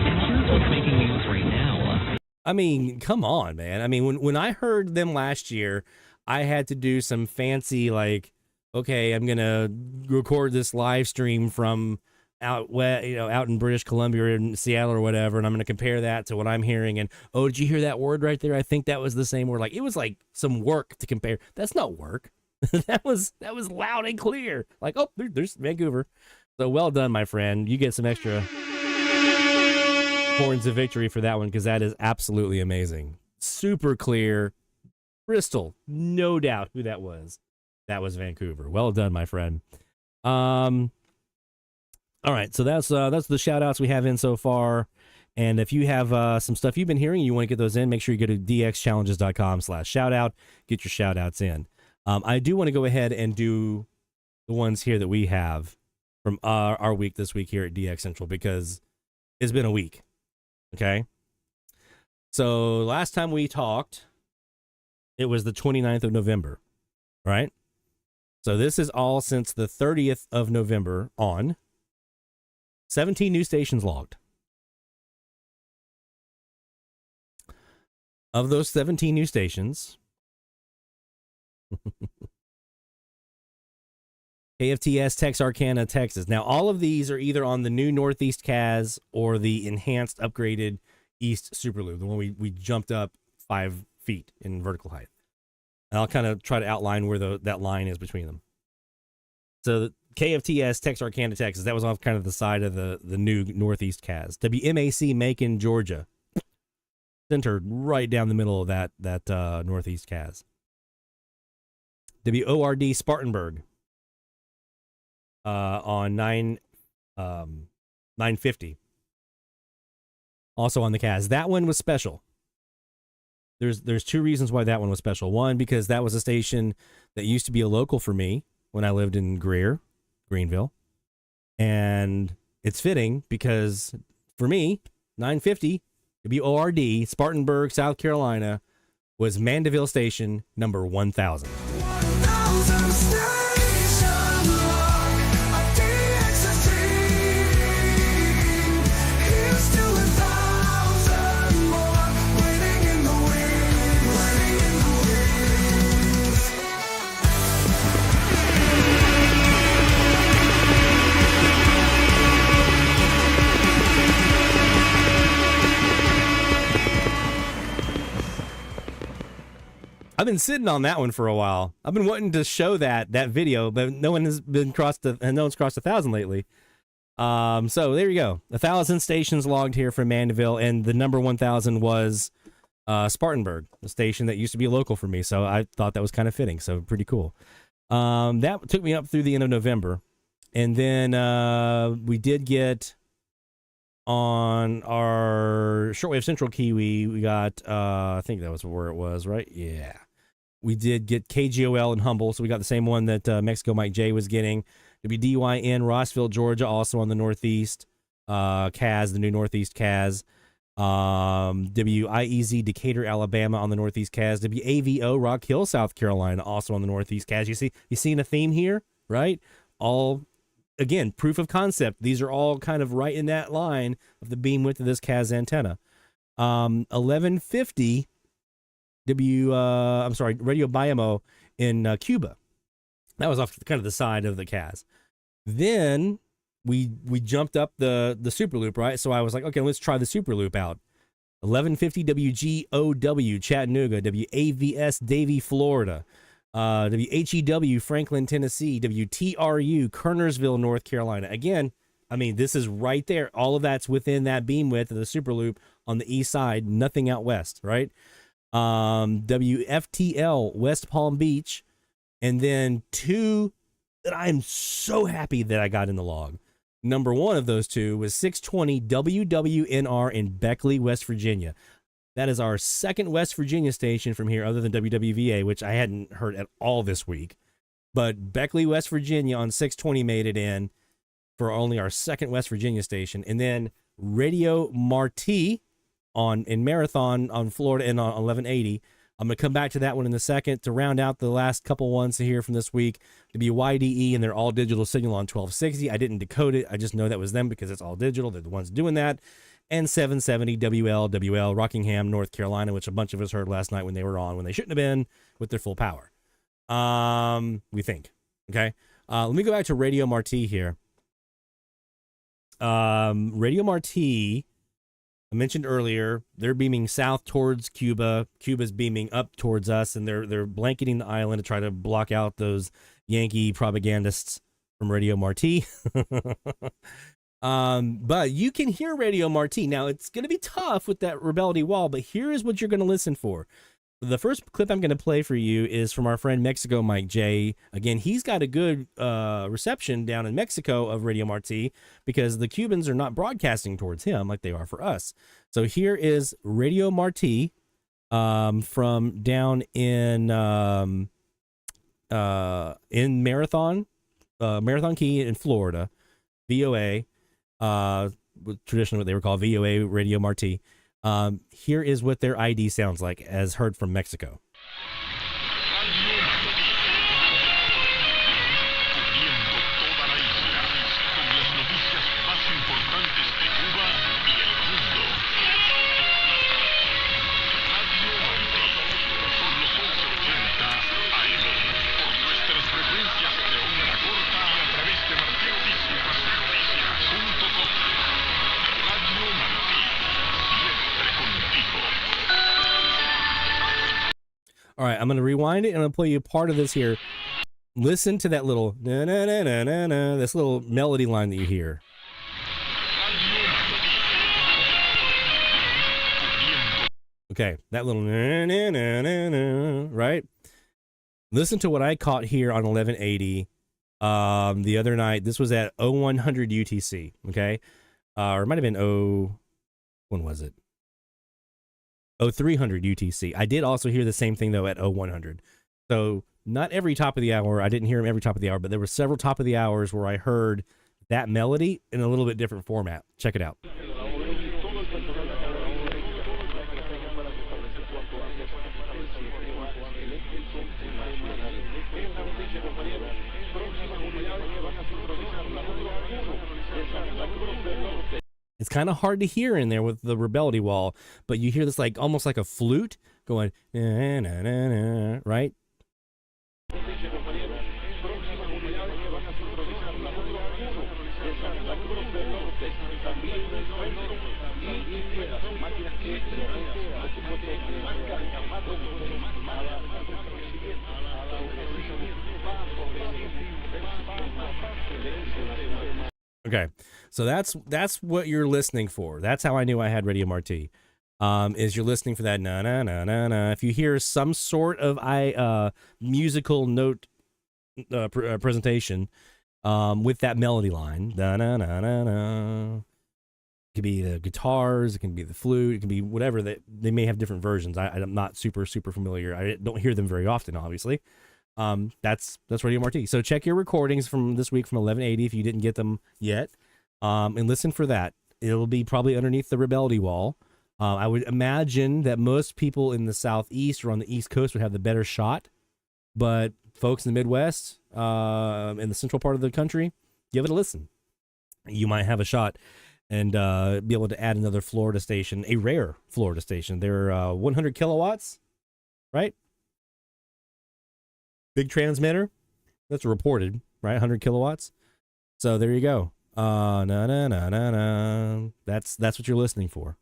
and here's what's making news right now. I mean, come on, man. I mean, when I heard them last year, I had to do some fancy, like, okay, I'm going to record this live stream from out in British Columbia or in Seattle or whatever, and I'm going to compare that to what I'm hearing. And, oh, did you hear that word right there? I think that was the same word. Like, it was like some work to compare. That's not work. that was loud and clear. Like, oh, there's Vancouver. So well done, my friend. You get some extra horns of victory for that one because that is absolutely amazing. Super clear, crystal, no doubt who that was. That was Vancouver. Well done, my friend. All right, so that's the shout outs we have in so far. And if you have some stuff you've been hearing, you want to get those in, make sure you go to dxchallenges.com/shoutout, get your shout outs in. I do want to go ahead and do the ones here that we have from our week this week here at DX Central because it's been a week. Okay. So last time we talked, it was the 29th of November, right? So this is all since the 30th of November on. 17 new stations logged. Of those 17 new stations, KFTS, Texarkana, Texas. Now, all of these are either on the new Northeast KAZ or the enhanced, upgraded East SuperLoop, the one we jumped up 5 feet in vertical height. And I'll kind of try to outline where that line is between them. So KFTS, Texarkana, Texas, that was off kind of the side of the new Northeast KAZ. WMAC, Macon, Georgia, centered right down the middle of that Northeast KAZ. WORD, Spartanburg, on 950. Also on the KAZ. That one was special. There's 2 reasons why that one was special. One, because that was a station that used to be a local for me when I lived in Greenville. And it's fitting because for me, 950, WORD, Spartanburg, South Carolina, was Mandeville Station number 1000. I've been sitting on that one for a while. I've been wanting to show that video, but no one's crossed 1,000 lately. So there you go. 1,000 stations logged here from Mandeville, and the number 1,000 was Spartanburg, a station that used to be a local for me. So I thought that was kind of fitting. So pretty cool. That took me up through the end of November, and then we did get on our Shortwave Central Kiwi. We got I think that was where it was, right? Yeah. We did get KGOL and Humble, so we got the same one that Mexico Mike J was getting. WDYN, Rossville, Georgia, also on the Northeast KAZ, the new Northeast KAZ. WIEZ Decatur, Alabama on the Northeast KAZ. WAVO Rock Hill, South Carolina, also on the Northeast KAZ. You seeing a theme here, right? All, again, proof of concept. These are all kind of right in that line of the beam width of this KAZ antenna. 1150 Radio Biamo in Cuba. That was off kind of the side of the KAZ. Then we jumped up the SuperLoop, right? So I was like, okay, let's try the SuperLoop out. 1150 WGOW Chattanooga, WAVS Davie, Florida, WHEW Franklin, Tennessee, WTRU Kernersville, North Carolina. Again, I mean, this is right there. All of that's within that beam width of the SuperLoop on the east side, nothing out west, right? WFTL West Palm Beach, and then two that I'm so happy that I got in the log. Number one of those two was 620 WWNR in Beckley, West Virginia. That is our second West Virginia station from here, other than WWVA, which I hadn't heard at all this week. But Beckley, West Virginia on 620 made it in for only our second West Virginia station. And then Radio Marti in Marathon on Florida and on 1180. I'm going to come back to that one in a second to round out the last couple ones here from this week. WYDE and their all digital signal on 1260. I didn't decode it. I just know that was them because it's all digital. They're the ones doing that. And 770 WL Rockingham, North Carolina, which a bunch of us heard last night when they were on, when they shouldn't have been, with their full power. We think. Okay. Let me go back to Radio Marti here. Radio Marti, I mentioned earlier, they're beaming south towards Cuba. Cuba's beaming up towards us, and they're blanketing the island to try to block out those Yankee propagandists from Radio Marti. But you can hear Radio Marti. Now, it's going to be tough with that rebellion wall, but here is what you're going to listen for. The first clip I'm going to play for you is from our friend Mexico Mike J. Again, he's got a good reception down in Mexico of Radio Marti because the Cubans are not broadcasting towards him like they are for us. So here is Radio Marti from down in Marathon Key in Florida, VOA. Traditionally what they were called VOA Radio Marti. Here is what their ID sounds like as heard from Mexico. All right, I'm going to rewind it and I'm going to play you part of this here. Listen to that little na na na na na na, this little melody line that you hear. Okay, that little na na na na na, right? Listen to what I caught here on 1180 the other night. This was at 0100 UTC, okay? Or it might have been when was it? 0300 UTC. I did also hear the same thing, though, at 0100. So not every top of the hour. I didn't hear him every top of the hour, but there were several top of the hours where I heard that melody in a little bit different format. Check it out. It's kind of hard to hear in there with the rebellion wall, but you hear this like almost like a flute going, na, na, na, na, right? Okay, so that's what you're listening for. That's how I knew I had Radio Marti. Is you're listening for that na na na na na. If you hear some sort of musical note presentation with that melody line, na na na na na. It could be the guitars, it can be the flute, it can be whatever. That they may have different versions. I'm not super familiar. I don't hear them very often, obviously. That's Radio Marti. So check your recordings from this week from 1180 if you didn't get them yet, and listen for that. It'll be probably underneath the rebellion wall. I would imagine that most people in the Southeast or on the East Coast would have the better shot, but folks in the Midwest, in the central part of the country, give it a listen. You might have a shot and be able to add another Florida station, a rare Florida station. They're 100 kilowatts, right? Big transmitter. That's reported, right? 100 kilowatts. So there you go. That's what you're listening for.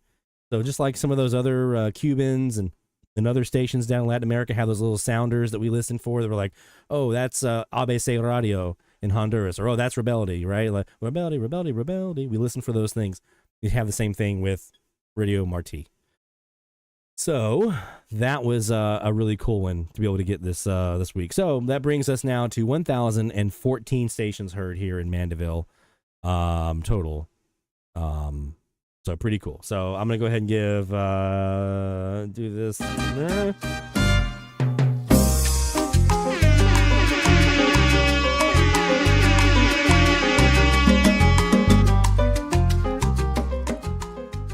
So just like some of those other Cubans and other stations down in Latin America have those little sounders that we listen for that were like, oh, that's ABC Radio in Honduras, or oh, that's Rebeldy, right? Like Rebeldy. We listen for those things. We have the same thing with Radio Marti. So that was a really cool one to be able to get this this week. So that brings us now to 1,014 stations heard here in Mandeville total. So pretty cool. So I'm gonna go ahead and give do this.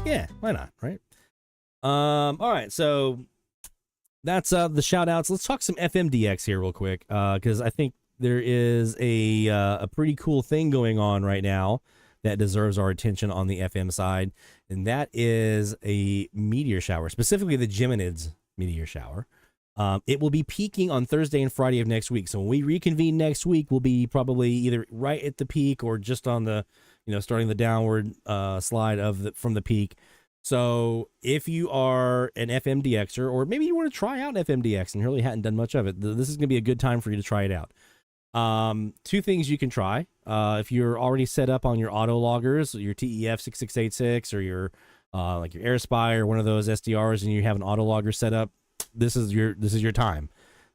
Yeah, why not, right? All right, so that's the shout outs. Let's talk some FMDX here real quick, because I think there is a pretty cool thing going on right now that deserves our attention on the FM side, and that is a meteor shower, specifically the Geminids meteor shower. It will be peaking on Thursday and Friday of next week. So when we reconvene next week, we'll be probably either right at the peak or just on the, starting the downward slide from the peak. So if you are an FMDXer, or maybe you want to try out FMDX and really hadn't done much of it, this is going to be a good time for you to try it out. Two things you can try. If you're already set up on your auto loggers, your TEF 6686 or your like your Airspy or one of those SDRs, and you have an auto logger set up, this is your time.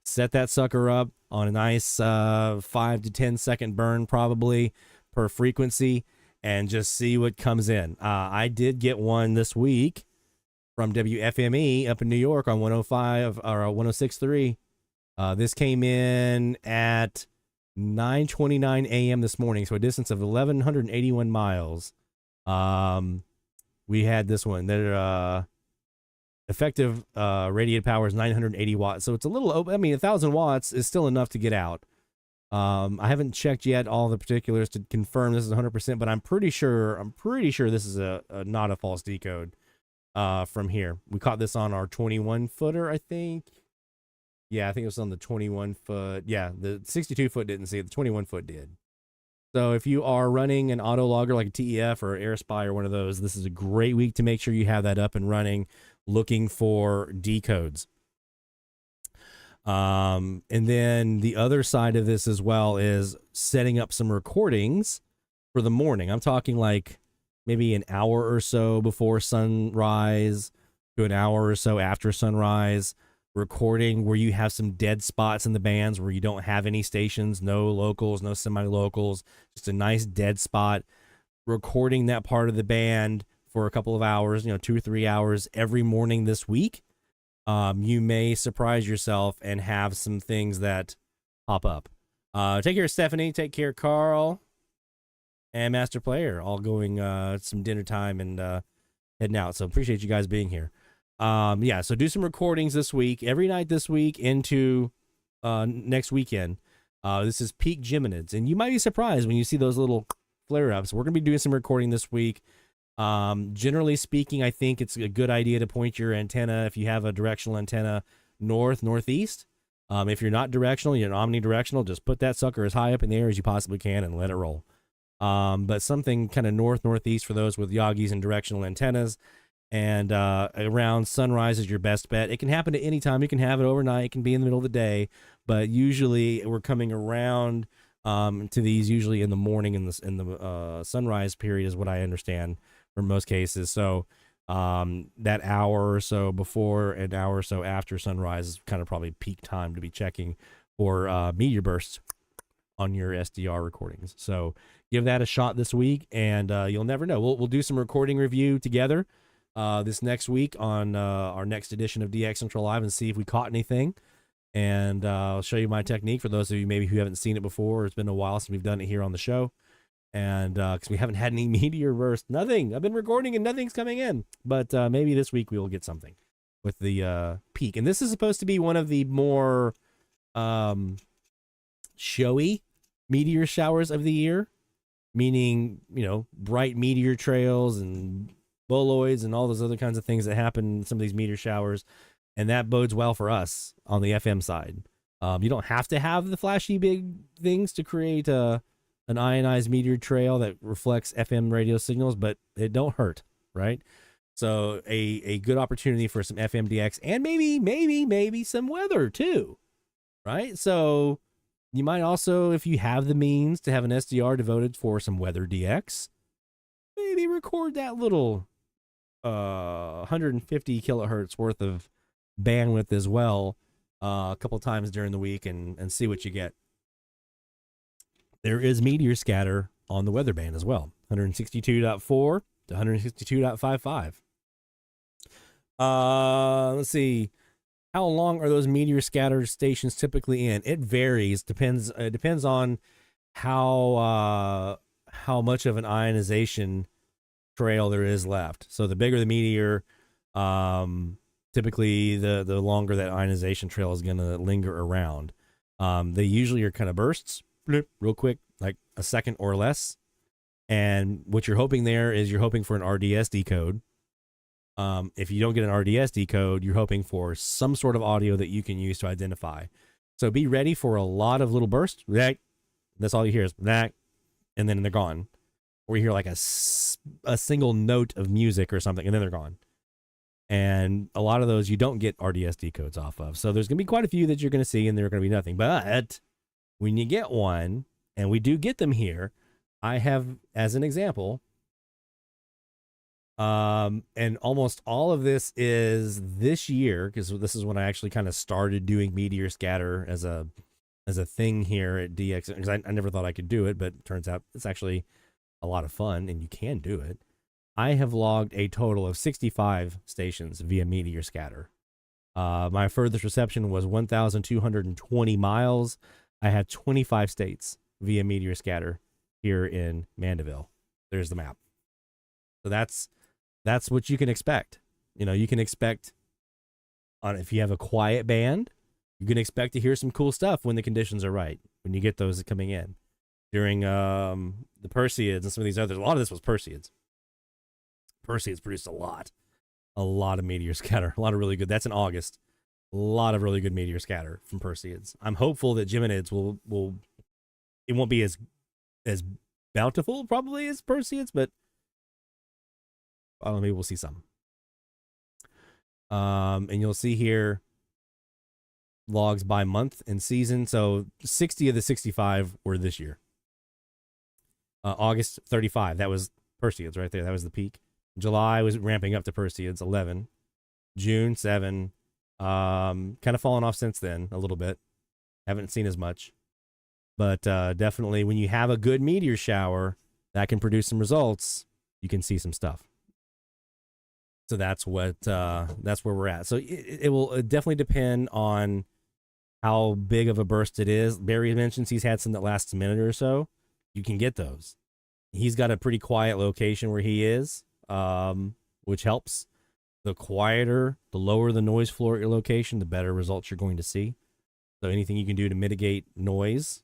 Set that sucker up on a nice 5 to 10 second burn probably per frequency, and just see what comes in. I did get one this week from WFME up in New York on 105 or 106.3. This came in at 9:29 a.m. this morning, so a distance of 1,181 miles. We had this one. Their effective radiated power is 980 watts, so it's a little. 1,000 watts is still enough to get out. I haven't checked yet all the particulars to confirm this is 100%, but I'm pretty sure this is a not a false decode from here. We caught this on our 21 footer, I think. Yeah, I think it was on the 21 foot. Yeah, the 62 foot didn't see it. The 21 foot did. So if you are running an auto logger like a TEF or Airspy or one of those, this is a great week to make sure you have that up and running, looking for decodes. And then the other side of this as well is setting up some recordings for the morning. I'm talking like maybe an hour or so before sunrise to an hour or so after sunrise, recording where you have some dead spots in the bands where you don't have any stations, no locals, no semi-locals, just a nice dead spot, recording that part of the band for a couple of hours, 2 or 3 hours every morning this week. You may surprise yourself and have some things that pop up. Take care, Stephanie. Take care, Carl. And Master Player, all going some dinner time and heading out. So appreciate you guys being here. Yeah, so do some recordings this week, every night this week into next weekend. This is peak Geminids, and you might be surprised when you see those little flare-ups. We're going to be doing some recording this week. Generally speaking, I think it's a good idea to point your antenna, if you have a directional antenna, northeast. If you're not directional, you're omnidirectional, just put that sucker as high up in the air as you possibly can and let it roll. But something kind of northeast for those with Yagis and directional antennas. And around sunrise is your best bet. It can happen at any time. You can have it overnight. It can be in the middle of the day. But usually we're coming around to these usually in the morning in the sunrise period is what I understand for most cases. So that hour or so before, an hour or so after sunrise is kind of probably peak time to be checking for meteor bursts on your SDR recordings. So give that a shot this week, and you'll never know. We'll do some recording review together this next week on our next edition of DX Central Live and see if we caught anything. And I'll show you my technique for those of you maybe who haven't seen it before. It's been a while since we've done it here on the show. And because we haven't had any meteor burst, nothing. I've been recording and nothing's coming in. But maybe this week we will get something with the peak. And this is supposed to be one of the more showy meteor showers of the year, meaning, you know, bright meteor trails and boloids and all those other kinds of things that happen in some of these meteor showers. And that bodes well for us on the FM side. You don't have to have the flashy big things to create an ionized meteor trail that reflects FM radio signals, but it don't hurt, right? So a good opportunity for some FMDX and maybe some weather too, right? So you might also, if you have the means to have an SDR devoted for some weather DX, maybe record that little 150 kilohertz worth of bandwidth as well a couple times during the week and see what you get. There is meteor scatter on the weather band as well, 162.4 to 162.55. Let's see. How long are those meteor scatter stations typically in? It varies. It depends on how much of an ionization trail there is left. So the bigger the meteor, typically the longer that ionization trail is going to linger around. They usually are kind of bursts, real quick, like a second or less. And what you're hoping there is you're hoping for an RDSD code. If you don't get an RDSD code, you're hoping for some sort of audio that you can use to identify. So be ready for a lot of little bursts. That's all you hear is that, and then they're gone. Or you hear like a single note of music or something, and then they're gone. And a lot of those you don't get RDSD codes off of. So there's going to be quite a few that you're going to see, and they're going to be nothing. But when you get one, and we do get them here, I have, as an example, and almost all of this is this year, because this is when I actually kind of started doing meteor scatter as a thing here at DX, because I never thought I could do it, but it turns out it's actually a lot of fun, and you can do it. I have logged a total of 65 stations via meteor scatter. My furthest reception was 1,220 miles. I had 25 states via meteor scatter here in Mandeville. There's the map. So that's what you can expect. You know, you can expect if you have a quiet band, you can expect to hear some cool stuff when the conditions are right, when you get those coming in. During the Perseus and some of these others, a lot of this was Perseus. Perseus produced a lot of meteor scatter, a lot of really good. That's in August. A lot of really good meteor scatter from Perseus. I'm hopeful that Geminids will it won't be as bountiful probably as Perseus, but maybe we'll see some. And you'll see here logs by month and season. So 60 of the 65 were this year. August 35, that was Perseus right there. That was the peak. July was ramping up to Perseus 11. June 7. Kind of fallen off since then a little bit. Haven't seen as much. But definitely when you have a good meteor shower that can produce some results, you can see some stuff. So that's where we're at. So it will definitely depend on how big of a burst it is. Barry mentions he's had some that lasts a minute or so. You can get those. He's got a pretty quiet location where he is, which helps. The quieter, the lower the noise floor at your location, the better results you're going to see. So anything you can do to mitigate noise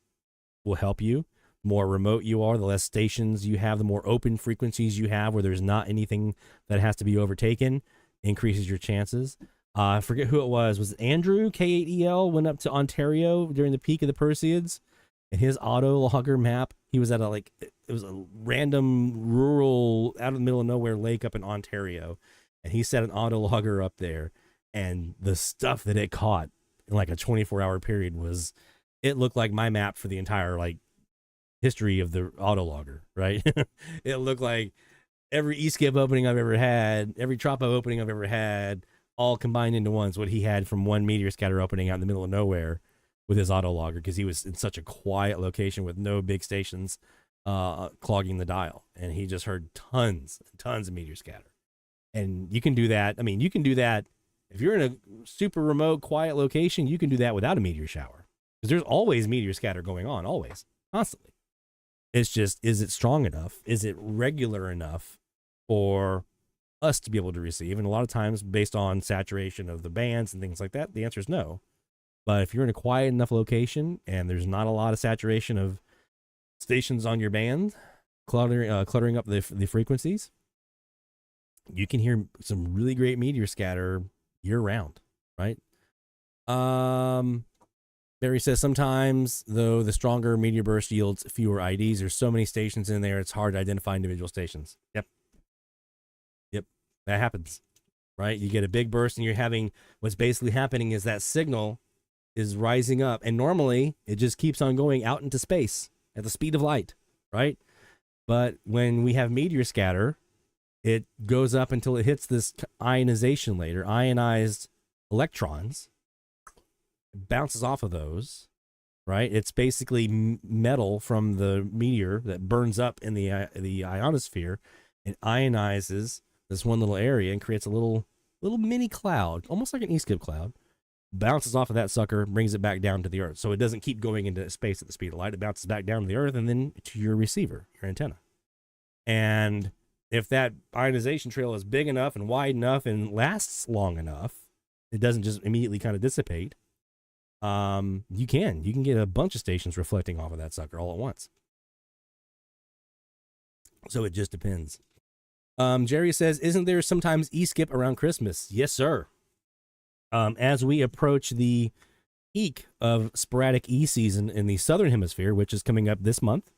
will help you. The more remote you are, the less stations you have, the more open frequencies you have where there's not anything that has to be overtaken, increases your chances. I forget who it was. Was it Andrew, K8EL, went up to Ontario during the peak of the Perseus, and his auto logger map, he was at it was a random rural, out of the middle of nowhere lake up in Ontario, and he set an auto logger up there, and the stuff that it caught in like a 24-hour period it looked like my map for the entire history of the auto logger, right? It looked like every E-skip opening I've ever had, every Tropo opening I've ever had, all combined into one. What he had from one meteor scatter opening out in the middle of nowhere with his auto logger, because he was in such a quiet location with no big stations clogging the dial, and he just heard tons and tons of meteor scatter. And you can do that. I mean, you can do that if you're in a super remote, quiet location. You can do that without a meteor shower, because there's always meteor scatter going on, always, constantly. It's just, is it strong enough? Is it regular enough for us to be able to receive? And a lot of times, based on saturation of the bands and things like that, the answer is no. But if you're in a quiet enough location and there's not a lot of saturation of stations on your band, cluttering up the frequencies, you can hear some really great meteor scatter year round, right? Barry says sometimes, though, the stronger meteor burst yields fewer IDs. There's so many stations in there, it's hard to identify individual stations. Yep, that happens, right? You get a big burst, and you're having, what's basically happening is that signal is rising up, and normally it just keeps on going out into space at the speed of light, right? But when we have meteor scatter, it goes up until it hits this ionization layer, ionized electrons, bounces off of those, right? It's basically metal from the meteor that burns up in the ionosphere and ionizes this one little area and creates a little mini cloud, almost like an E-skip cloud, bounces off of that sucker, brings it back down to the earth. So it doesn't keep going into space at the speed of light. It bounces back down to the earth and then to your receiver, your antenna. And if that ionization trail is big enough and wide enough and lasts long enough, it doesn't just immediately kind of dissipate. You can get a bunch of stations reflecting off of that sucker all at once. So it just depends. Jerry says, isn't there sometimes E-skip around Christmas? Yes, sir. As we approach the peak of sporadic E season in the Southern Hemisphere, which is coming up this month,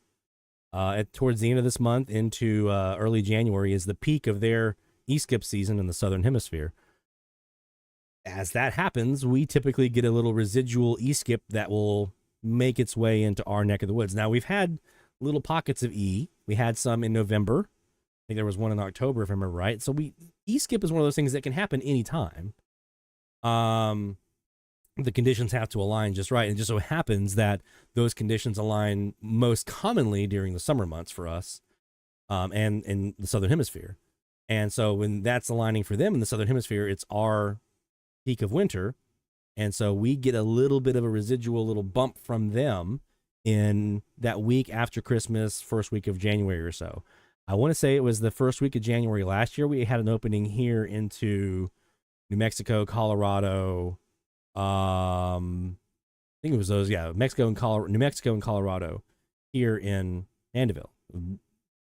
towards the end of this month into early January is the peak of their E-skip season in the Southern Hemisphere. As that happens, we typically get a little residual E-skip that will make its way into our neck of the woods. Now, we've had little pockets of E. We had some in November. I think there was one in October, if I remember right. So E-skip is one of those things that can happen anytime. The conditions have to align just right. And it just so happens that those conditions align most commonly during the summer months for us, and in the Southern Hemisphere. And so when that's aligning for them in the Southern Hemisphere, it's our peak of winter. And so we get a little bit of a residual little bump from them in that week after Christmas, first week of January or so. I want to say it was the first week of January last year. We had an opening here into New Mexico, Colorado. I think it was those, yeah, New Mexico and Colorado here in Mandeville.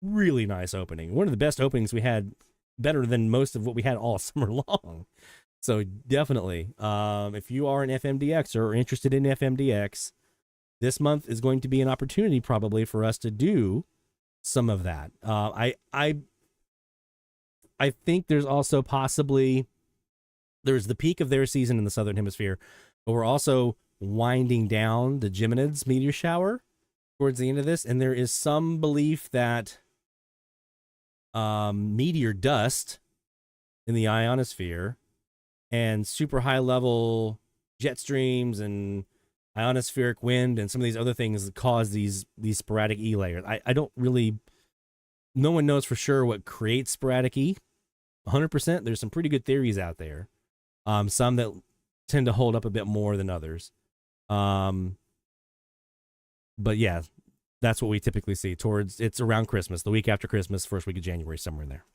Really nice opening. One of the best openings we had, better than most of what we had all summer long. So definitely, if you are an FMDXer or interested in FMDX, this month is going to be an opportunity probably for us to do some of that. I think there's also possibly, there's the peak of their season in the Southern Hemisphere, but we're also winding down the Geminids meteor shower towards the end of this. And there is some belief that meteor dust in the ionosphere and super high level jet streams and ionospheric wind and some of these other things that cause these sporadic E layers. I don't really, no one knows for sure what creates sporadic E 100%. There's some pretty good theories out there. Some that tend to hold up a bit more than others. But yeah, that's what we typically see it's around Christmas, the week after Christmas, first week of January, somewhere in there.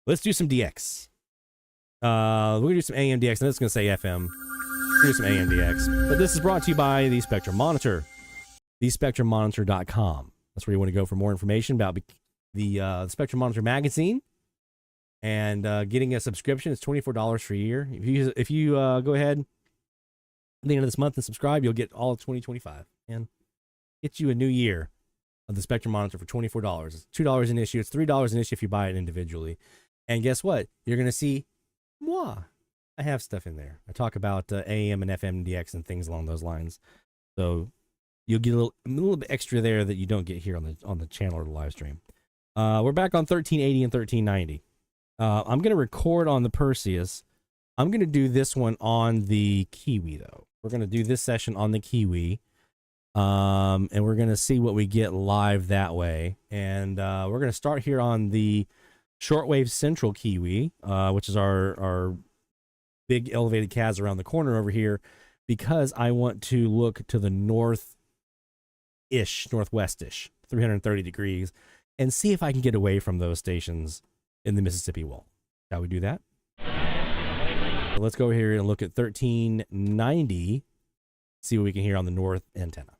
Let's do some DX. We're going to do some AM-DX, and it's going to say FM. We're going to do some AM-DX. But this is brought to you by the Spectrum Monitor, thespectrummonitor.com. That's where you want to go for more information about the Spectrum Monitor magazine. And getting a subscription is $24 for a year. If you go ahead at the end of this month and subscribe, you'll get all of 2025 and get you a new year of the Spectrum Monitor for $24. It's $2 an issue. It's $3 an issue if you buy it individually. And guess what? You're going to see moi. I have stuff in there. I talk about AM and FM DX and things along those lines. So you'll get a little bit extra there that you don't get here on the channel or the live stream. We're back on 1380 and 1390. I'm going to record on the Perseus. I'm going to do this one on the Kiwi, though. We're going to do this session on the Kiwi. And we're going to see what we get live that way. And we're going to start here on the Shortwave Central Kiwi, which is our big elevated KAZ around the corner over here, because I want to look to the northwest-ish, 330 degrees, and see if I can get away from those stations in the Mississippi wall. Shall we do that? So let's go here and look at 1390, see what we can hear on the north antenna.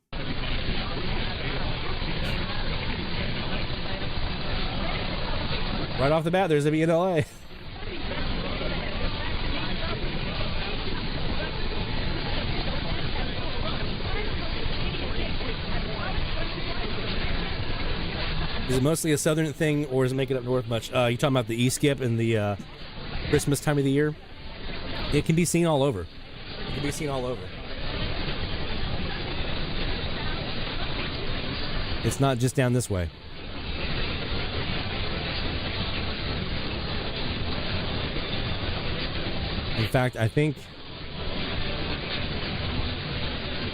Right off the bat, there's a BNLA. Is it mostly a southern thing, or does it make it up north much? You talking about the E-skip and the Christmas time of the year? It can be seen all over. It can be seen all over. It's not just down this way. In fact, I think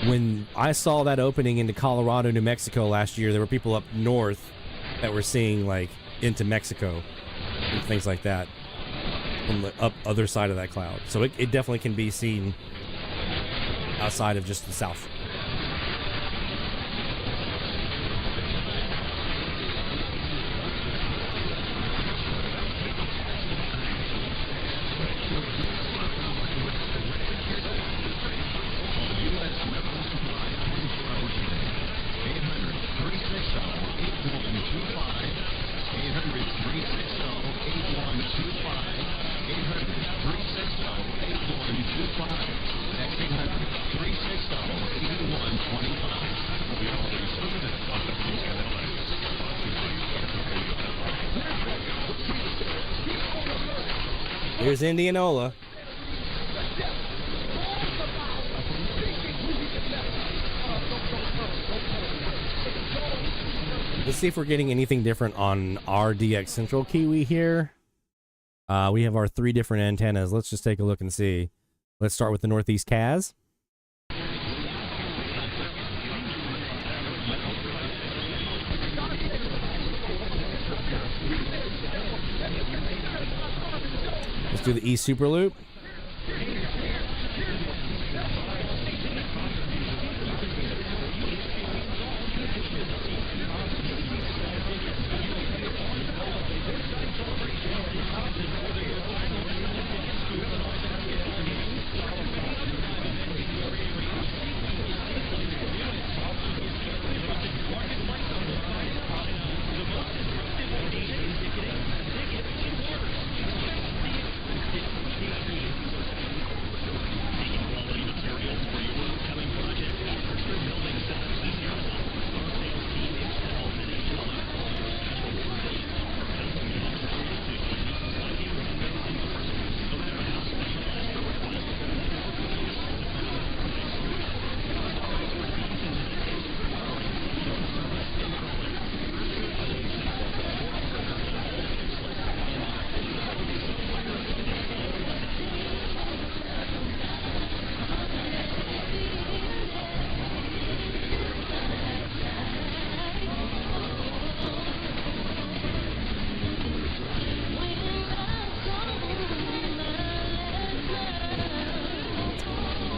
when I saw that opening into Colorado, New Mexico last year, there were people up north that were seeing like into Mexico and things like that from the other side of that cloud. So it definitely can be seen outside of just the south. Here's Indianola. Let's see if we're getting anything different on our DX Central Kiwi here. We have our 3 different antennas. Let's just take a look and see. Let's start with the Northeast KAZ. Let's do the East SuperLoop.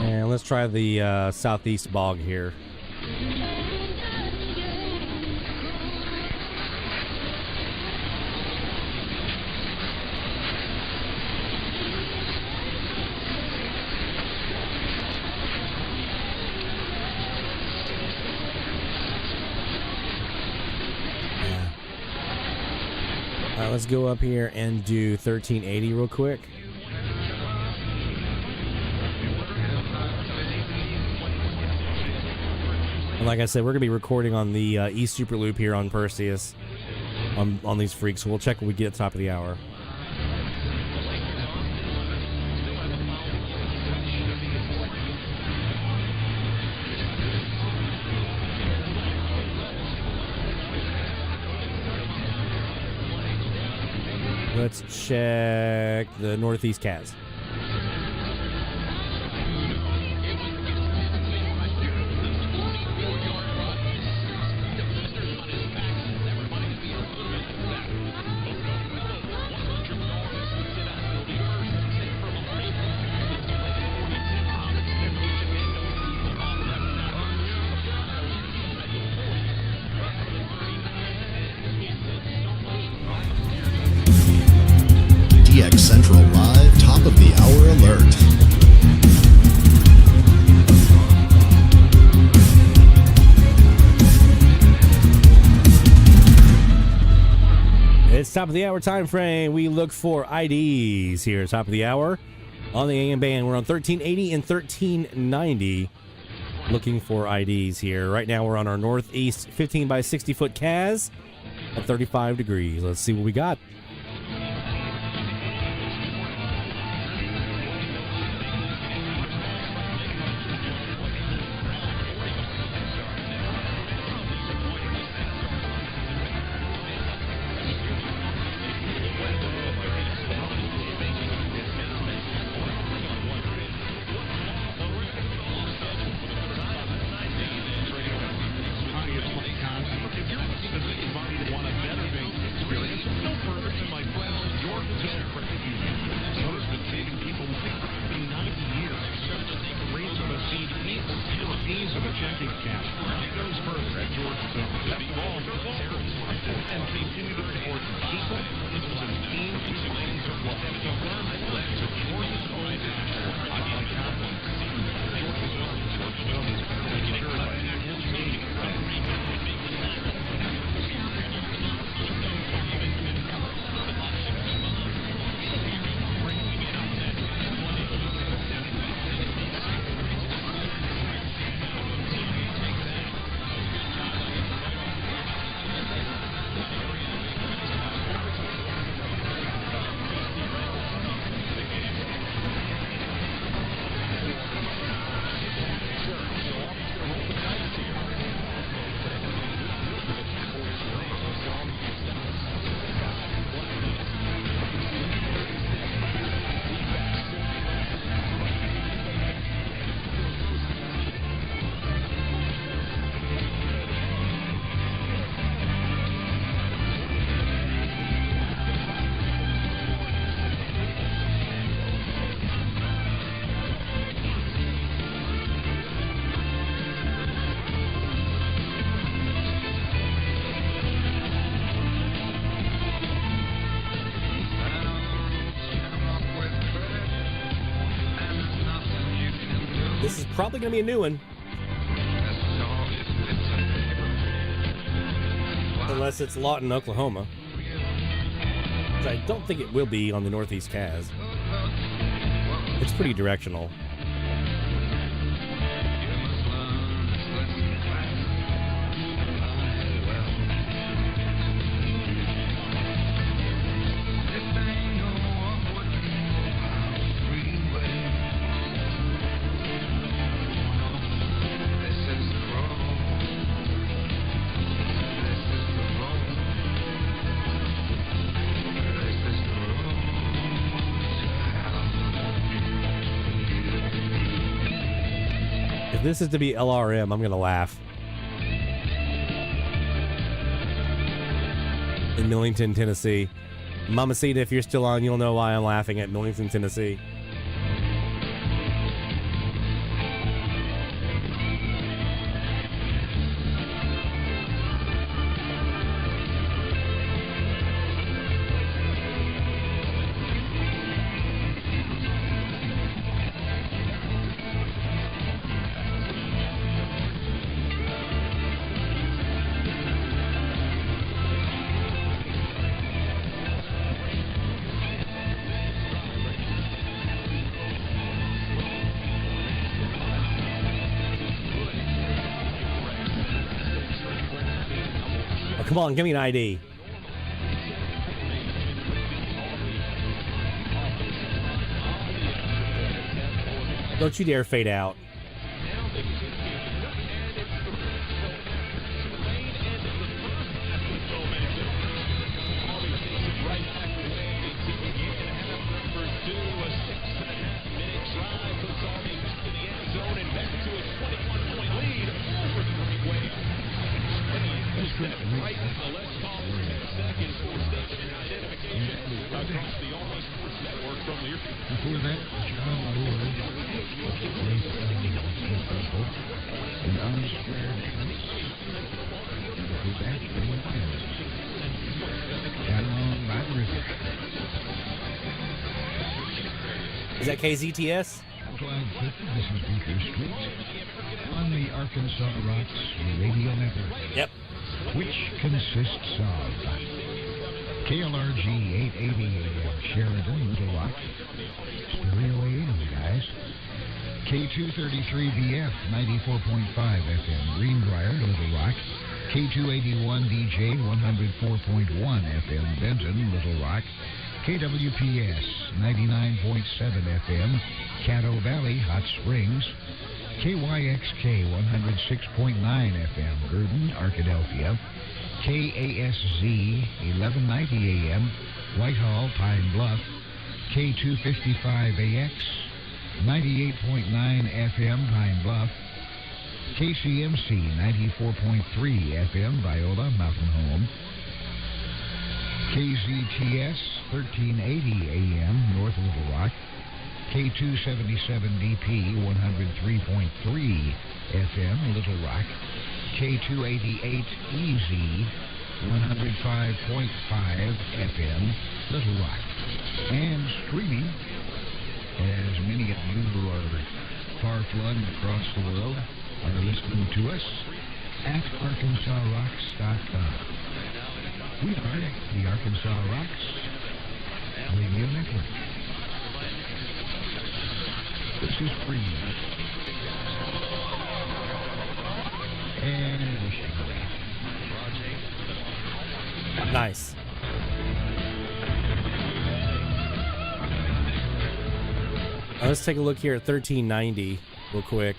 And let's try the southeast bog here. Let's go up here and do 1380 real quick. And like I said, we're going to be recording on the East SuperLoop here on Perseus on these freaks. So we'll check when we get at the top of the hour. Let's check the Northeast KAZ. 5 top of the hour alert. It's top of the hour time frame. We look for IDs here. Top of the hour on the AM band. We're on 1380 and 1390. Looking for IDs here. Right now we're on our northeast 15 by 60 foot KAZ at 35 degrees. Let's see what we got. This is probably going to be a new one. Unless it's Lawton, Oklahoma. Which I don't think it will be on the Northeast KAZ. It's pretty directional. If this is to be LRM, I'm going to laugh. In Millington, Tennessee. Mamacita, if you're still on, you'll know why I'm laughing at Millington, Tennessee. Come on, give me an ID. Don't you dare fade out. Is that KZTS? This is Beaker Street on the Arkansas Rocks radio network. Yep. Which consists of KLRG 880 AM Sheridan, Little Rock. Stereo AM, guys. K233BF 94.5 FM Greenbrier, Little Rock. K281DJ 104.1 FM Benton, Little Rock. KWPS 99.7 FM Caddo Valley, Hot Springs. KYXK 106.9 FM Gurdon, Arkadelphia. KASZ 1190 AM Whitehall, Pine Bluff. K255AX 98.9 FM Pine Bluff. KCMC 94.3 FM Viola, Mountain Home. KZTS 1380 AM North Little Rock. K277DP 103.3 FM Little Rock. K288EZ 105.5 FM Little Rock. And streaming, as many of you who are far-flung across the world are listening to us at ArkansasRocks.com. We are the Arkansas Rocks Radio Network. This is free. And wishing you. Nice. Let's take a look here at 1390 real quick.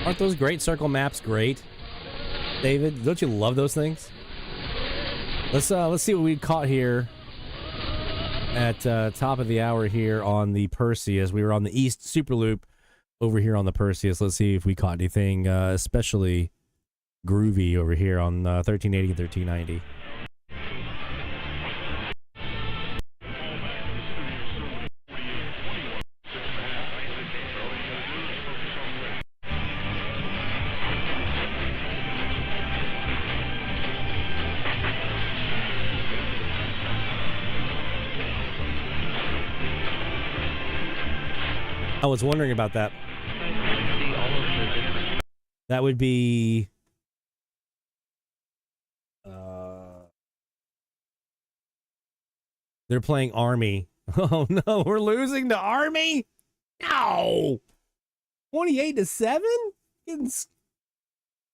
Aren't those great circle maps great? David, don't you love those things? Let's see what we caught here at top of the hour here on the Perseus. We were on the East SuperLoop over here on the Perseus. Let's see if we caught anything especially groovy over here on 1380 and 1390. I was wondering about that. That would be they're playing Army. Oh no, we're losing to Army? No. 28-7? Getting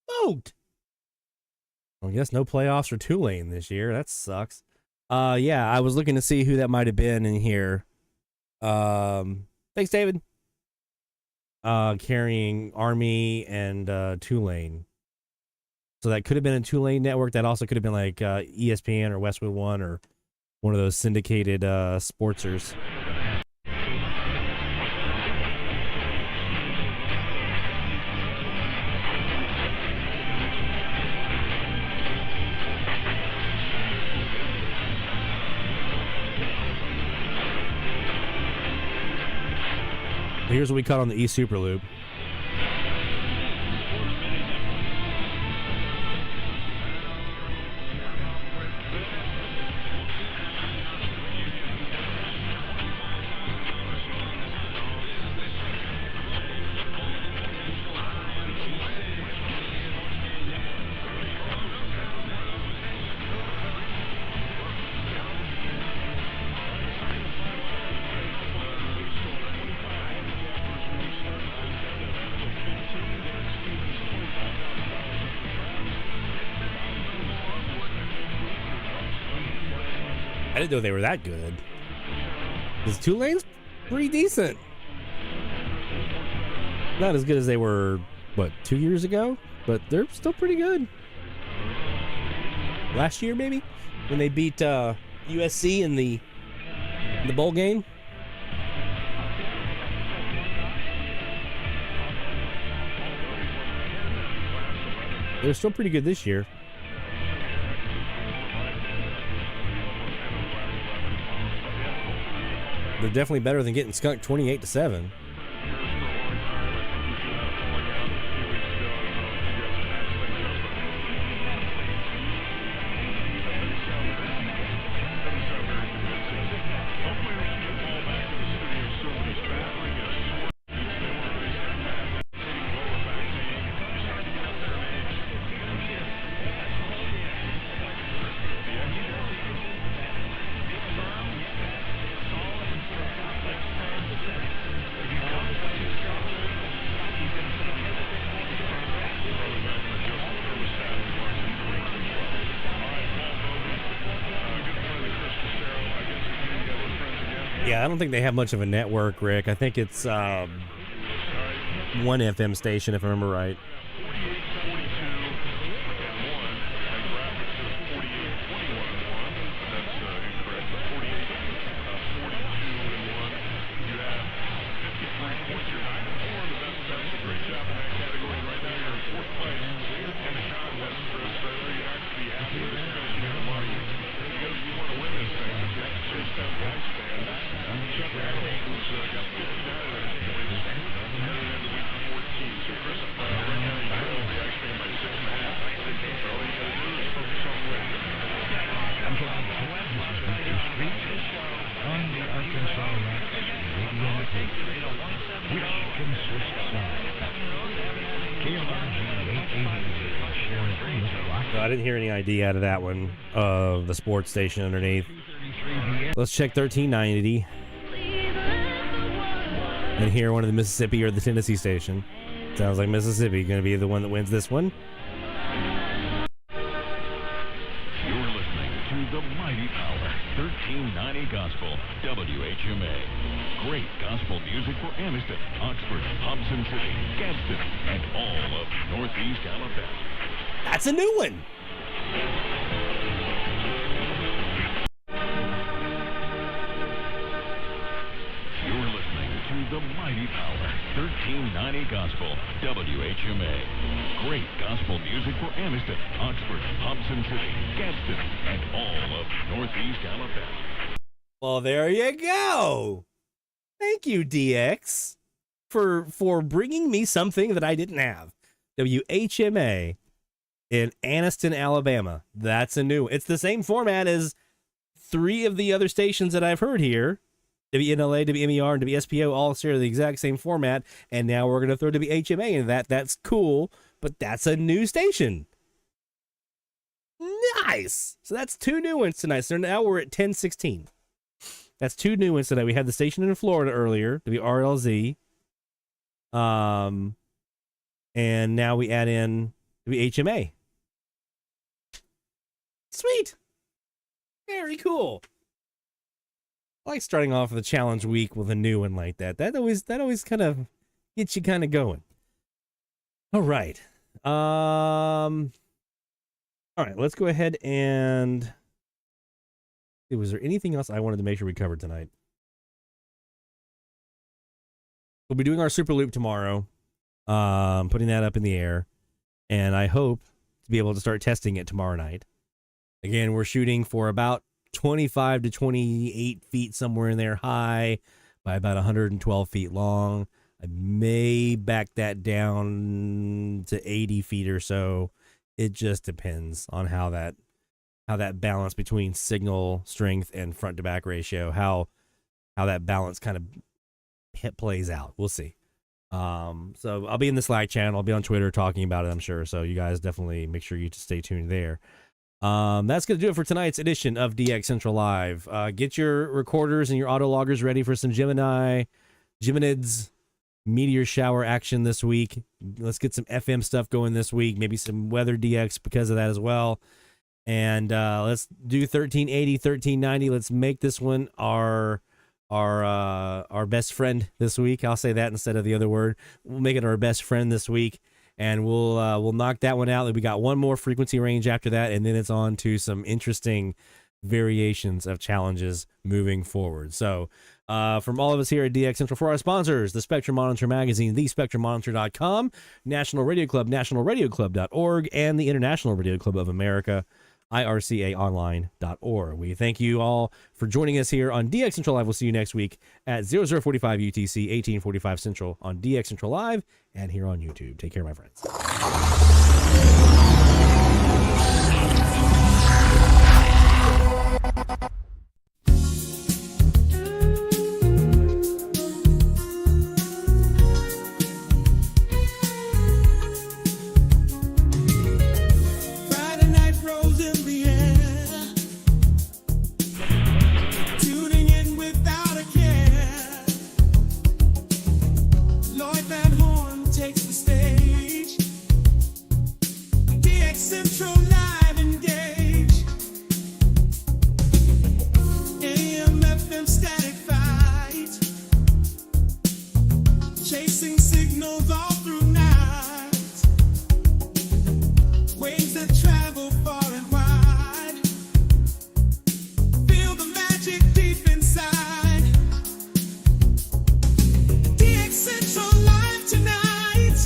smoked. I guess no playoffs for Tulane this year. That sucks. Yeah, I was looking to see who that might have been in here. Thanks, David. Carrying Army and Tulane. So that could have been a Tulane network. That also could have been like ESPN or Westwood One or one of those syndicated sportsers. Here's what we caught on the East SuperLoop. I didn't know they were that good. Is Tulane's pretty decent. Not as good as they were, what, 2 years ago? But they're still pretty good. Last year, maybe? When they beat USC in the bowl game? They're still pretty good this year. They're definitely better than getting skunked 28-7. Yeah, I don't think they have much of a network, Rick. I think it's one FM station, if I remember right. I didn't hear any ID out of that one, of the sports station underneath. Let's check 1390 and hear one of the Mississippi or the Tennessee station. Sounds like Mississippi going to be the one that wins this one. You're listening to the Mighty Power 1390 Gospel, WHMA. Great gospel music for Anniston, Oxford, Hobson City, Gadsden, and all of Northeast Alabama. That's a new one. You're listening to the Mighty Power 1390 Gospel, WHMA. Great gospel music for Anniston, Oxford, Hobson City, Gadsden, and all of Northeast Alabama. Well, there you go. Thank you, DX, for bringing me something that I didn't have. WHMA in Anniston, Alabama. That's a new one. It's the same format as 3 of the other stations that I've heard here. WNLA, WMER, and WSPO all share the exact same format, and now we're going to throw WHMA in that. That's cool, but that's a new station. Nice! So that's 2 new ones tonight. So now we're at 1016. That's 2 new ones tonight. We had the station in Florida earlier, WRLZ. And now we add in WHMA. Sweet. Very cool. I like starting off the challenge week with a new one like that. That always kind of gets you kind of going. All right. All right, let's go ahead and see, was there anything else I wanted to make sure we covered tonight? We'll be doing our SuperLoop tomorrow. Putting that up in the air. And I hope to be able to start testing it tomorrow night. Again, we're shooting for about 25 to 28 feet, somewhere in there high, by about 112 feet long. I may back that down to 80 feet or so. It just depends on how that balance between signal strength and front to back ratio, how that balance kind of plays out. We'll see. So I'll be in the Slack channel. I'll be on Twitter talking about it, I'm sure. So you guys definitely make sure you just stay tuned there. That's going to do it for tonight's edition of DX Central Live. Get your recorders and your auto loggers ready for some Geminids meteor shower action this week. Let's get some FM stuff going this week. Maybe some weather DX because of that as well. And let's do 1380, 1390. Let's make this one our our best friend this week. I'll say that instead of the other word. We'll make it our best friend this week, and we'll knock that one out. We got one more frequency range after that, and then it's on to some interesting variations of challenges moving forward. So from all of us here at DX Central, for our sponsors, the Spectrum Monitor magazine, thespectrummonitor.com, National Radio Club, nationalradioclub.org, and the International Radio Club of America, ircaonline.org. We thank you all for joining us here on DX Central Live. We'll see you next week at 0045 UTC, 1845 Central on DX Central Live and here on YouTube. Take care, my friends. Friday night rolls in the air, tuning in without a care. Lloyd Van Horn takes the stage. DX Central Live engage. AM FM static fight, chasing signals all through night. Waves that travel far and wide. Feel the magic deep inside. DX Central Live tonight.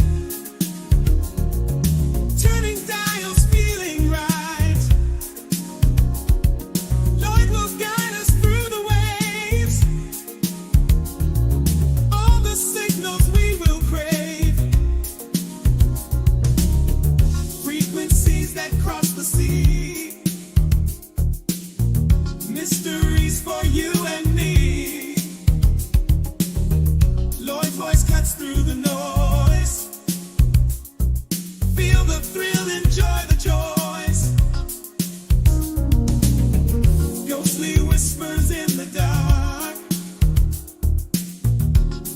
Turning dials, feeling right. Lloyd will guide us through the waves. All the signals we will crave. Frequencies that cross the sea. Mysteries for you and me. Lloyd's voice cuts through the noise. Feel the thrill, enjoy the joys. Ghostly whispers in the dark.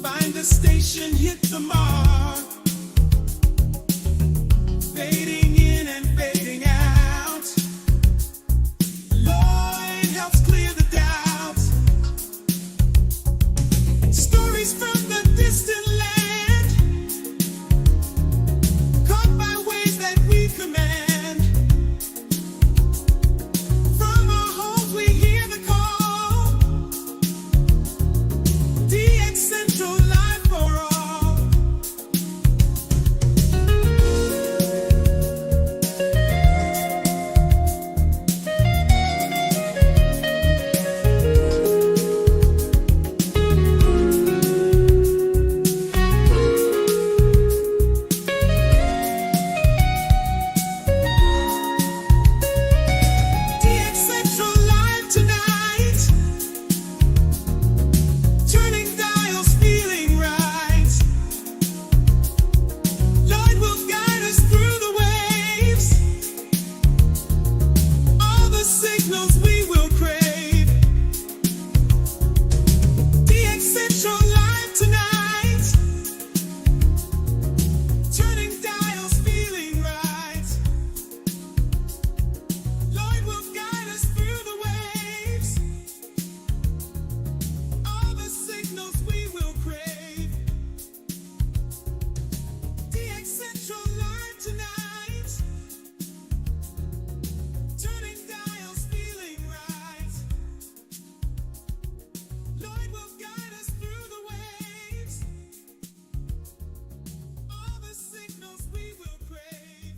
Find a station, hit the mark. Fading in and fading out. Lloyd helps clear the doubts. Stories from the distant land, caught by waves that we command. From our homes we hear the call. DX Central Live for all. DX Central Live tonight. Turning dials, feeling right. Lloyd will guide us through the waves. All the signals we will crave. DX Central Live tonight. Turning dials, feeling right. Lloyd will guide us through the waves. All the signals we will crave. DX Central Live tonight. Turning dials, feeling right. Lloyd will guide us through the waves. All the signals we will crave.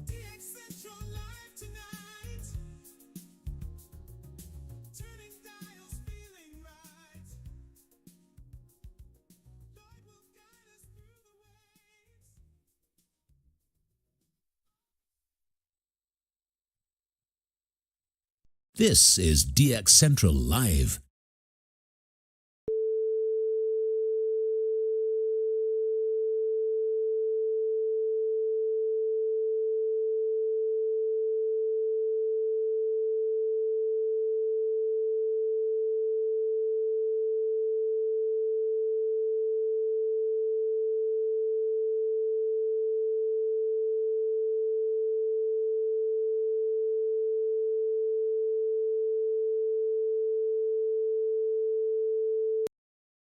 DX Central Live tonight. Turning dials, feeling right. Lloyd will guide us through the waves. This is DX Central Live.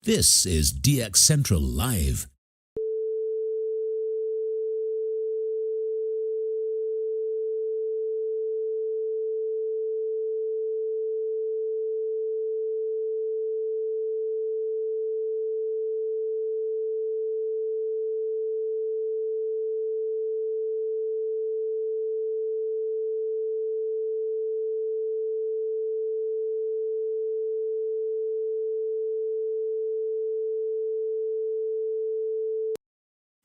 This is DX Central Live.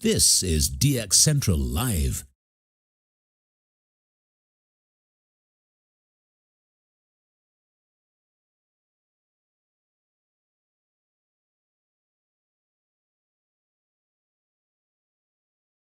This is DX Central Live.